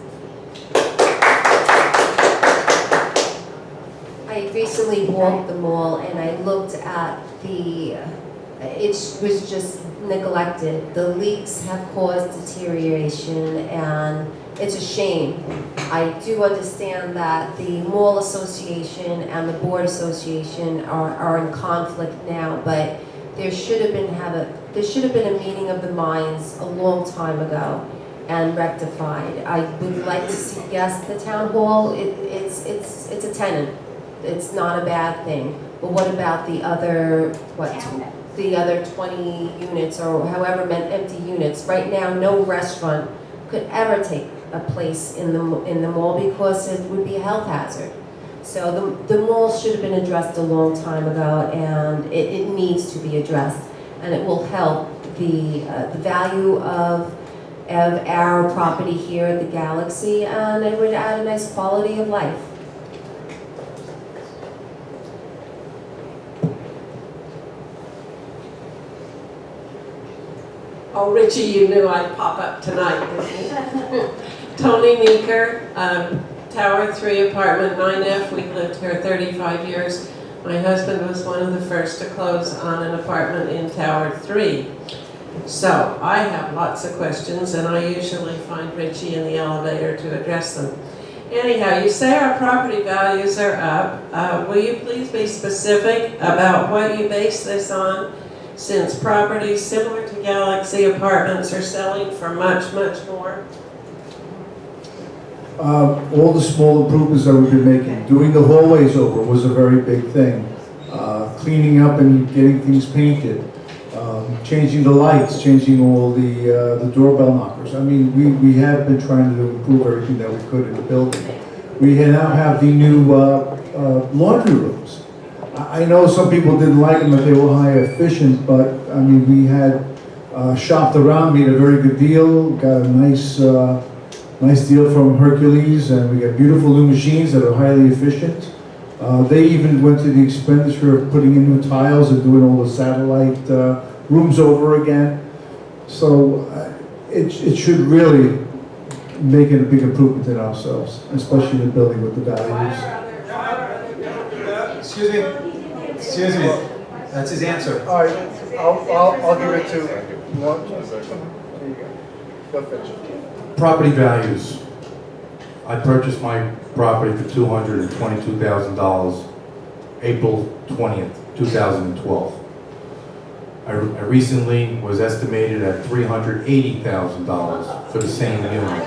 I recently walked the mall and I looked at it was just neglected. The leaks have caused deterioration and it's a shame. I do understand that the mall association and the board association are in conflict now, but there should have been a meeting of the minds a long time ago and rectified. I would like to see, yes, the town hall, it's a tenant. It's not a bad thing. But what about the other, the other 20 units or however many empty units? Right now, no restaurant could ever take a place in the mall because it would be a health hazard. So the mall should have been addressed a long time ago, and it needs to be addressed, and it will help the value of our property here at the Galaxy, and it would add a nice quality of life. Oh, Richie, you knew I'd pop up tonight, didn't you? Tony Meeker, Tower 3, Apartment 9F. We've lived here 35 years. My husband was one of the first to close on an apartment in Tower 3. So I have lots of questions, and I usually find Richie in the elevator to address them. Anyhow, you say our property values are up. Will you please be specific about what you base this on, since properties similar to Galaxy Apartments are selling for much, much more? All the small improvements that we've been making, doing the hallways over was a very big thing. Cleaning up and getting things painted, changing the lights, changing all the doorbell knockers. I mean, we have been trying to improve everything that we could in the building. We now have the new laundry rooms. I know some people didn't like them, that they were high efficient, but I mean, we had shopped around, made a very good deal, got a nice deal from Hercules, and we got beautiful new machines that are highly efficient. They even went to the expenditure of putting in new tiles and doing all the satellite rooms over again. So it should really make it a big improvement in ourselves, especially the building with the values. Excuse me, that's his answer. All right, I'll give it to you. Want? There you go. Go finish. Property values. I purchased my property for $222,000 April 20th, 2012. I recently was estimated at $380,000 for the same unit.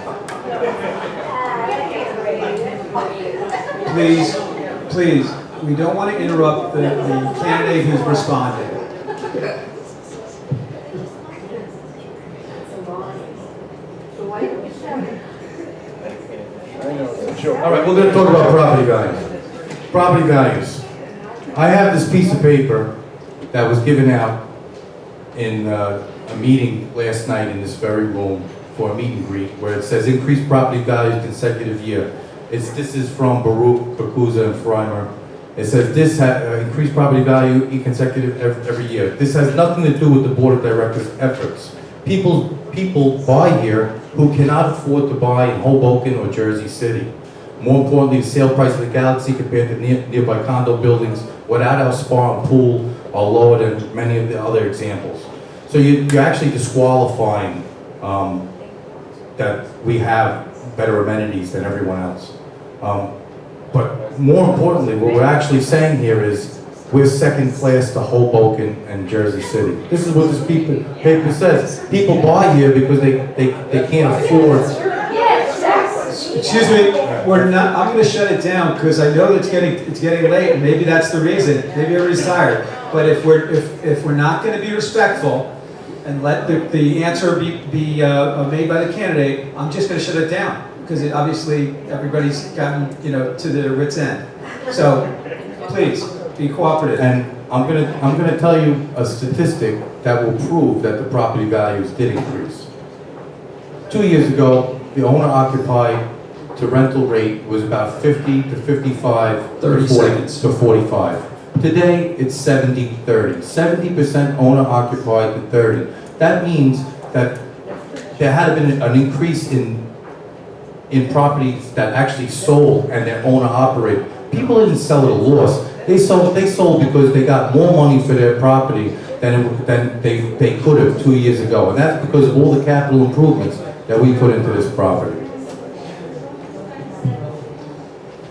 Please, we don't want to interrupt the candidate who's responding. All right, we're going to talk about property values. Property values. I have this piece of paper that was given out in a meeting last night in this very room for a meet and greet, where it says increased property values consecutive year. This is from Baruch, Bakuza, and Freimer. It says this increased property value in consecutive every year. This has nothing to do with the board of directors' efforts. People people buy here who cannot afford to buy in Hoboken or Jersey City. More importantly, the sale price of the Galaxy compared to nearby condo buildings without our spa and pool are lower than many of the other examples. So you're actually disqualifying that we have better amenities than everyone else. But more importantly, what we're actually saying here is we're second class to Hoboken and Jersey City. This is what this paper says. People buy here because they can't afford. Excuse me, we're not, I'm gonna shut it down, because I know that it's getting late, and maybe that's the reason, maybe everybody's tired. But if we're not gonna be respectful and let the answer be made by the candidate, I'm just gonna shut it down, because obviously everybody's gotten, to their wits' end. So, please, be cooperative. And I'm gonna tell you a statistic that will prove that the property values did increase. 2 years ago, the owner-occupied to rental rate was about 50 to 55, 30 seconds. to 45. Today, it's 70-30. 70% owner-occupied to 30. That means that there had been an increase in properties that actually sold and they're owner-operated. People didn't sell at a loss. They sold because they got more money for their property than they could have 2 years ago. And that's because of all the capital improvements that we put into this property.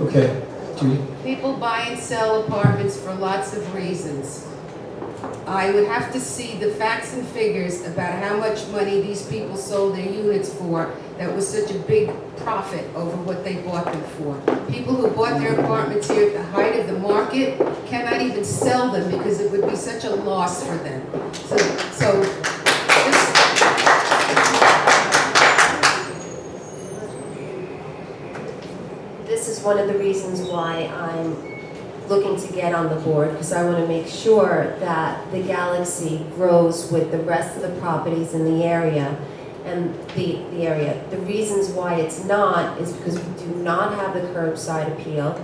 Okay, Judy? People buy and sell apartments for lots of reasons. I would have to see the facts and figures about how much money these people sold their units for that was such a big profit over what they bought them for. People who bought their apartments here at the height of the market cannot even sell them because it would be such a loss for them. This is one of the reasons why I'm looking to get on the board, because I want to make sure that the Galaxy grows with the rest of the properties in the area. And the reasons why it's not is because we do not have the curbside appeal,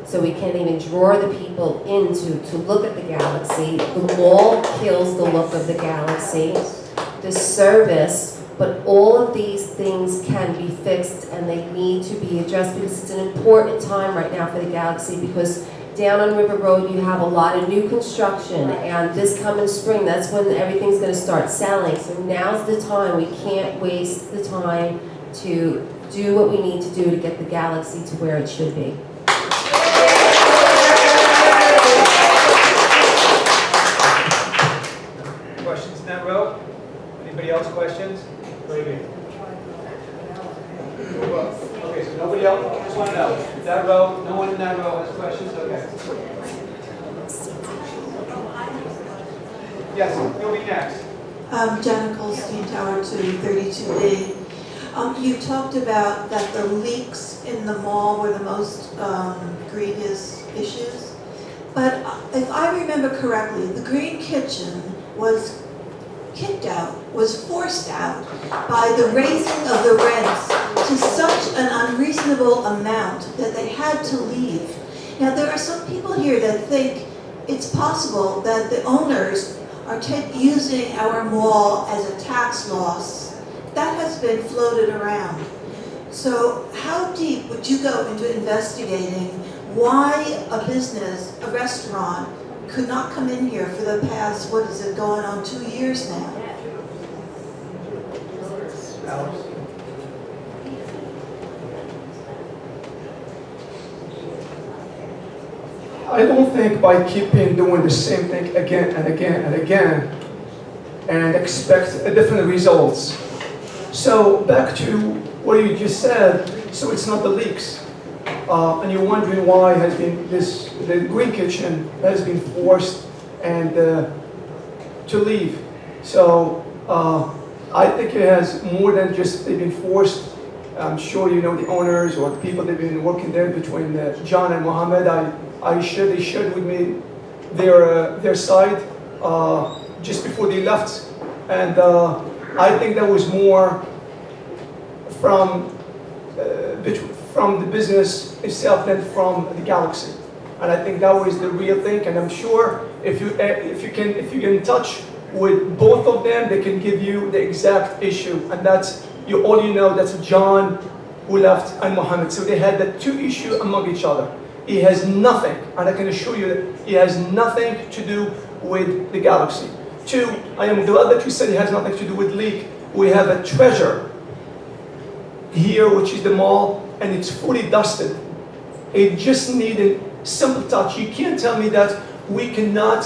so we can't even draw the people in to look at the Galaxy. The mall kills the look of the Galaxy, the service, but all of these things can be fixed and they need to be addressed because it's an important time right now for the Galaxy, because down on River Road you have a lot of new construction, and this coming spring, that's when everything's going to start selling. So now's the time. We can't waste the time to do what we need to do to get the Galaxy to where it should be. Questions in that row? Anybody else questions? Very good. Okay, so nobody else, I just want to know, that row, no one in that row has questions? Okay. Yes, you'll be next. Janet Goldstein, Tower 232B. You talked about that the leaks in the mall were the most grievous issues. But if I remember correctly, the Green Kitchen was kicked out, was forced out by the raising of the rents to such an unreasonable amount that they had to leave. Now, there are some people here that think it's possible that the owners are using our mall as a tax loss. That has been floated around. So how deep would you go into investigating why a business, a restaurant, could not come in here for the past, what is it, going on 2 years now? Alex? I don't think by keeping doing the same thing again and again and again and expect different results. So back to what you just said, so it's not the leaks. And you're wondering why has been the Green Kitchen has been forced and to leave. So I think it has more than just they've been forced. I'm sure you know the owners or the people that have been working there between John and Mohammed. They shared with me their side just before they left, and I think that was more from the business itself than from the Galaxy, and I think that was the real thing. And I'm sure if you can touch with both of them, they can give you the exact issue, and that's all you know. That's John who left and Mohammed. So they had the two issues among each other. It has nothing, and I can assure you that it has nothing to do with the Galaxy. Two, I am glad that you said it has nothing to do with leak. We have a treasure here, which is the mall, and it's fully dusted. It just needed simple touch. You can't tell me that we cannot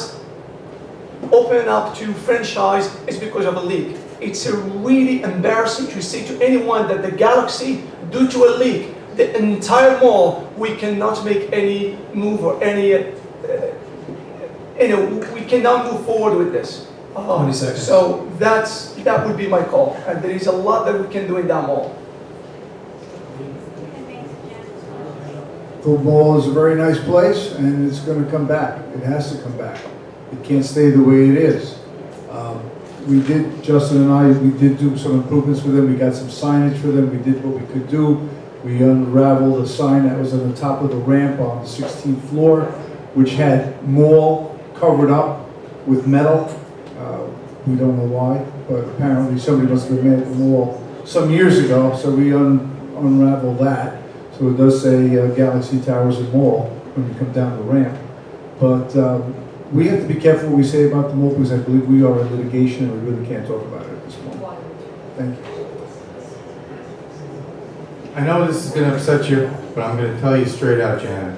open up to franchise is because of a leak. It's really embarrassing to say to anyone that the Galaxy, due to a leak, the entire mall, we cannot make any move or any, we cannot move forward with this. 20 seconds. So that would be my call, and there is a lot that we can do in that mall. The mall is a very nice place, and it's going to come back. It has to come back. It can't stay the way it is. Justin and I, we did do some improvements for them. We got some signage for them. We did what we could do. We unraveled a sign that was on the top of the ramp on the 16th floor, which had mall covered up with metal. We don't know why, but apparently somebody must have made the mall some years ago, so we unraveled that. So it does say Galaxy Towers and Mall when you come down the ramp. But we have to be careful what we say about the mall because I believe we are in litigation and we really can't talk about it at this moment. Thank you. I know this is going to upset you, but I'm going to tell you straight out, Janet.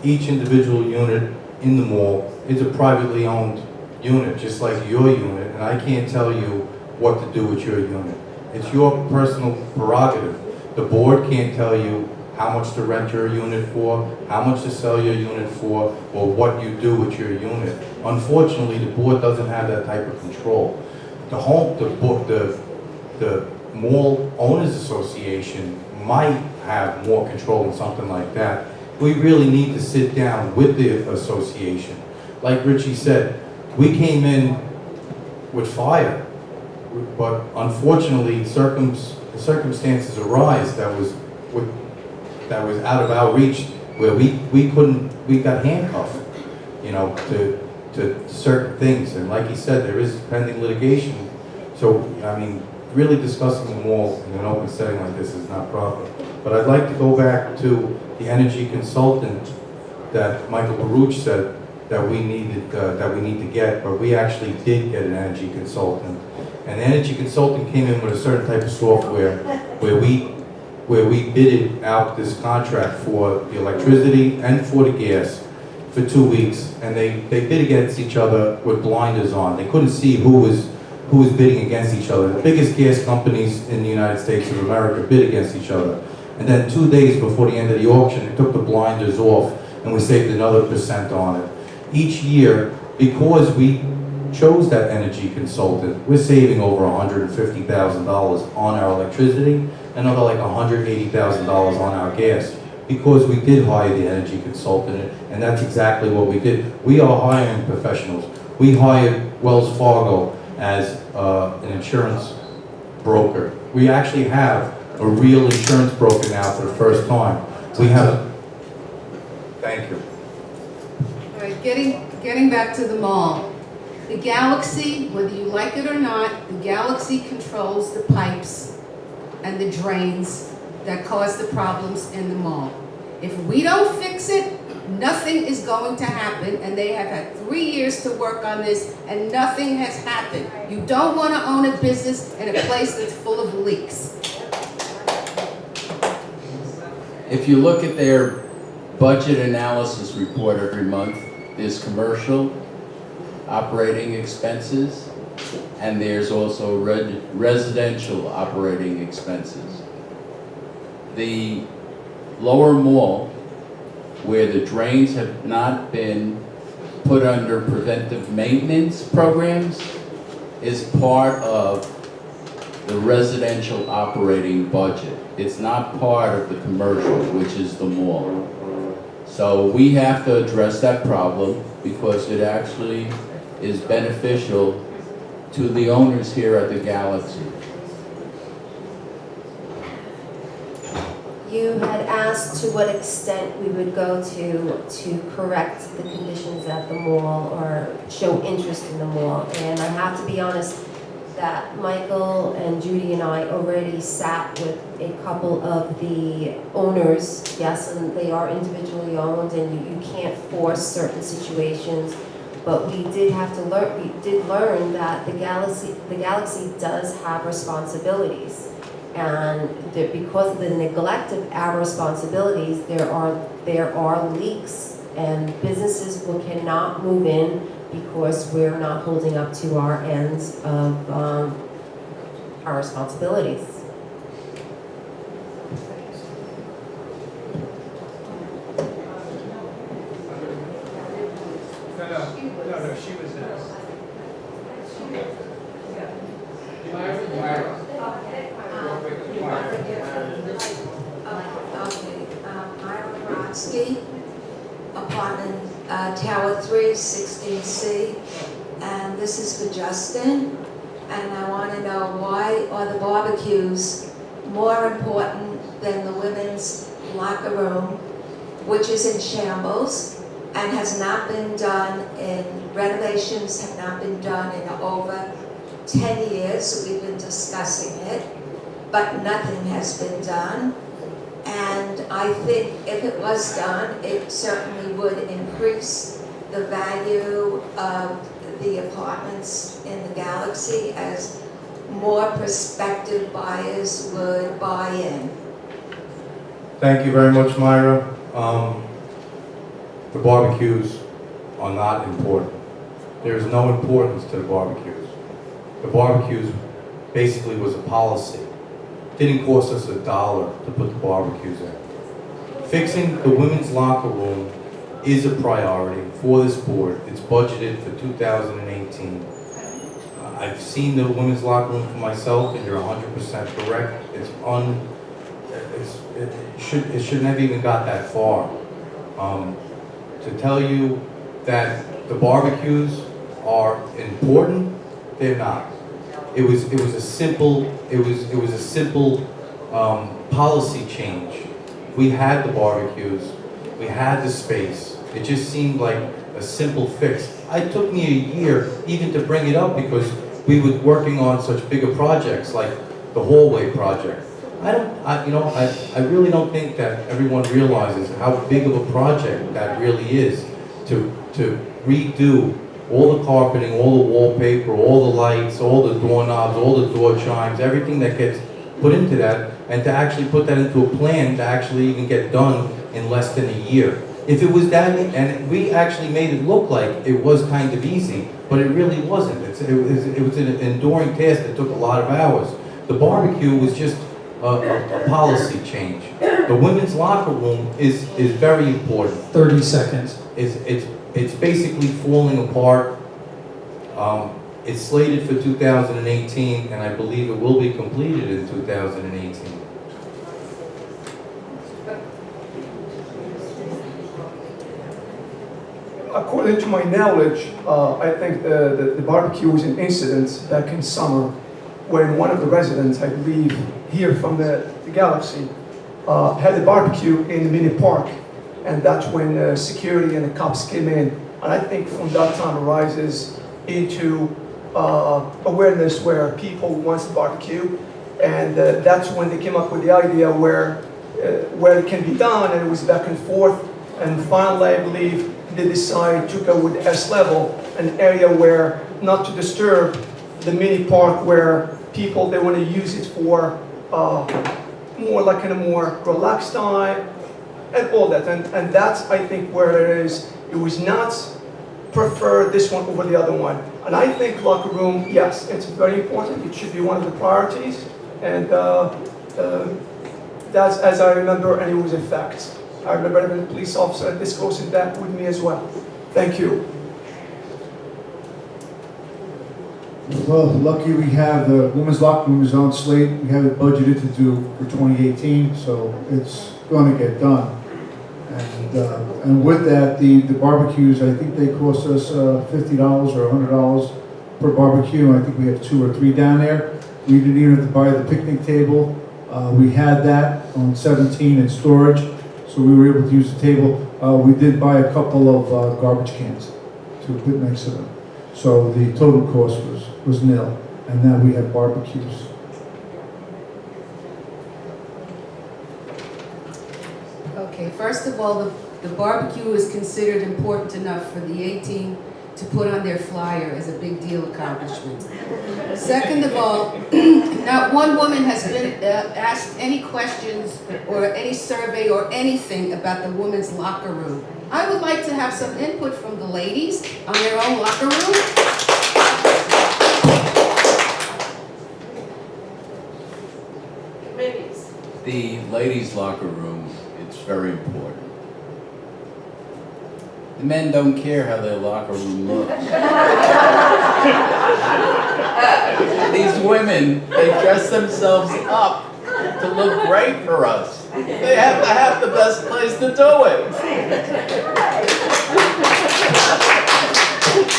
Each individual unit in the mall is a privately owned unit, just like your unit, and I can't tell you what to do with your unit. It's your personal prerogative. The board can't tell you how much to rent your unit for, how much to sell your unit for, or what you do with your unit. Unfortunately, the board doesn't have that type of control. The Mall Owners Association might have more control in something like that. We really need to sit down with the association. Like Richie said, we came in with fire, but unfortunately, circumstances arise that was out of our reach, where we got handcuffed, to certain things. And like he said, there is pending litigation. So, I mean, really discussing the mall in an open setting like this is not proper. But I'd like to go back to the energy consultant that Michael Baruch said that we need to get, but we actually did get an energy consultant. And the energy consultant came in with a certain type of software where we bidded out this contract for the electricity and for the gas for 2 weeks, and they bid against each other with blinders on. They couldn't see who was bidding against each other. The biggest gas companies in the United States of America bid against each other. And then 2 days before the end of the auction, they took the blinders off, and we saved another % on it. Each year, because we chose that energy consultant, we're saving over $150,000 on our electricity, another like $180,000 on our gas, because we did hire the energy consultant, and that's exactly what we did. We are hiring professionals. We hired Wells Fargo as an insurance broker. We actually have a real insurance broker now for the first time. We have, thank you. All right, getting back to the mall. The Galaxy, whether you like it or not, the Galaxy controls the pipes and the drains that cause the problems in the mall. If we don't fix it, nothing is going to happen, and they have had 3 years to work on this, and nothing has happened. You don't want to own a business in a place that's full of leaks. If you look at their budget analysis report every month, there's commercial operating expenses, and there's also residential operating expenses. The lower mall, where the drains have not been put under preventive maintenance programs, is part of the residential operating budget. It's not part of the commercial, which is the mall. So we have to address that problem because it actually is beneficial to the owners here at the Galaxy. You had asked to what extent we would go to correct the conditions at the mall or show interest in the mall. And I have to be honest that Michael and Judy and I already sat with a couple of the owners. Yes, and they are individually owned, and you can't force certain situations. But we did have to learn. We did learn that the Galaxy does have responsibilities. And that because of the neglect of our responsibilities, there are leaks, and businesses cannot move in because we're not holding up to our ends of our responsibilities. No, she was next. Myra Brodsky, apartment Tower 3, 16C, and this is for Justin. And I want to know, why are the barbecues more important than the women's locker room, which is in shambles and has not been done renovations have not been done in over 10 years. We've been discussing it, but nothing has been done. And I think if it was done, it certainly would increase the value of the apartments in the Galaxy, as more prospective buyers would buy in. Thank you very much, Myra. The barbecues are not important. There is no importance to the barbecues. The barbecues basically was a policy. It didn't cost us $1 to put the barbecues in. Fixing the women's locker room is a priority for this board. It's budgeted for 2018. I've seen the women's locker room for myself, and you're 100% correct. It shouldn't have even got that far. To tell you that the barbecues are important, they're not. It was a simple policy change. We had the barbecues, we had the space. It just seemed like a simple fix. It took me a year even to bring it up because we were working on such bigger projects like the hallway project. I really don't think that everyone realizes how big of a project that really is to redo all the carpeting, all the wallpaper, all the lights, all the doorknobs, all the door chimes, everything that gets put into that, and to actually put that into a plan to actually even get done in less than a year. If it was that, and we actually made it look like it was kind of easy, but it really wasn't. It was an enduring task that took a lot of hours. The barbecue was just a policy change. The women's locker room is very important. 30 seconds. It's basically falling apart. It's slated for 2018, and I believe it will be completed in 2018. According to my knowledge, I think the barbecue was an incident back in summer when one of the residents, I believe, here from the Galaxy, had a barbecue in the mini park. And that's when security and the cops came in. And I think from that time arises into awareness where people want to barbecue. And that's when they came up with the idea where it can be done, and it was back and forth. And finally, I believe, they decided to go with S level, an area where not to disturb the mini park where people, they want to use it for more like in a more relaxed time and all that. And that's, I think, where it is. It was not prefer this one over the other one. And I think locker room, yes, it's very important. It should be one of the priorities. And that's as I remember, and it was a fact. I remember having a police officer discussing that with me as well. Thank you. Well, lucky we have the women's locker room is on slate. We have it budgeted to do for 2018, so it's going to get done. And with that, the barbecues, I think they cost us $50 or $100 per barbecue. I think we have 2 or 3 down there. We didn't even have to buy the picnic table. We had that on 17 in storage, so we were able to use the table. We did buy a couple of garbage cans to put next to them. So the total cost was nil, and now we have barbecues. Okay, first of all, the barbecue is considered important enough for the 18 to put on their flyer as a big deal accomplishment. Second of all, not one woman has been asked any questions or any survey or anything about the women's locker room. I would like to have some input from the ladies on their own locker room. Committees. The ladies' locker room, it's very important. The men don't care how their locker room looks. These women, they dress themselves up to look great for us. They have to have the best place to do it.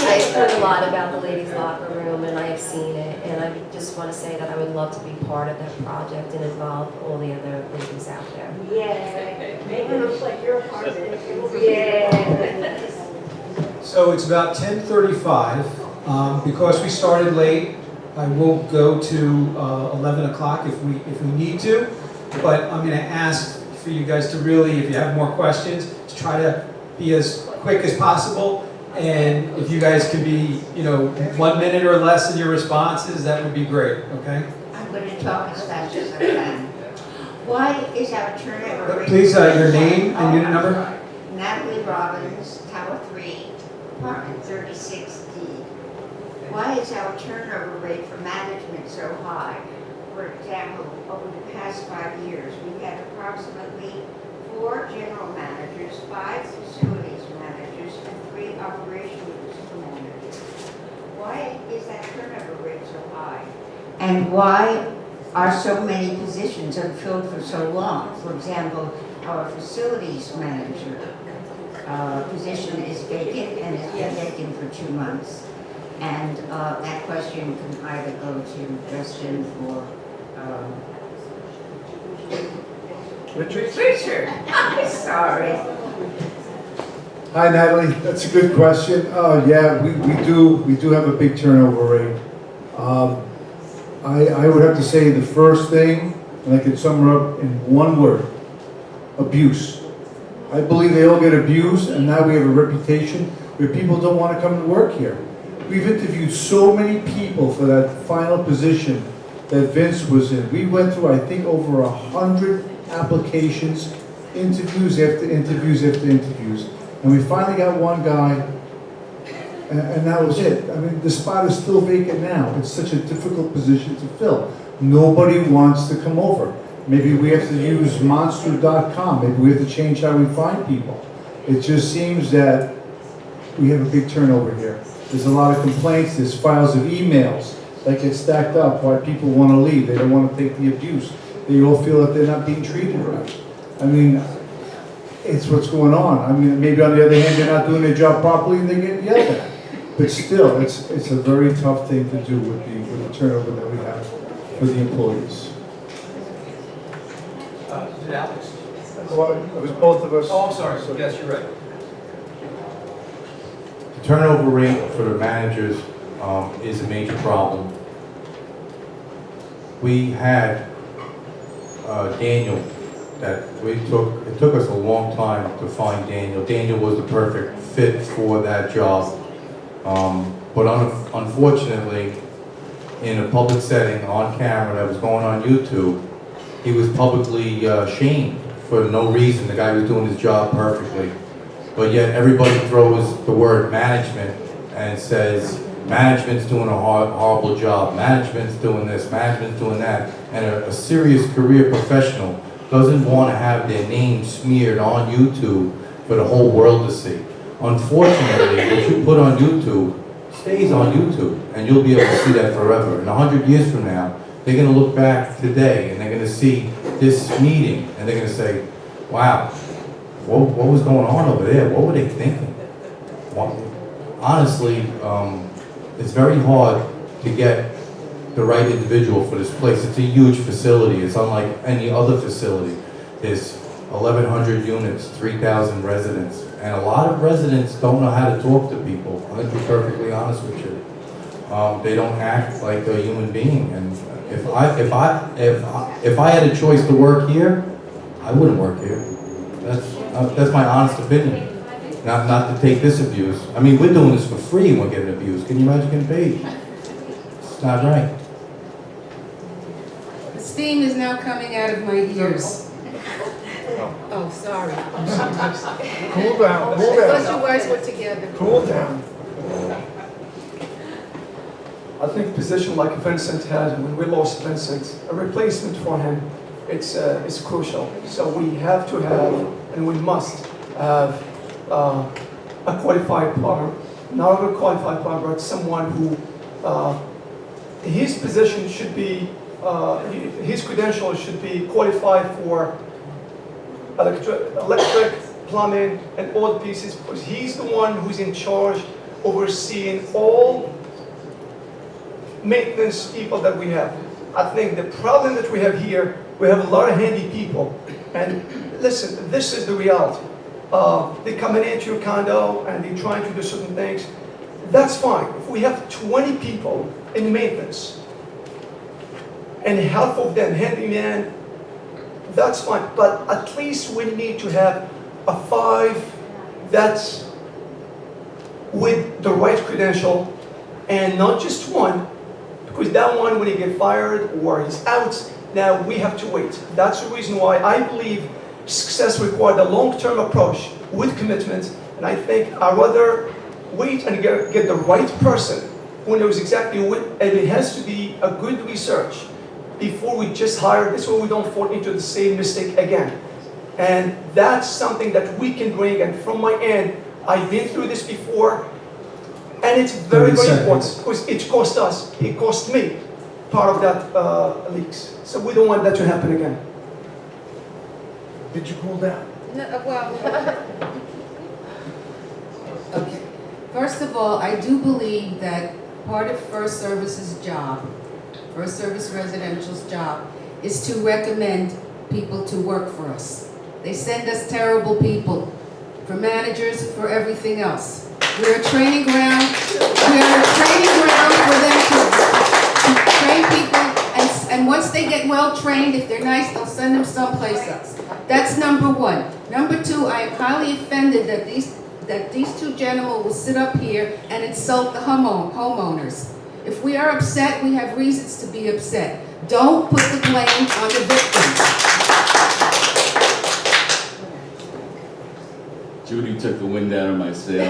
I've heard a lot about the ladies' locker room, and I have seen it, and I just want to say that I would love to be part of that project and involve all the other ladies out there. Yeah, make it look like you're a part of it. Yeah. So it's about 10:35. Because we started late, I will go to 11 o'clock if we need to. But I'm going to ask for you guys to really, if you have more questions, to try to be as quick as possible. And if you guys can be, 1 minute or less in your responses, that would be great, okay? I'm going to talk as fast as I can. Why is our turnover rate... Please, your name and unit number? Natalie Robbins, Tower 3, apartment 36D. Why is our turnover rate for management so high? For example, over the past 5 years, we've had approximately 4 general managers, 5 facilities managers, and 3 operations managers. Why is that turnover rate so high? And why are so many positions unfilled for so long? For example, our facilities manager position is vacant and has been vacant for 2 months. And that question can either go to Justin or Richard. I'm sorry. Hi Natalie, that's a good question. Yeah, we do have a big turnover rate. I would have to say the first thing, and I could sum it up in one word: abuse. I believe they all get abused, and now we have a reputation where people don't want to come to work here. We've interviewed so many people for that final position that Vince was in. We went through, I think, over 100 applications, interviews after interviews after interviews. And we finally got one guy, and that was it. I mean, the spot is still vacant now. It's such a difficult position to fill. Nobody wants to come over. Maybe we have to use monster.com. Maybe we have to change how we find people. It just seems that we have a big turnover here. There's a lot of complaints. There's files of emails that get stacked up why people want to leave. They don't want to take the abuse. They all feel that they're not being treated right. I mean, it's what's going on. I mean, maybe on the other hand, they're not doing their job properly and they get yelled at. But still, it's a very tough thing to do with the turnover that we have for the employees. Is it Alex? Well, it was both of us. Oh, I'm sorry. Yes, you're right. The turnover rate for the managers is a major problem. We had Daniel it took us a long time to find Daniel. Daniel was the perfect fit for that job. But unfortunately, in a public setting on camera that was going on YouTube, he was publicly shamed for no reason. The guy was doing his job perfectly. But yet everybody throws the word management and says, management's doing a horrible job, management's doing this, management's doing that. And a serious career professional doesn't want to have their name smeared on YouTube for the whole world to see. Unfortunately, what you put on YouTube stays on YouTube, and you'll be able to see that forever. And 100 years from now, they're going to look back today, and they're going to see this meeting, and they're going to say, wow, what was going on over there? What were they thinking? Honestly, it's very hard to get the right individual for this place. It's a huge facility. It's unlike any other facility. There's 1,100 units, 3,000 residents, and a lot of residents don't know how to talk to people. I'm going to be perfectly honest with you. They don't act like a human being, and if I had a choice to work here, I wouldn't work here. That's my honest opinion. Not to take this abuse. I mean, we're doing this for free and we're getting abused. Can you imagine getting paid? It's not right. The steam is now coming out of my ears. Oh, sorry. Cool down, I cool thought down. you guys were together. Cool down. I think a position like Vincent has, when we lost Vincent, a replacement for him, it's crucial. So we have to have, and we must have, a qualified plumber, not a qualified plumber, but someone who, his position should be, his credentials should be qualified for electric, plumbing, and all the pieces, because he's the one who's in charge, overseeing all maintenance people that we have. I think the problem that we have here, we have a lot of handy people, and listen, this is the reality. They're coming into your condo and they're trying to do certain things. That's fine. If we have 20 people in maintenance and half of them handyman, that's fine. But at least we need to have a 5 that's with the right credential, and not just one, because that one, when he get fired or he's out, now we have to wait. That's the reason why I believe success requires a long-term approach with commitment, and I think I'd rather wait and get the right person who knows exactly what, and it has to be a good research before we just hire. This way we don't fall into the same mistake again. And that's something that we can bring, and from my end, I've been through this before, and it's very, very important, because it cost us, it cost me part of that leaks. So we don't want that to happen again. Did you cool down? No, well, okay. First of all, I do believe that part of First Service's job, First Service Residential's job, is to recommend people to work for us. They send us terrible people, for managers, for everything else. We're a training ground. We're a training ground for them to train people, and once they get well trained, if they're nice, they'll send them someplace else. That's number one. Number two, I am highly offended that these two gentlemen will sit up here and insult the homeowners. If we are upset, we have reasons to be upset. Don't put the blame on the victims. Judy took the wind out of my sail.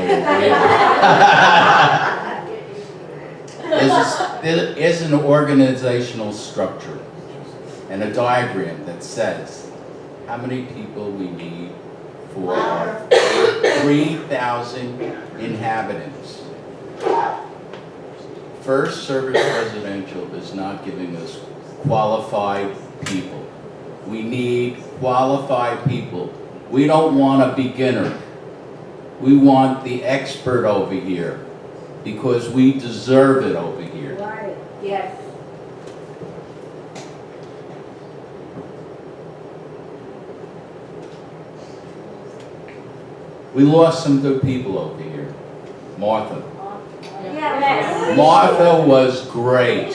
There is an organizational structure and a diagram that says how many people we need for our 3,000 inhabitants. First Service Residential is not giving us qualified people. We need qualified people. We don't want a beginner. We want the expert over here, because we deserve it over here. Right, yes. We lost some good people over here. Martha. Yes. Martha was great.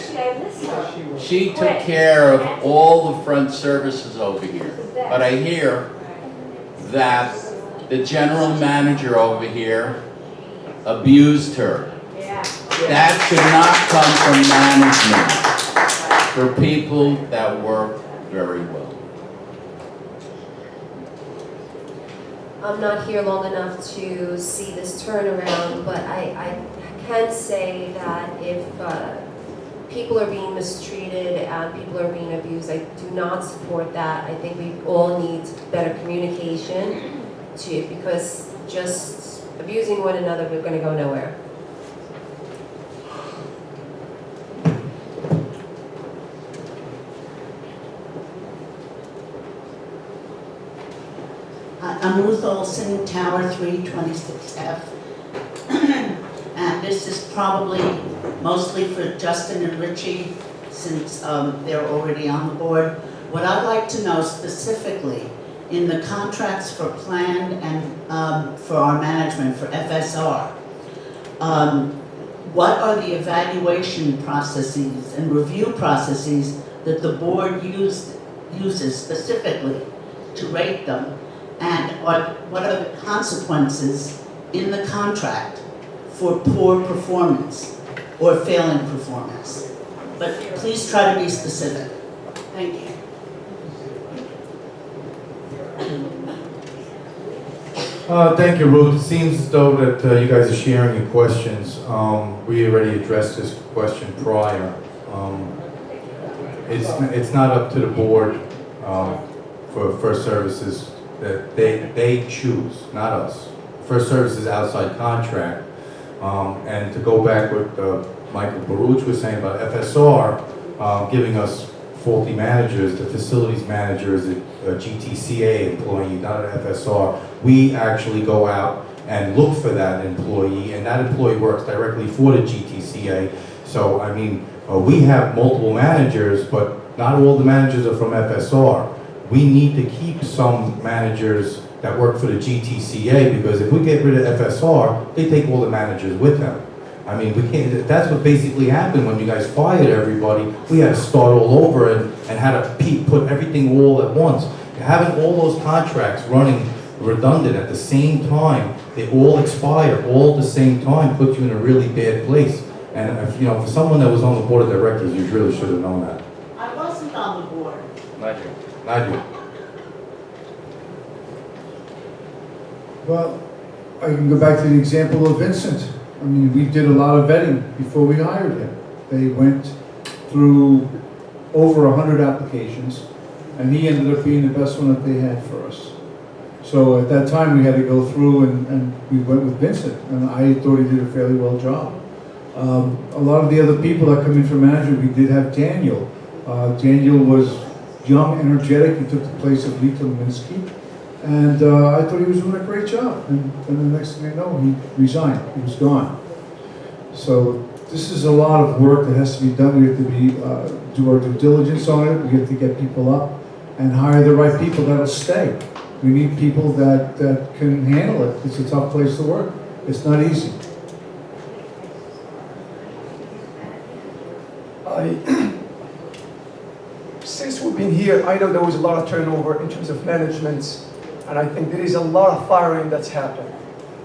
She took care of all the front services over here. But I hear that the general manager over here abused her. That should not come from management for people that work very well. I'm not here long enough to see this turnaround, but I can say that if people are being mistreated and people are being abused, I do not support that. I think we all need better communication, because just abusing one another, we're going to go nowhere. I'm Ruth Olson, Tower 326F. And this is probably mostly for Justin and Richie. since they're already on the board. What I'd like to know specifically, in the contracts for planned and for our management, for FSR, what are the evaluation processes and review processes that the board uses specifically to rate them? And what are the consequences in the contract for poor performance or failing performance? But please try to be specific. Thank you. Thank you, Ruth. It seems as though that you guys are sharing your questions. We already addressed this question prior. It's not up to the board for First Services that they choose, not us. First Services outside contract. And to go back what Michael Baruch was saying about FSR giving us faulty managers, the facilities manager is a GTCA employee, not an FSR. We actually go out and look for that employee, and that employee works directly for the GTCA. So, I mean, we have multiple managers, but not all the managers are from FSR. We need to keep some managers that work for the GTCA, because if we get rid of FSR, they take all the managers with them. I mean, we can't, that's what basically happened when you guys fired everybody. We had to start all over and had to put everything all at once. Having all those contracts running redundant at the same time, they all expire all at the same time, puts you in a really bad place. And if, you know, for someone that was on the board of directors, you really should have known that. I wasn't on the board. Not you. Not you. Well, I can go back to the example of Vincent. I mean, we did a lot of vetting before we hired him. They went through over 100 applications, and he ended up being the best one that they had for us. So at that time, we had to go through and we went with Vincent, and I thought he did a fairly well job. A lot of the other people that come in for management, we did have Daniel. Daniel was young, energetic. He took the place of Lita Lewinsky. And I thought he was doing a great job. And then the next thing I know, he resigned. He was gone. So this is a lot of work that has to be done. We have to do our due diligence on it. We have to get people up and hire the right people that'll stay. We need people that can handle it. It's a tough place to work. It's not easy. Since we've been here, I know there was a lot of turnover in terms of management. And I think there is a lot of firing that's happened.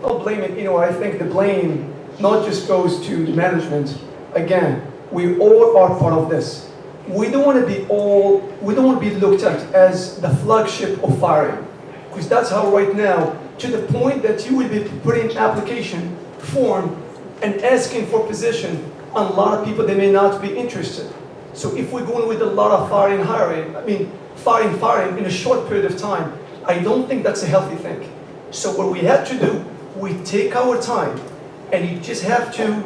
Don't blame it, you know, I think the blame not just goes to the management. Again, we all are part of this. We don't want to be looked at as the flagship of firing. Because that's how right now, to the point that you will be putting application form and asking for position on a lot of people that may not be interested. So if we're going with a lot of firing in a short period of time, I don't think that's a healthy thing. So what we have to do, we take our time, and you just have to,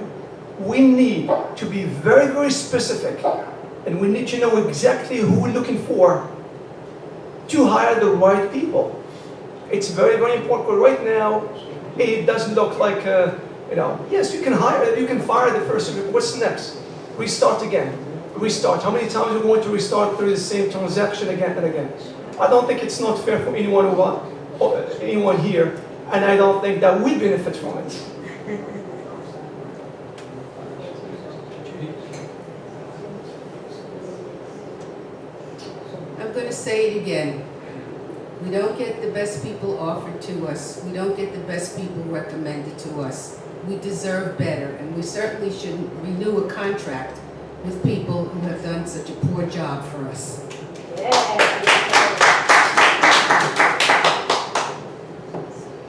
we need to be very, very specific, and we need to know exactly who we're looking for to hire the right people. It's very, very important, but right now, it doesn't look like, yes, you can fire the person, but what's next? Restart again, restart. How many times are we going to restart through the same transaction again and again? I don't think it's not fair for anyone here, and I don't think that we benefit from it. I'm going to say it again. We don't get the best people offered to us. We don't get the best people recommended to us. We deserve better, and we certainly shouldn't renew a contract with people who have done such a poor job for us.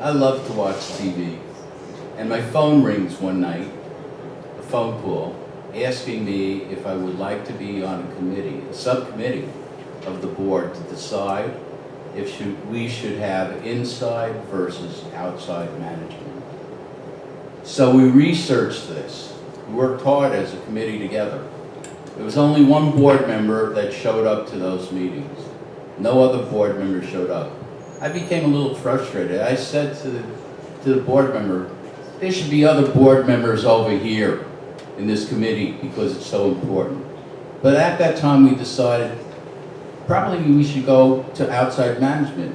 I love to watch TV, and my phone rings one night, a phone call, asking me if I would like to be on a committee, a subcommittee of the board to decide if we should have inside versus outside management. So we researched this. We worked hard as a committee together. There was only one board member that showed up to those meetings. No other board member showed up. I became a little frustrated. I said to the board member, there should be other board members over here in this committee because it's so important. But at that time, we decided probably we should go to outside management.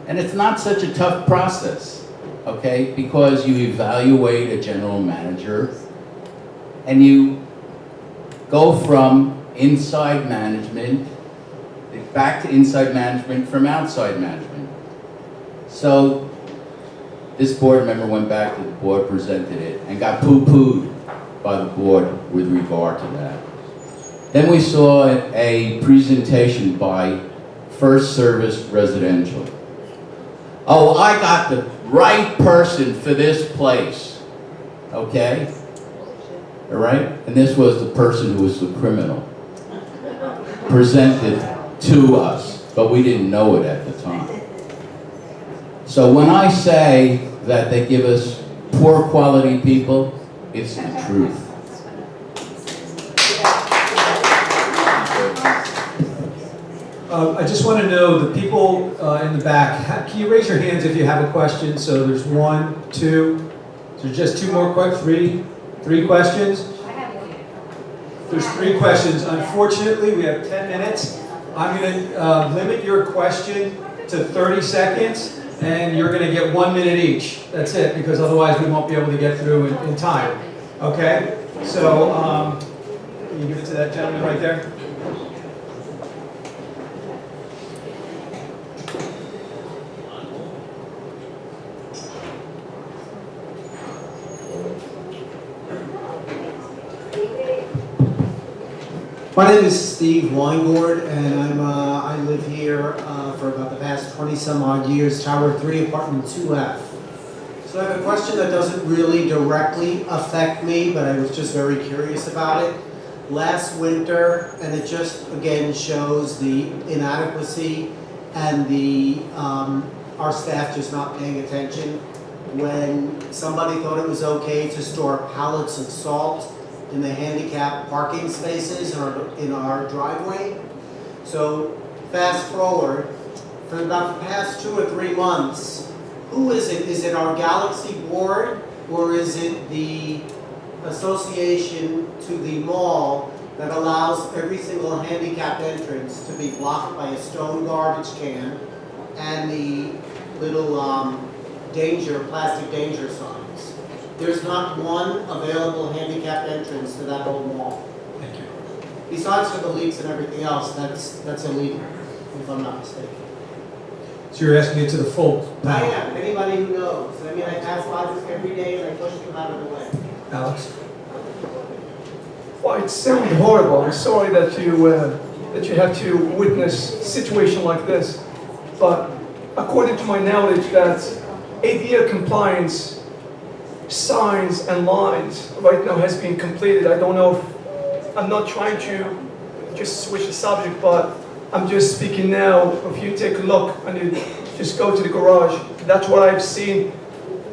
And it's not such a tough process, okay? Because you evaluate a general manager and you go from inside management back to inside management from outside management. So this board member went back to the board, presented it, and got poo-pooed by the board with regard to that. Then we saw a presentation by First Service Residential. Oh, I got the right person for this place, okay? All right? And this was the person who was the criminal, presented to us, but we didn't know it at the time. So when I say that they give us poor quality people, it's the truth. I just want to know, the people in the back, can you raise your hands if you have a question? So there's 1, 2, so just 2 more, three questions? There's 3 questions. Unfortunately, we have 10 minutes. I'm going to limit your question to 30 seconds, and you're going to get 1 minute each. That's it, because otherwise we won't be able to get through in time. Okay? So, can you give it to that gentleman right there? My name is Steve Weingord, and I live here for about the past 20-some odd years, Tower 3, Apartment 2F. So I have a question that doesn't really directly affect me, but I was just very curious about it. Last winter, and it just, again, shows the inadequacy and the our staff just not paying attention. When somebody thought it was okay to store pallets of salt in the handicap parking spaces in our driveway. So fast forward, for about the past 2 or 3 months, who is it? Is it our Galaxy board, or is it the association to the mall that allows every single handicap entrance to be blocked by a stone garbage can and the little plastic danger signs? There's not one available handicap entrance to that whole mall. Thank you. Besides for the leaks and everything else, that's illegal, if I'm not mistaken. So you're asking it to the full I panel. am, anybody who knows. I mean, I pass by this every day and I push them out of the way. Alex? Well, it sounded horrible. I'm sorry that you had to witness a situation like this. But according to my knowledge, that ADA compliance signs and lines right now has been completed. I don't know if, I'm not trying to just switch the subject, but I'm just speaking now. If you take a look and you just go to the garage, that's what I've seen.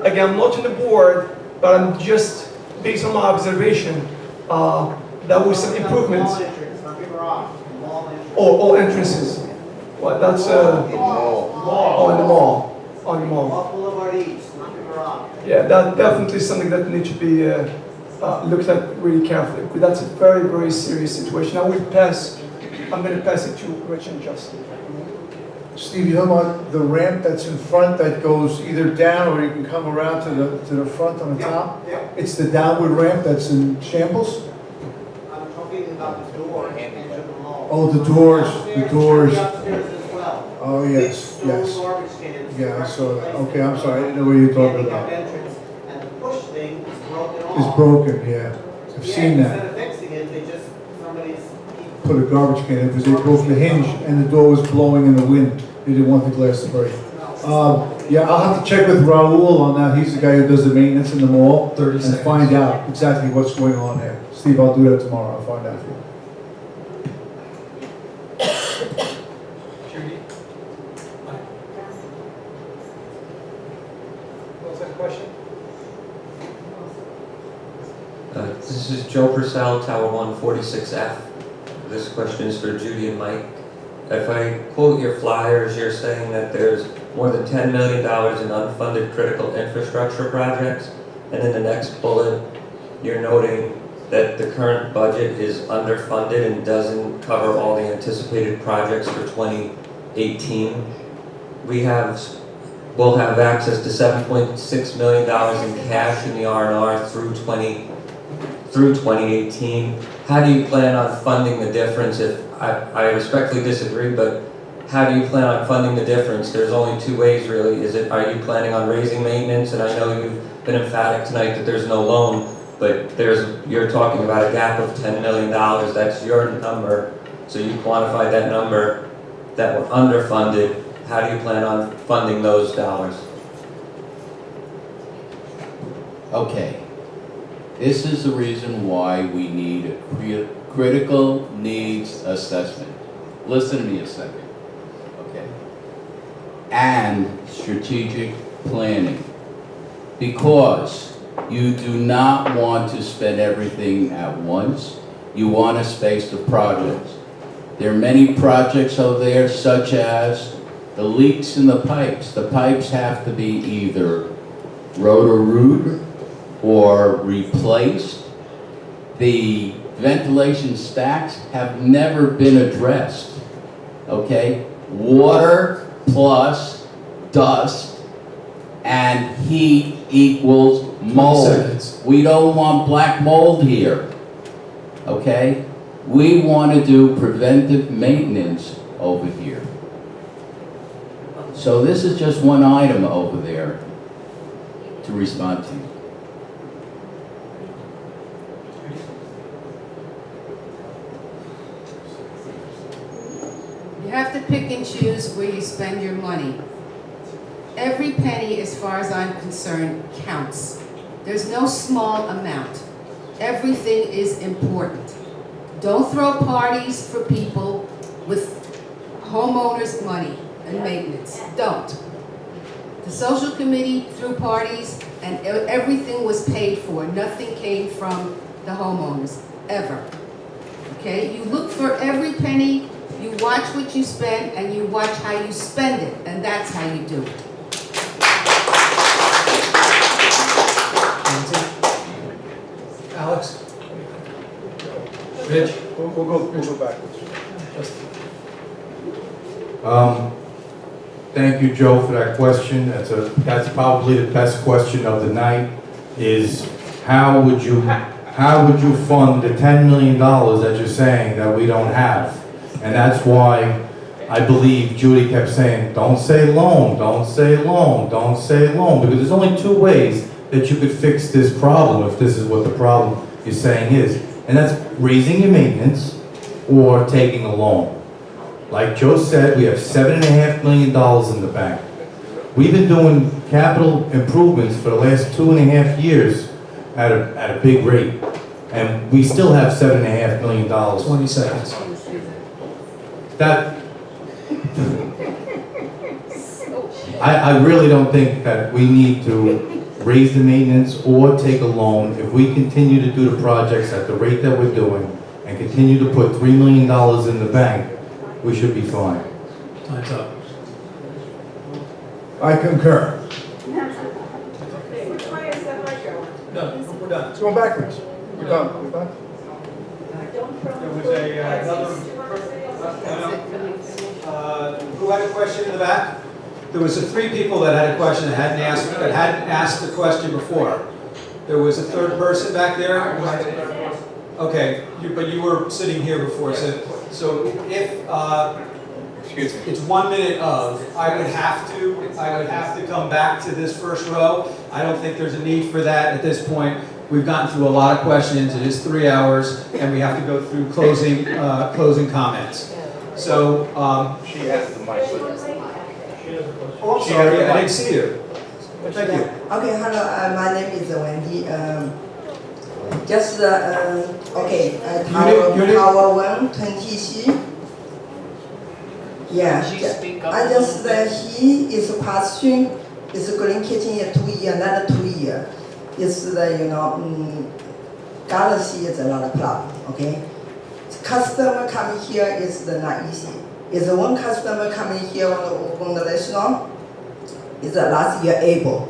Again, I'm not on the board, but I'm just, based on my observation, that was some improvements. Mall entrance, not the garage, mall entrance. All entrances. Well, that's Mall. on the mall. On the mall. Off Boulevard East, not the garage. Yeah, that's definitely something that needs to be looked at really carefully, because that's a very, very serious situation. I'm going to pass it to Rich and Justin. Steve, you know about the ramp that's in front that goes either down or you can come around to the front on the top? Yep. It's the downward ramp that's in shambles? I'm talking about the door into the mall. Oh, the doors. Upstairs as well. Oh, yes, Big yes. stone garbage cans. Yeah, I saw that. Okay, I'm sorry, I didn't know what you were talking Handicap about. entrance, and the push thing is broken off. It's broken, yeah. I've seen Instead that. of fixing it, somebody's Put a garbage can in because they broke the hinge and the door was blowing in the wind. They didn't want the glass to break. Yeah, I'll have to check with Raul on that. He's the guy who does the maintenance in the mall. 30 and seconds. find out exactly what's going on there. Steve, I'll do that tomorrow. I'll find out for you. Judy? What was that question? This is Joe Purcell, Tower 146F. This question is for Judy and Mike. If I quote your flyers, you're saying that there's more than $10 million in unfunded critical infrastructure projects, and in the next bullet, you're noting that the current budget is underfunded and doesn't cover all the anticipated projects for 2018. We'll have access to $7.6 million in cash in the R&R through 2018. How do you plan on funding the difference? I respectfully disagree, but how do you plan on funding the difference? There's only two ways really. Are you planning on raising maintenance? And I know you've been emphatic tonight that there's no loan, but you're talking about a gap of $10 million. That's your number. So you quantified that number that were underfunded. How do you plan on funding those dollars? Okay. This is the reason why we need a critical needs assessment. Listen to me a second. Okay. And strategic planning. Because you do not want to spend everything at once. You want to space the projects. There are many projects out there, such as the leaks in the pipes. The pipes have to be either rotor-rooted or replaced. The ventilation stacks have never been addressed. Okay? Water plus dust and heat equals mold. We don't want black mold here. Okay? We want to do preventive maintenance over here. So this is just one item over there to respond to. You have to pick and choose where you spend your money. Every penny, as far as I'm concerned, counts. There's no small amount. Everything is important. Don't throw parties for people with homeowners' money and maintenance. Don't. The social committee threw parties and everything was paid for. Nothing came from the homeowners, ever. Okay? You look for every penny, you watch what you spend, and you watch how you spend it, and that's how you do it. Alex? Rich? We'll go backwards. Thank you, Joe, for that question. That's probably the best question of the night, is how would you fund the $10 million that you're saying that we don't have? And that's why I believe Judy kept saying, don't say loan, don't say loan, don't say loan, because there's only two ways that you could fix this problem if this is what the problem you're saying is. And that's raising your maintenance or taking a loan. Like Joe said, we have $7.5 million in the bank. We've been doing capital improvements for the last 2.5 years at a big rate. And we still have $7.5 million. 20 seconds. I really don't think that we need to raise the maintenance or take a loan. If we continue to do the projects at the rate that we're doing and continue to put $3 million in the bank, we should be fine. Time's up. I concur. No, we're done. Let's go backwards. We're done. We're done. There was who had a question in the back? There was three people that had a question that hadn't asked the question before. There was a third person back there? Okay, but you were sitting here before, so if, it's 1 minute of, I would have to come back to this first row. I don't think there's a need for that at this point. We've gotten through a lot of questions, it is 3 hours, and we have to go through closing comments. So, She has the mic. oh, I'm sorry, I didn't see you. Thank you. Okay, hello, my name is Wendy. Tower 1, 20C. Yeah, I just he is question is Green Kitchen 2 year, another 2 year. Is Galaxy is another problem, okay? Customer coming here is not easy. Is one customer coming here on the restaurant? Is last year able.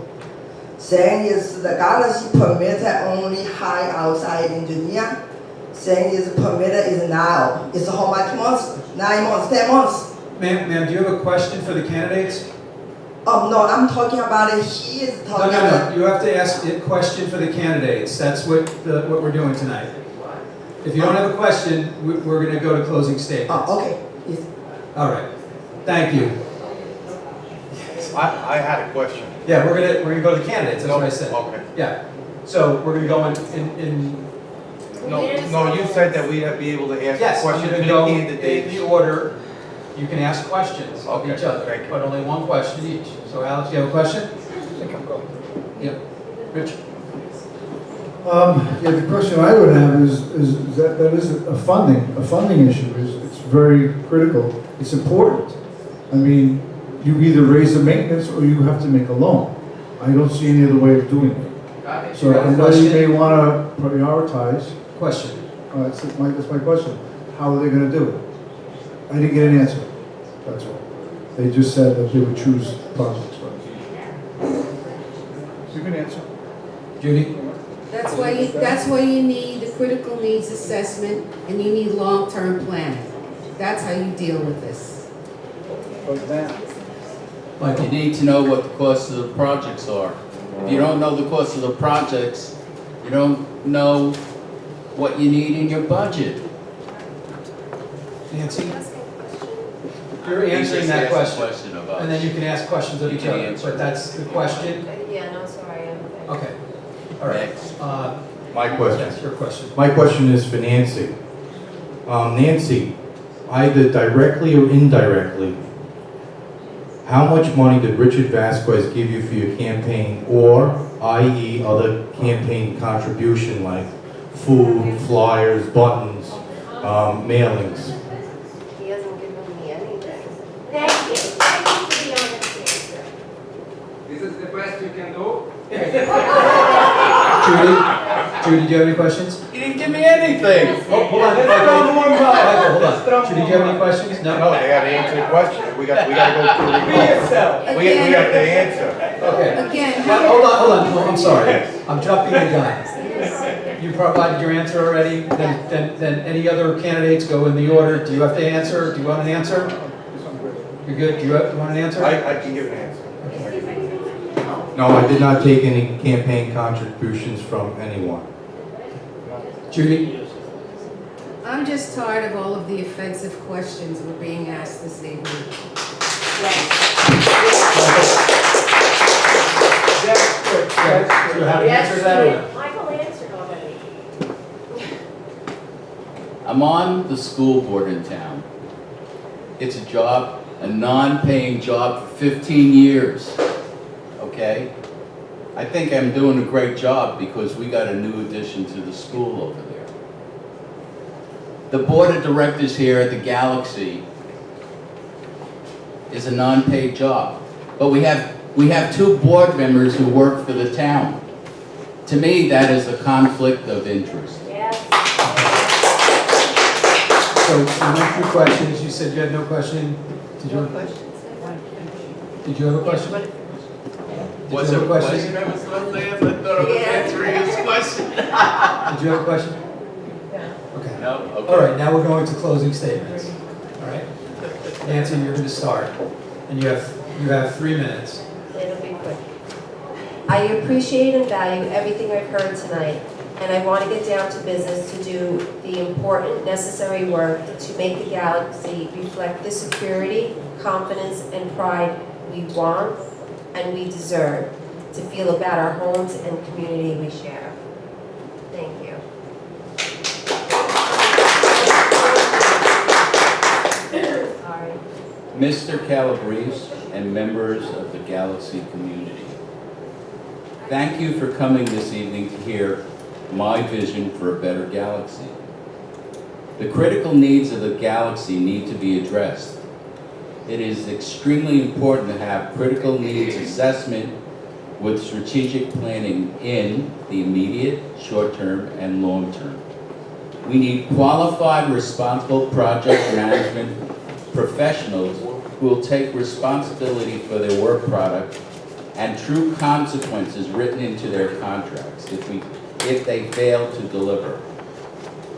Saying is the Galaxy permit only high outside engineer. Saying is permitted is now. It's how much months? 9 months, 10 months. Ma'am, do you have a question for the candidates? Oh, no, I'm talking about it. He is talking about. No. You have to ask a question for the candidates. That's what we're doing tonight. If you don't have a question, we're going to go to closing statements. Oh, okay. Yes. All right. Thank you. I had a question. Yeah, we're gonna go to the candidates. That's what I said. Okay. Yeah. So we're gonna go in. No, you said that we'd be able to ask Yes, I'm questions to gonna the go in candidates. the order. You can ask questions of Okay, each other, thank you. but only one question each. So Alex, you have a question? I think I'm going. Yep. Rich? Yeah, the question I would have is that is a funding issue. It's very critical. It's important. I mean, you either raise the maintenance or you have to make a loan. I don't see any other way of doing it. So I know you may want to prioritize. Question. That's my question. How are they going to do it? I didn't get an answer. That's all. They just said that they would choose projects. You can answer. Judy? That's why you need the critical needs assessment and you need long-term planning. That's how you deal with this. You need to know what the costs of the projects are. If you don't know the cost of the projects, you don't know what you need in your budget. Nancy? You're answering that question. Of us. And then you can ask questions of You each can other. answer. But that's the question? Yeah, no, sorry. Okay. All right. My question. Yes, your question. My question is for Nancy. Nancy, either directly or indirectly, how much money did Richard Vasquez give you for your campaign, or i.e. other campaign contribution like food, flyers, buttons, mailings? He hasn't given me anything. Thank you. Thank you for the honest answer. This is the best you can do? Judy, do you have any questions? You didn't give me anything. Oh, hold on. Michael, hold on. Judy, do you have any questions? No, they got to answer the question. We got to go through the report. We have to answer. Okay. Again, Hold on. I'm sorry. I'm jumping the gun. You provided your answer already. Then any other candidates go in the order. Do you have to answer? Do you want an answer? You're good. Do you want an answer? I can give an answer. No, I did not take any campaign contributions from anyone. Judy? I'm just tired of all of the offensive questions we're being asked this evening. Do you have an answer to that or no? Michael answered already. I'm on the school board in town. It's a job, a non-paying job for 15 years. Okay? I think I'm doing a great job because we got a new addition to the school over there. The board of directors here at the Galaxy is a non-paid job. But we have 2 board members who work for the town. To me, that is a conflict of interest. Yes. So you went through questions. You said you had no question. Did you have a question? Did you have a question? Was there a question? I thought I was answering his question. Did you have a question? Okay. No? Okay. All right, now we're going to closing statements. All right? Nancy, you're going to start. And you have 3 minutes. It'll be quick. I appreciate and value everything I've heard tonight, and I want to get down to business to do the important, necessary work to make the Galaxy reflect the security, confidence, and pride we want and we deserve to feel about our homes and community we share. Thank you. Sorry. Mr. Calabrese and members of the Galaxy community, thank you for coming this evening to hear my vision for a better Galaxy. The critical needs of the Galaxy need to be addressed. It is extremely important to have critical needs assessment with strategic planning in the immediate, short-term, and long-term. We need qualified, responsible project management professionals who will take responsibility for their work product and true consequences written into their contracts if they fail to deliver.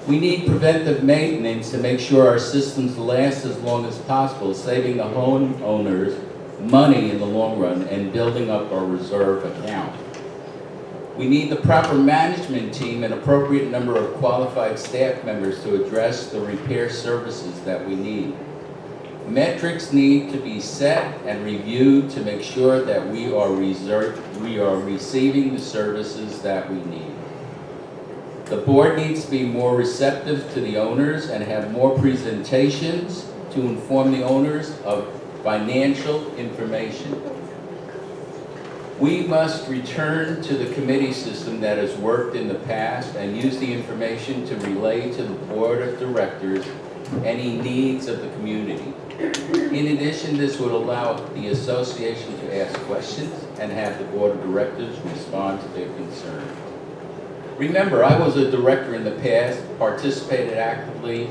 We need preventive maintenance to make sure our systems last as long as possible, saving the homeowners money in the long run and building up our reserve account. We need the proper management team and appropriate number of qualified staff members to address the repair services that we need. Metrics need to be set and reviewed to make sure that we are receiving the services that we need. The board needs to be more receptive to the owners and have more presentations to inform the owners of financial information. We must return to the committee system that has worked in the past and use the information to relay to the board of directors any needs of the community. In addition, this would allow the association to ask questions and have the board of directors respond to their concerns. Remember, I was a director in the past, participated actively,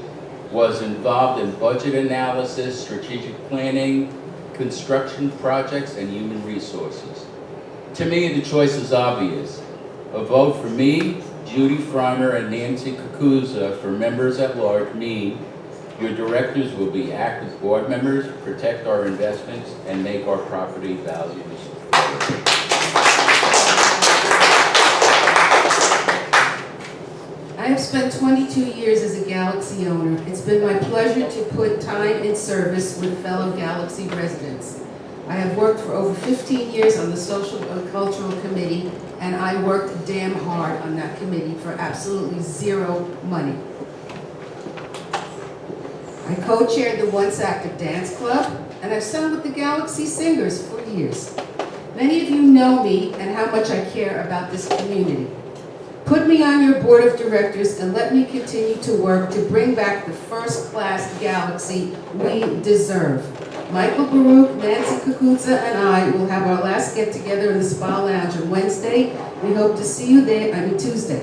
was involved in budget analysis, strategic planning, construction projects, and human resources. To me, the choice is obvious. A vote for me, Judy Freimer, and Nancy Kakuza for members at large mean your directors will be active board members, protect our investments, and make our property values. I have spent 22 years as a Galaxy owner. It's been my pleasure to put time in service with fellow Galaxy residents. I have worked for over 15 years on the Social and Cultural Committee, and I worked damn hard on that committee for absolutely zero money. I co-chaired the Once Active Dance Club, and I've sung with the Galaxy Singers for years. Many of you know me and how much I care about this community. Put me on your board of directors and let me continue to work to bring back the first-class Galaxy we deserve. Michael Baruch, Nancy Kakuza, and I will have our last get-together in the Spa Lounge on Wednesday. We hope to see you there, Tuesday.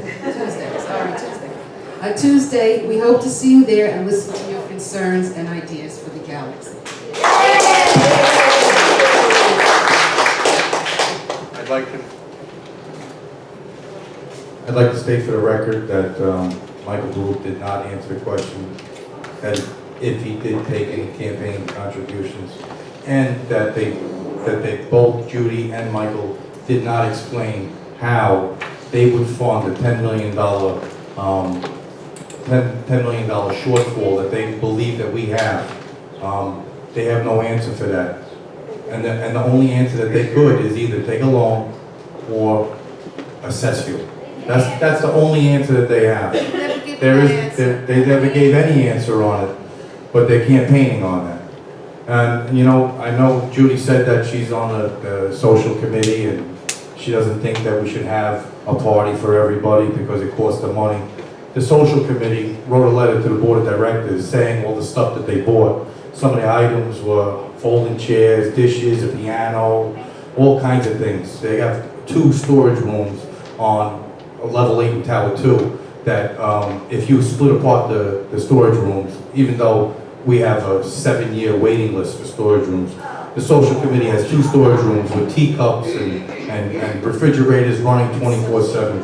On Tuesday, we hope to see you there and listen to your concerns and ideas for the Galaxy. I'd like to state for the record that Michael Baruch did not answer the question as if he did take any campaign contributions, and that they both, Judy and Michael, did not explain how they would fund the $10 million shortfall that they believe that we have. They have no answer for that. And the only answer that they could is either take a loan or assess you. That's the only answer that they have. They never gave any answer on it, but they're campaigning on that. And you know, I know Judy said that she's on the social committee and she doesn't think that we should have a party for everybody because it costs them money. The social committee wrote a letter to the board of directors saying all the stuff that they bought. Some of the items were folding chairs, dishes, a piano, all kinds of things. They have 2 storage rooms on level 8 and tower 2 that if you split apart the storage rooms, even though we have a 7-year waiting list for storage rooms, the social committee has 2 storage rooms with teacups and refrigerators running 24/7.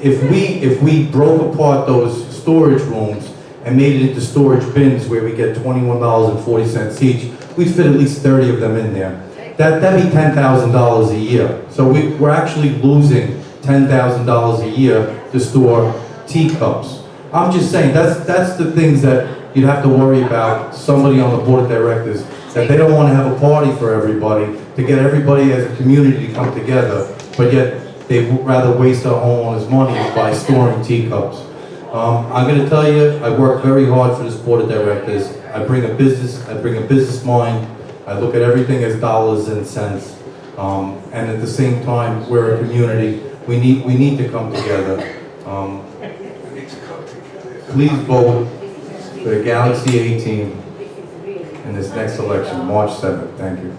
If we broke apart those storage rooms and made it into storage bins where we get $21.40 each, we'd fit at least 30 of them in there. That'd be $10,000 a year. So we're actually losing $10,000 a year to store teacups. I'm just saying, that's the things that you'd have to worry about somebody on the board of directors, that they don't want to have a party for everybody, to get everybody as a community to come together, but yet they'd rather waste our homeowners' money by storing teacups. I'm going to tell you, I work very hard for this board of directors. I bring a business mind. I look at everything as dollars and cents. And at the same time, we're a community. We need to come together. Please vote for the Galaxy 18 in this next election, March 7th. Thank you.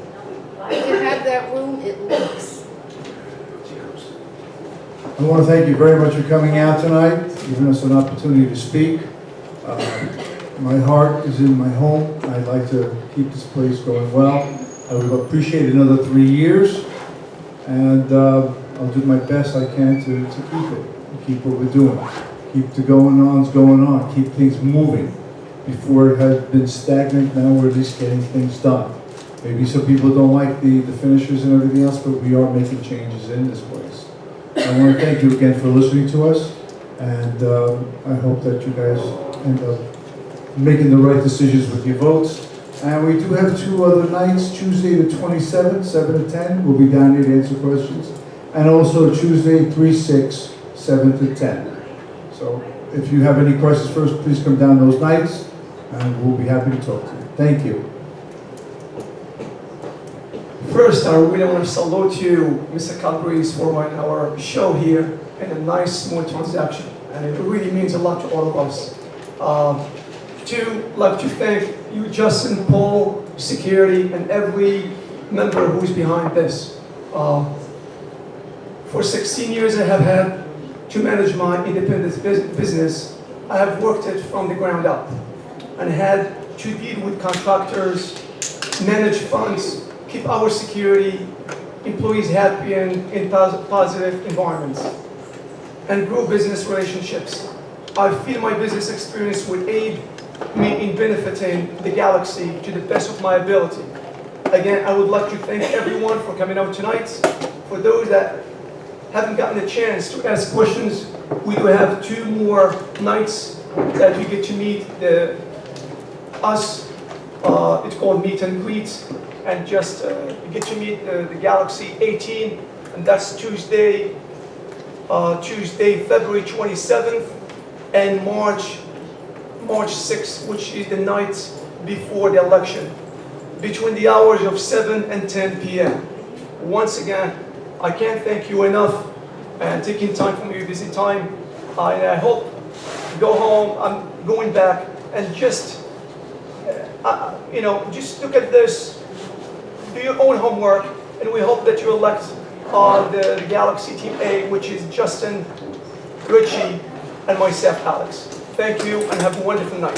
If you have that room, it leaks. I want to thank you very much for coming out tonight, giving us an opportunity to speak. My heart is in my home. I'd like to keep this place going well. I would appreciate another 3 years, and I'll do my best I can to keep it, keep what we're doing. Keep the going on, keep things moving. Before it has been stagnant, now we're at least getting things done. Maybe some people don't like the finishers and everything else, but we are making changes in this place. I want to thank you again for listening to us, and I hope that you guys end up making the right decisions with your votes. And we do have 2 other nights, Tuesday the 27th, 7 to 10, we'll be down here to answer questions. And also Tuesday, 3/6, 7 to 10. So if you have any questions first, please come down those nights, and we'll be happy to talk to you. Thank you. First, I really want to salute you, Mr. Calabrese, for our show here and a nice, smooth transaction. And it really means a lot to all of us. Two, like to thank you, Justin, Paul, security, and every member who's behind this. For 16 years, I have had to manage my independent business. I have worked it from the ground up and had to deal with contractors, manage funds, keep our security, employees happy and in positive environments, and grow business relationships. I feel my business experience will aid me in benefiting the Galaxy to the best of my ability. Again, I would like to thank everyone for coming out tonight. For those that haven't gotten a chance to ask questions, we do have 2 more nights that you get to meet us. It's called Meet and Greet, and just you get to meet the Galaxy 18, and that's Tuesday, February 27th, and March 6th, which is the night before the election, between the hours of 7 and 10 p.m. Once again, I can't thank you enough and taking time from your busy time. I hope you go home. I'm going back and just, just look at this, do your own homework, and we hope that you elect the Galaxy Team A, which is Justin, Richie, and myself, Alex. Thank you, and have a wonderful night.